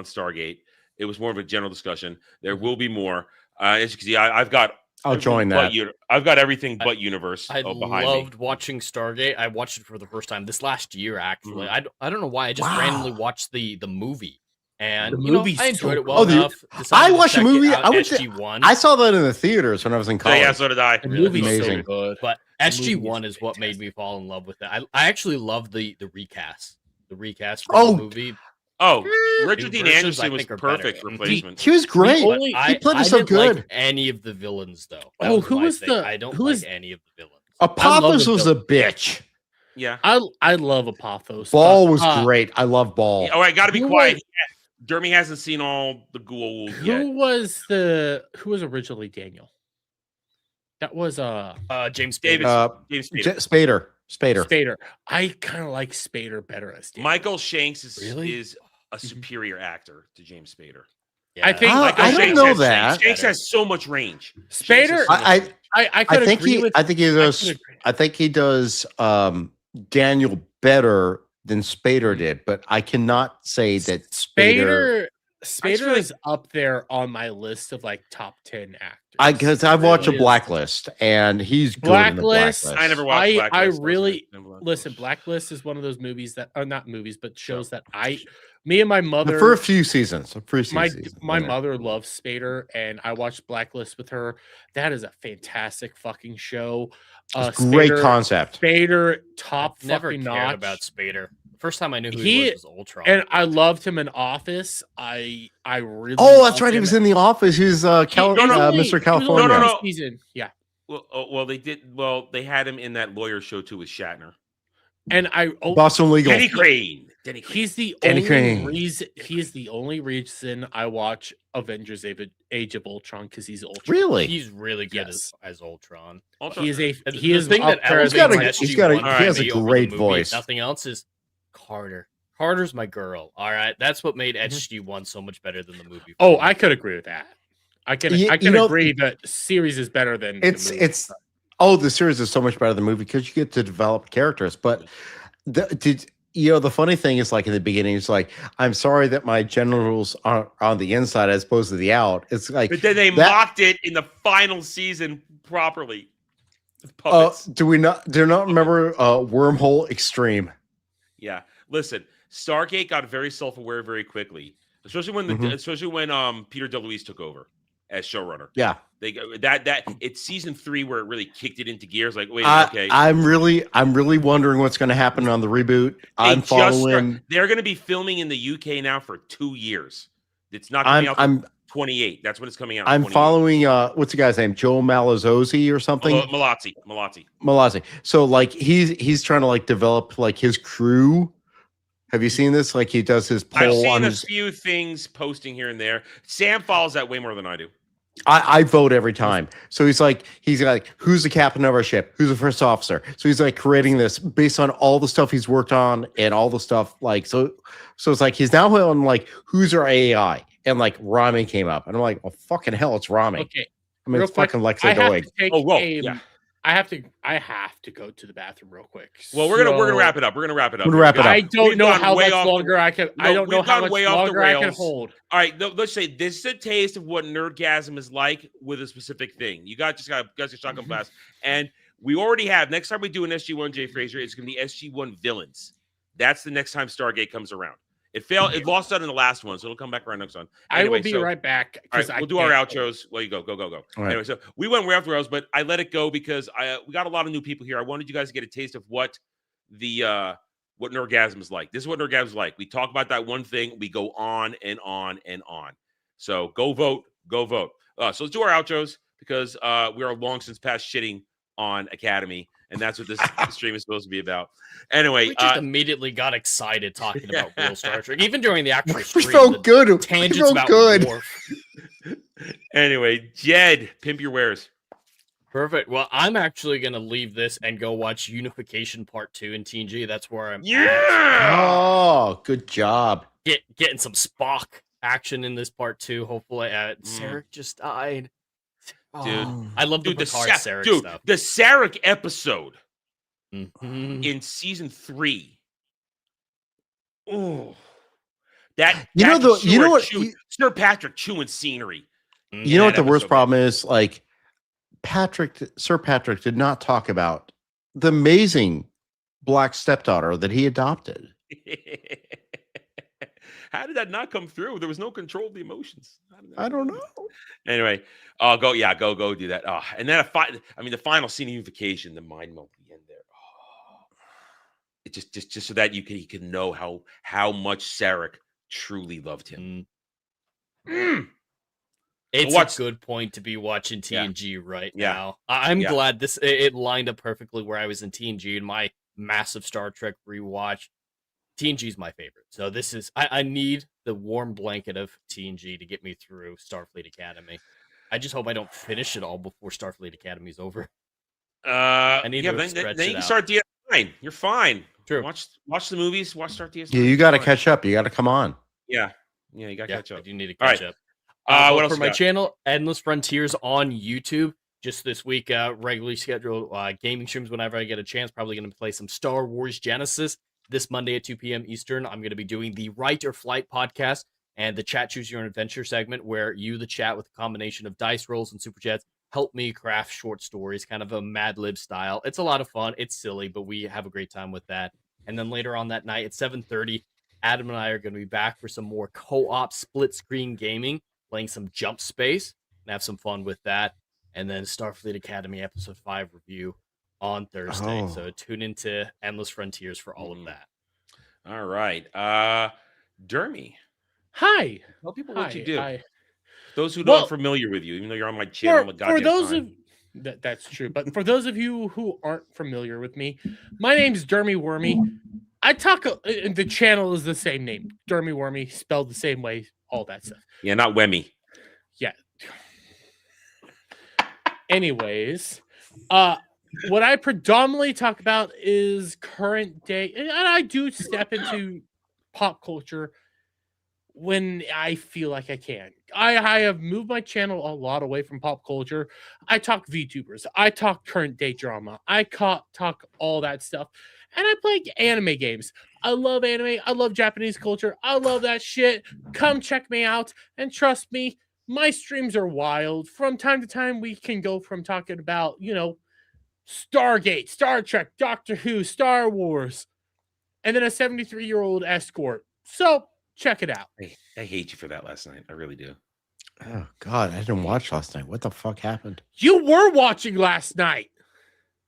Stargate. It was more of a general discussion. There will be more. As you can see, I've got. I'll join that. I've got everything but universe I behind loved me. watching Stargate. I watched it for the first time this last year. Actually, Mhm. I don't know why. I just Wow. randomly watched the movie, and The you know movie's I enjoyed so it well good. enough. I decided to watched the check it movie. out, I went to- SG1. I saw that in the theaters when I was in college. Yeah, so did I. the Really movie's amazing. so good. But The SG1 movie is is what made me fall in love with it. I actually love the recast. The recast from Oh, the movie. Oh, Richard Dean versions, I Anderson was think, are better. perfect Mhm. replacement. He was great. The only- But he played it so didn't good. like any of the villains though. That Oh, who my was thing. the- I don't who like was- any of the villains. Apophis the was a bitch. Yeah. I love Apophis. Ball but, was great. I love Ball. All right, got to be Who quiet. was- Dermy hasn't seen all the ghouls yet. Who was originally Daniel? That was James David. Spader. James Spader. Spader. Spader. I kind of like Spader better as Daniel. Michael Shanks is Really? a superior actor to James Spader. Yeah. I think- Oh, Michael I don't Shanks know has- that. Shanks has so much range. Spader- Shanks has so much I- range. I could agree with. I think he does. could agree. I think he does Daniel better than Spader did, but I cannot say that Spader. Spader feel like- is up there on my list of like top 10 actors. Because I've watched Really a is. Blacklist, and he's good in the Blacklist. Blacklist. I never watched I Blacklist. was really never Blacklist. listen. Blacklist is one of those movies that are not movies, but shows that me and my mother, For a few seasons. my mother loves Spader, and I watched Blacklist with her. That is a fantastic fucking show. Great Spader- concept. Spader, top I've never fucking cared notch. about Spader. First time I knew who He- he was Ultron. And I loved him in Office. I really. Oh, that's loved right. He him. was in the office. He's no, Mr. He was only California. No, no, one no. season. Yeah. Well, they did. Well, they had him in that lawyer show too with Shatner. And Boston Legal. Denny Crane. Denny Crane. he's the Danny only Crane. reason. He is the only reason I watch Avengers: Age of Ultron because he's Ultron. Really? He's really good Yes. as Ultron. Ultron. He is a. And He the is thing up that there elevates as a- SG-1 he has a for me over the great movie, voice. if nothing else is Carter. Carter's my girl. All right, that's what made Mhm. SG-1 so much better than the movie. for Oh, me. I could agree with that. I can. You- I you can know- agree that series is better than the movie. The series is so much better than the movie because you get to develop characters. But the funny thing is, like in the beginning, it's like, I'm sorry that my genitals are on the inside as opposed to the out. It's like, But then they that- mocked it in the final season properly. Puppets. do not remember Wormhole Extreme? Yeah. Listen, Stargate got very self-aware very quickly, especially when Peter DeLuise took over as showrunner. Yeah. It's season 3 where it really kicked it into gears. Like, wait, okay. I'm really wondering what's going to happen on the reboot. They're going to be filming in the UK now for 2 years. It's not coming out. 28. That's when it's coming out. I'm 28. following what's the guy's name? Joe Malazzosi or something? Malazzi. So like he's trying to like develop like his crew. Have you seen this? Like he does his poll I've seen on a his few things posting here and there. Sam follows that way more than I do. I vote every time. So he's like, who's the captain of our ship? Who's the first officer? So he's like creating this based on all the stuff he's worked on and all the stuff like so it's like he's now on like who's our AI? And like Rami came up, and I'm like, oh fucking hell, it's Rami. Okay. I mean, Real it's quick, fucking I Lexa have Doig. to take yeah. I have to go to the bathroom real quick. Well, we're gonna wrap it up. We're gonna wrap it up. I don't We've know gone how way much off the- longer I can. I No, don't know we've how gone much way off the longer I can rails. hold. All right, let's say this is a taste of what nerdgasm is like with a specific thing. You guys got a shotgun blast, and we already have. Next time we do an SG-1 Jay Fraser, it's going to be SG-1 villains. That's the next time Stargate comes around. It failed. It lost out in the last one, so it'll come back around next one. I will be right back. All right, we'll do our outros. Well, you go. All right. Anyway, so we went way off the rails, but I let it go because we got a lot of new people here. I wanted you guys to get a taste of what what Nerdgasm is like. This is what Nerdgasm is like. We talk about that one thing. We go on and on and on. So go vote. Go vote. So let's do our outros because we are long since past shitting on Academy, and that's what this stream is supposed to be about. Anyway, We just immediately got excited talking about real Star Trek, even during the actual We stream. felt the good. We Tangents felt about good. Worf. anyway, Jed, pimp your wares. Perfect. Well, I'm actually gonna leave this and go watch Unification Part 2 in TNG. That's where I'm Oh, good job. getting some Spock action in this Part 2. Hopefully, Sarek just died. Dude. I love the the Picard Sarek dude, stuff. the Sarek episode Mhm. in season 3. Oh, that You know that's the- you know what- Sir Patrick chewing scenery. You know what the worst episode. problem is? Like Sir Patrick did not talk about the amazing black stepdaughter that he adopted. How did that not come through? There was no control of the emotions. I don't know. Anyway, go do that. And then the final scene of unification, the mind melt at the end there. It just so that he can know how much Sarek truly loved him. It's What's- a good point to be watching TNG right Yeah. now. I'm Yeah. glad it lined up perfectly where I was in TNG in my massive Star Trek rewatch. TNG is my favorite. So this is I need the warm blanket of TNG to get me through Starfleet Academy. I just hope I don't finish it all before Starfleet Academy is over. need to then stretch you it can out. start DS9. You're fine. True. Watch the movies. Start DS9. Yeah, you got to catch up. You got to come on. Yeah, you got to Yeah, catch I up. do need to All catch right. up. What But else for you my got? channel, Endless Frontiers on YouTube. Just this week, regularly scheduled gaming streams whenever I get a chance. Probably going to play some Star Wars Genesis this Monday at 2 p.m. Eastern. I'm going to be doing the Right or Flight podcast and the Chat Choose Your Own Adventure segment, where you, the chat, with a combination of dice rolls and super chats, help me craft short stories, kind of a Mad Lib style. It's a lot of fun. It's silly, but we have a great time with that. And then later on that night at 7:30, Adam and I are going to be back for some more co-op split screen gaming, playing some Jump Space, and have some fun with that. And then Starfleet Academy episode 5 review on Thursday. Oh. So tune into Endless Frontiers for all of that. All right. Dermy, Hi. tell people Hi. what you do. I, Those who Well, aren't familiar with you, even though you're on my channel all the for goddamn those time. of that's true, but for those of you who aren't familiar with me, my name's Dermy Wormy. I talk. The channel is the same name, Dermy Wormy, spelled the same way, all that stuff. Yeah, not Wemmy. Yeah. Anyways, what I predominantly talk about is current day, and I do step into pop culture when I feel like I can. I have moved my channel a lot away from pop culture. I talk VTubers. I talk current day drama. I talk all that stuff. And I play anime games. I love anime. I love Japanese culture. I love that shit. Come check me out. And trust me, my streams are wild. From time to time, we can go from talking about, Stargate, Star Trek, Doctor Who, Star Wars, and then a 73-year-old escort. So check it out. I hate you for that last night. I really do. Oh God, I didn't watch last night. What the fuck happened? You were watching last night.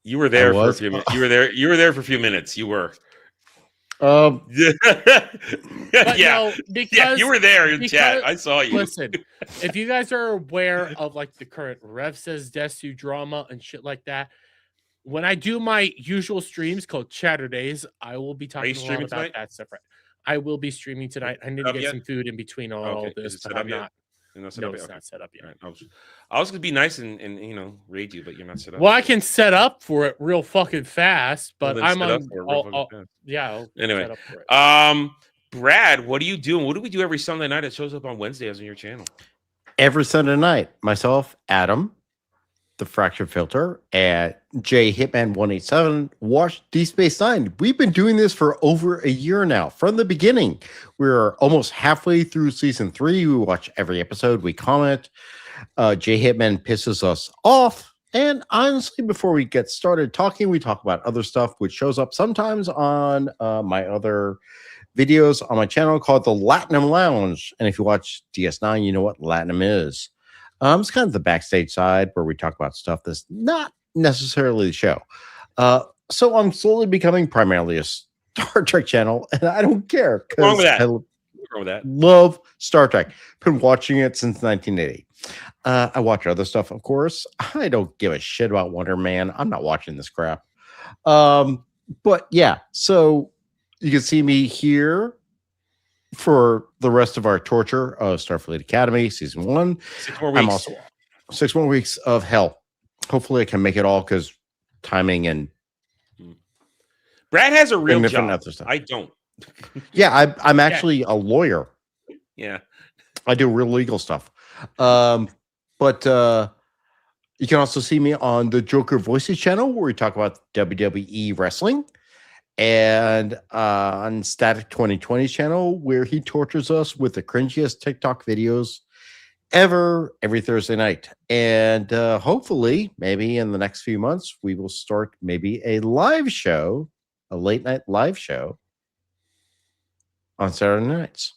You were there for a was? few minutes. You were there. You were there for a few minutes. You were. Um, But yeah. no, because Yeah, you were there in because- chat. I saw you. Listen, if you guys are aware of like the current Rev Says Desu drama and shit like that, when I do my usual streams called Chatterdays, I will be talking a lot streaming about tonight? that stuff. Right? I will be streaming tonight. I need Set to up get yet? some food in between all Okay. Is this, it set but up I'm yet? not. You're not set No, up it's yet? not Okay. set up yet. All right. I was gonna be nice and raid you, but you're not set up. Well, I can set up for it real fucking fast, but then I'm set up on. for it real fucking fast. Yeah. I'll Anyway, set up for it. Brad, what are you doing? What do we do every Sunday night? It shows up on Wednesdays on your channel. every Sunday night, myself, Adam, the Fractured Filter, and J Hitman 187 watch Deep Space Nine. We've been doing this for over a year now. From the beginning, we're almost halfway through season 3. We watch every episode. We comment. J Hitman pisses us off. And honestly, before we get started talking, we talk about other stuff, which shows up sometimes on my other videos on my channel called the Latinum Lounge. And if you watch DS9, you know what Latinum is. It's kind of the backstage side where we talk about stuff that's not necessarily the show. So I'm slowly becoming primarily a Star Trek channel, and I don't care What's wrong with that? I What's wrong with that? love Star Trek. Been watching it since 1980. I watch other stuff, of course. I don't give a shit about Wonder Man. I'm not watching this crap. But yeah, so you can see me here for the rest of our torture of Starfleet Academy season 1. 6 more weeks. I'm also 6 more weeks of hell. Hopefully, I can make it all because timing and Brad has a real different job. other stuff. I don't. Yeah, I'm actually a lawyer. Yeah. I do real legal stuff. But you can also see me on the Joker Voices channel where we talk about WWE wrestling, and on Static 2020's channel where he tortures us with the cringiest TikTok videos ever every Thursday night. And hopefully, maybe in the next few months, we will start maybe a live show, a late night live show on Saturday nights,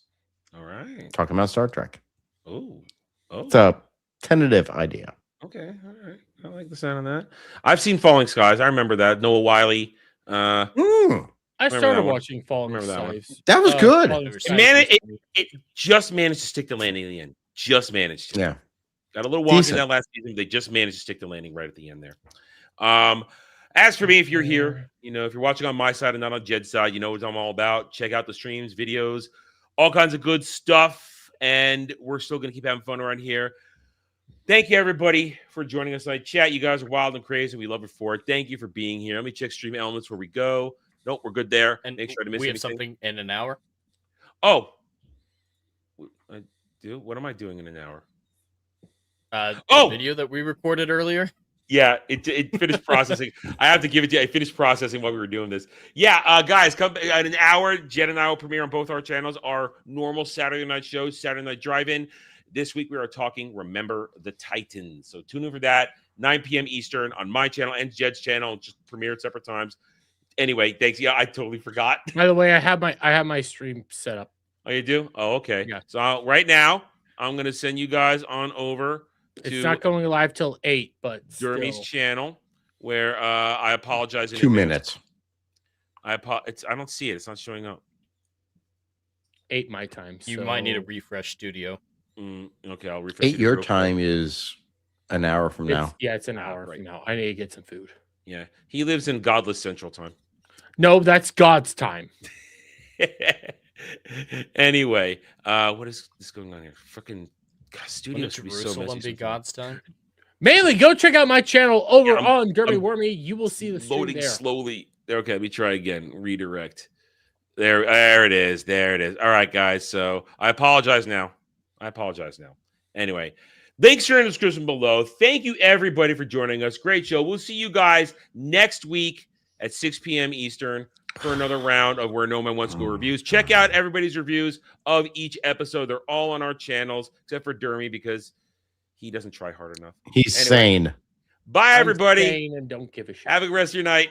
All right. talking about Star Trek. Oh. It's a tentative idea. Okay. All right. I like the sound of that. I've seen Falling Skies. I remember that. Noah Wiley. I remember started that one. watching Falling Remember that one. Skies. That was good. Falling It Skies man, recently. It just managed to stick the landing in the end. Just managed to. Yeah. Got a little wonky Decent. that last season. They just managed to stick the landing right at the end there. As for me, if you're here, if you're watching on my side and not on Jed's side, you know what I'm all about. Check out the streams, videos, all kinds of good stuff. And we're still going to keep having fun around here. Thank you, everybody, for joining us tonight. Chat, you guys are wild and crazy. We love it for it. Thank you for being here. Let me check Stream Elements where we go. Nope, we're good there. And make sure to miss we have anything. something in an hour. Oh, I do. What am I doing in an hour? The Oh! video that we recorded earlier. Yeah, it finished processing. I have to give it to you. I finished processing while we were doing this. Yeah, guys, come in an hour. Jen and I will premiere on both our channels our normal Saturday night shows, Saturday Night Drive-In. This week we are talking Remember the Titans. So tune in for that, 9 p.m. Eastern on my channel and Jed's channel. Just premiere at separate times. Anyway, thanks. Yeah, I totally forgot. By the way, I have my stream set up. Oh, you do? Oh, okay. Yeah. So right now, I'm going to send you guys on over It's to not going live till 8, but Dermy's still. channel, where I apologize. In 2 advance. minutes. I don't see it. It's not showing up. 8 my time. You so- might need a refresh studio. Okay, I'll refresh. 8 it your real quick. time is an hour from now. It's an hour right. from now. I need to get some food. Yeah, he lives in godless Central Time. No, that's God's time. Anyway, what is this going on here? Freaking When studios the should be so Jerusalem messy. be God's time. Mainly, go check out my channel over Yeah, on Derby I'm Wormy. You will see the stream loading there. slowly. Okay, let me try again. Redirect. There it is. There it is. All right, guys. So I apologize now. Anyway, links are in the description below. Thank you, everybody, for joining us. Great show. We'll see you guys next week at 6 p.m. Eastern for another round of Where No Man Wants to Go reviews. Check out everybody's reviews of each episode. They're all on our channels, except for Dermy because he doesn't try hard enough. He's Anyway. sane. Bye, I'm everybody. sane and don't give a shit. Have a good rest of your night.